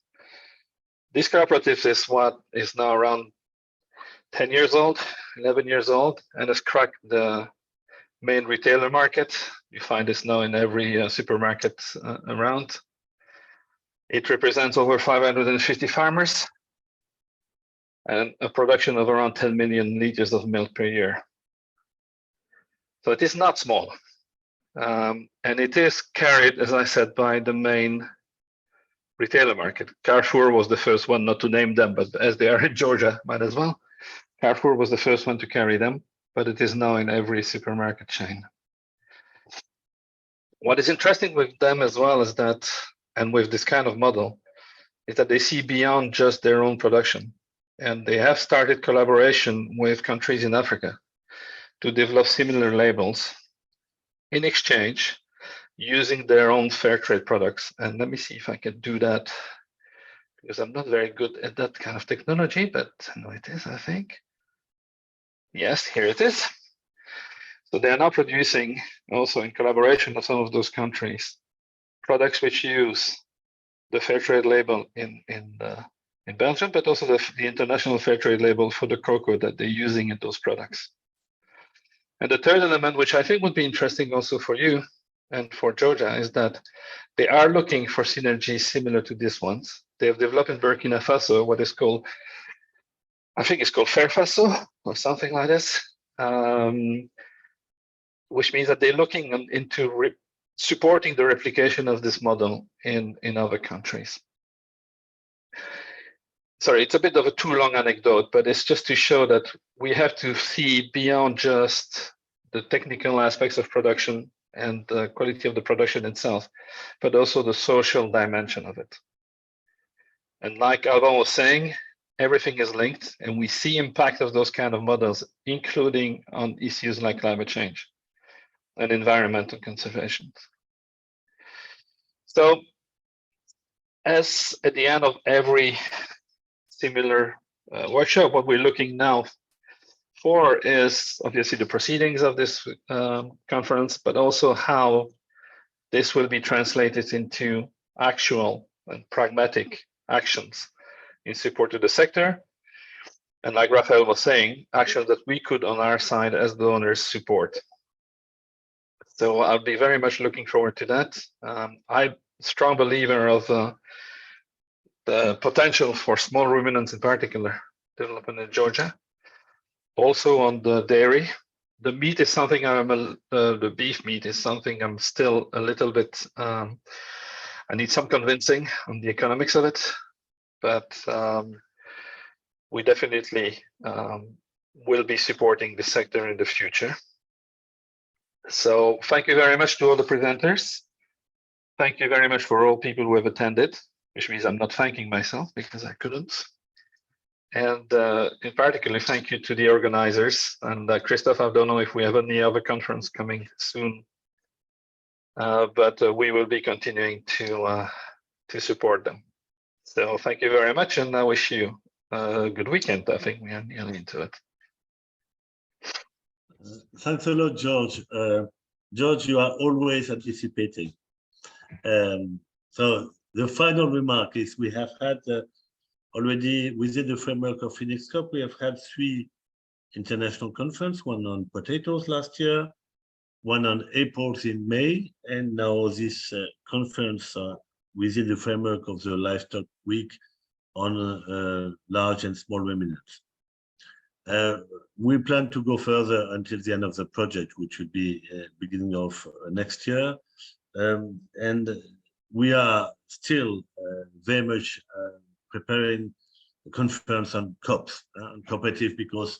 This cooperative is what is now around 10 years old, 11 years old, and has cracked the main retailer market. You find this now in every supermarket around. It represents over 550 farmers and a production of around 10 million liters of milk per year. So it is not small. And it is carried, as I said, by the main retailer market. Carrefour was the first one, not to name them, but as they are in Georgia, might as well. Carrefour was the first one to carry them, but it is now in every supermarket chain. What is interesting with them as well is that, and with this kind of model, is that they see beyond just their own production. And they have started collaboration with countries in Africa to develop similar labels in exchange using their own fair trade products. And let me see if I can do that, because I'm not very good at that kind of technology, but no, it is, I think. Yes, here it is. So they are now producing, also in collaboration with some of those countries, products which use the fair trade label in Belgium, but also the international fair trade label for the cocoa that they're using in those products. And the third element, which I think would be interesting also for you and for Georgia, is that they are looking for synergies similar to these ones. They have developed in Burkina Faso what is called, I think it's called Fairfaso or something like this, which means that they're looking into supporting the replication of this model in other countries. Sorry, it's a bit of a too long anecdote, but it's just to show that we have to see beyond just the technical aspects of production and the quality of the production itself, but also the social dimension of it. And like Alban was saying, everything is linked, and we see impact of those kind of models, including on issues like climate change and environmental conservation. So, as at the end of every similar workshop, what we're looking now for is obviously the proceedings of this conference, but also how this will be translated into actual and pragmatic actions in support of the sector. And like Raphael was saying, actions that we could on our side as donors support. So I'll be very much looking forward to that. I'm a strong believer of the potential for small ruminants in particular development in Georgia. Also on the dairy, the meat is something the beef meat is something I'm still a little bit, I need some convincing on the economics of it, but we definitely will be supporting the sector in the future. So thank you very much to all the presenters. Thank you very much for all people who have attended, which means I'm not thanking myself because I couldn't. And in particular, thank you to the organizers. And Christoph, I don't know if we have any other conference coming soon, but we will be continuing to support them. So thank you very much, and I wish you a good weekend. I think we are nearly into it. Thanks a lot, George. George, you are always anticipating. So the final remark is we have had already within the framework of FinExCoop, we have had 3 international conferences, one on potatoes last year, one on apples in May, and now this conference within the framework of the Livestock Week on large and small ruminants. We plan to go further until the end of the project, which would be beginning of next year. And we are still very much preparing a conference on COPs, on cooperative, because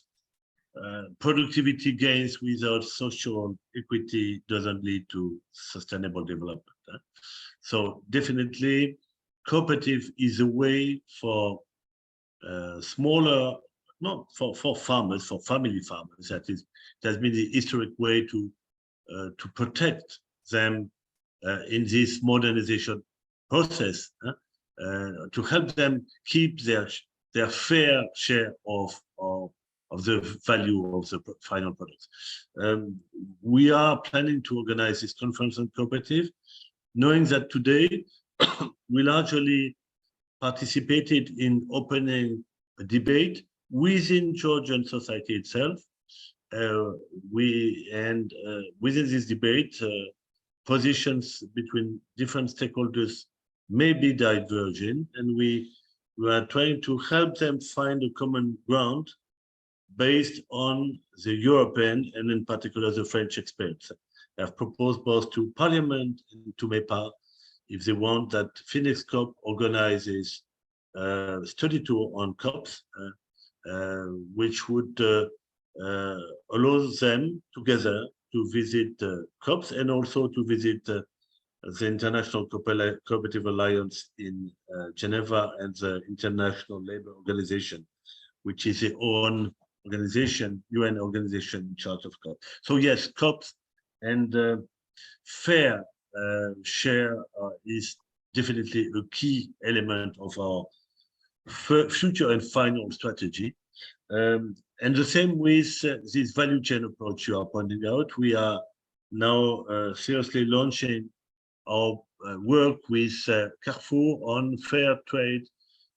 productivity gains without social equity doesn't lead to sustainable development. So definitely, cooperative is a way for smaller, not for farmers, for family farmers. That is, it has been the historic way to protect them in this modernization process, to help them keep their fair share of the value of the final products. We are planning to organize this conference on cooperative, knowing that today we largely participated in opening a debate within Georgian society itself. Within this debate, positions between different stakeholders may be diverging, and we are trying to help them find a common ground based on the European and in particular the French experience. I have proposed both to Parliament and to MEPA if they want that FinExCoop organizes a study tour on COPs, which would allow them together to visit COPs and also to visit the International Cooperative Alliance in Geneva and the International Labour Organization, which is their own organization, UN organization in charge of COP. So yes, COPs and fair share is definitely a key element of our future and final strategy. And the same with this value chain approach you are pointing out. We are now seriously launching our work with Carrefour on fair trade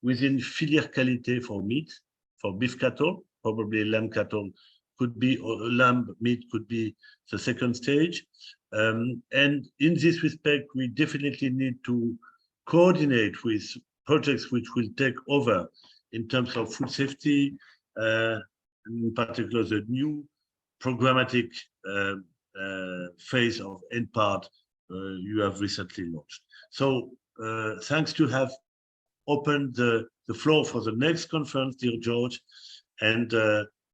within filière qualité for meat, for beef cattle, probably lamb cattle could be, or lamb meat could be the second stage. And in this respect, we definitely need to coordinate with projects which will take over in terms of food safety, in particular the new programmatic phase of NPART you have recently launched. So thanks to have opened the floor for the next conference, dear George, and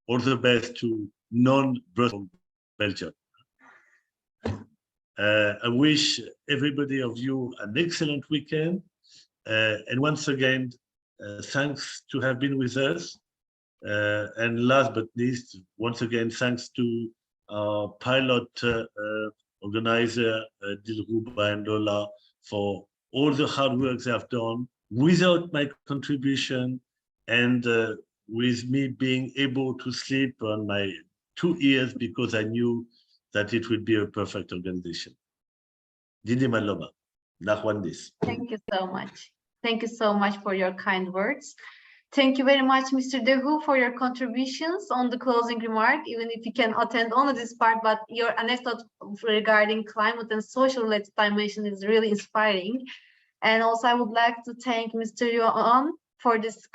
all the best to non-Brussels Belgium. I wish everybody of you an excellent weekend. And once again, thanks to have been with us. And last but least, once again, thanks to our pilot organizer, Dilruba and Lola, for all the hard work they have done without my contribution, and with me being able to sleep on my 2 ears because I knew that it would be a perfect organization. Didi Maloba, Nachwandis. Thank you so much. Thank you so much for your kind words. Thank you very much, Mr. Dehu, for your contributions on the closing remark, even if you can attend only this part, but your anecdote regarding climate and social dimension is really inspiring. And also I would like to thank Mr. Yuan for this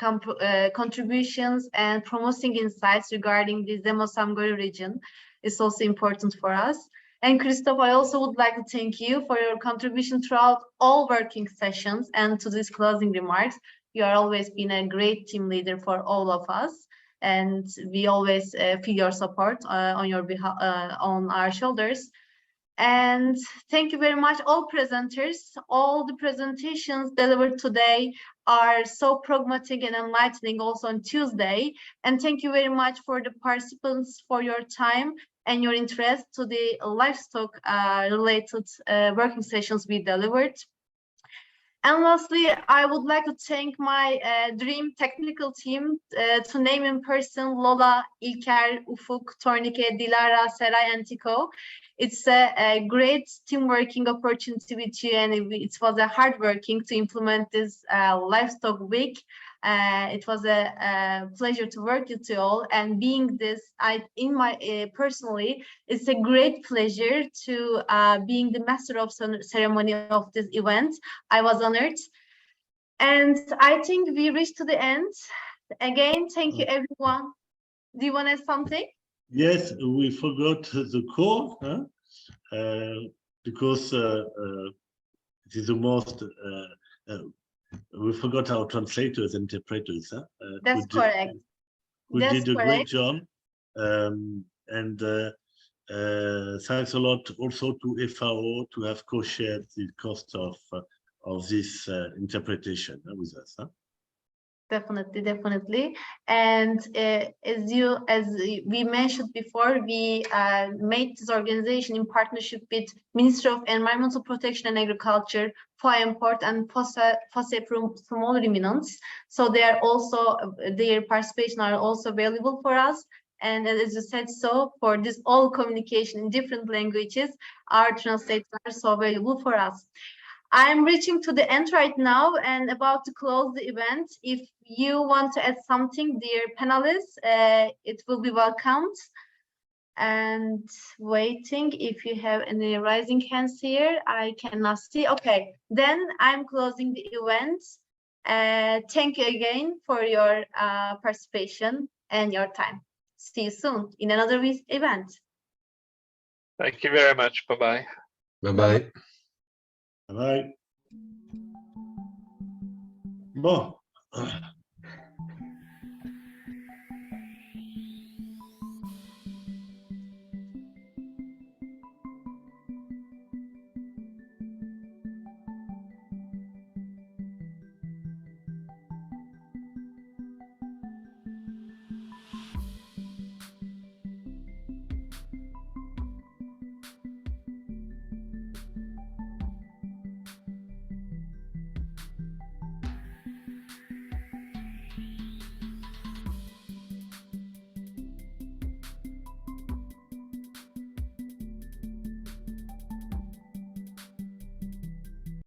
contributions and promoting insights regarding the Zemo-Samgori region. It's also important for us. And Christoph, I also would like to thank you for your contribution throughout all working sessions and to these closing remarks. You are always been a great team leader for all of us, and we always feel your support on your behalf, on our shoulders. And thank you very much, all presenters. All the presentations delivered today are so pragmatic and enlightening also on Tuesday. And thank you very much for the participants for your time and your interest to the livestock related working sessions we delivered. And lastly, I would like to thank my dream technical team to name in person Lola, İlker, Ufuk, Tornike, Dilara, Seray, and Tiko. It's a great team working opportunity with you, and it was a hard working to implement this livestock week It was a pleasure to work with you all, and being this, personally, it's a great pleasure to being the master of ceremony of this event. I was honored, and I think we reached to the end. Again, thank you, everyone. Do you want to add something? Yes, we forgot the call, huh? Because it is the most. We forgot our translators and interpreters. Huh? That's correct. Who did a great job. And thanks a lot also to FAO to have co-shared the cost of this interpretation with us. Huh? Definitely. And as we mentioned before, we made this organization in partnership with Ministry of Environmental Protection and Agriculture, FOIMPORT, and FOSE Small Ruminants. So they are also, their participation are also valuable for us. And as you said, so for this all communication in different languages, our translators are so valuable for us. I'm reaching to the end right now and about to close the event. If you want to add something, dear panelists, it will be welcomed. And waiting, if you have any rising hands here, I cannot see. Okay, then I'm closing the event. Thank you again for your participation and your time. See you soon in another event. Thank you very much. Bye-bye. Bye-bye. Bye. Bon.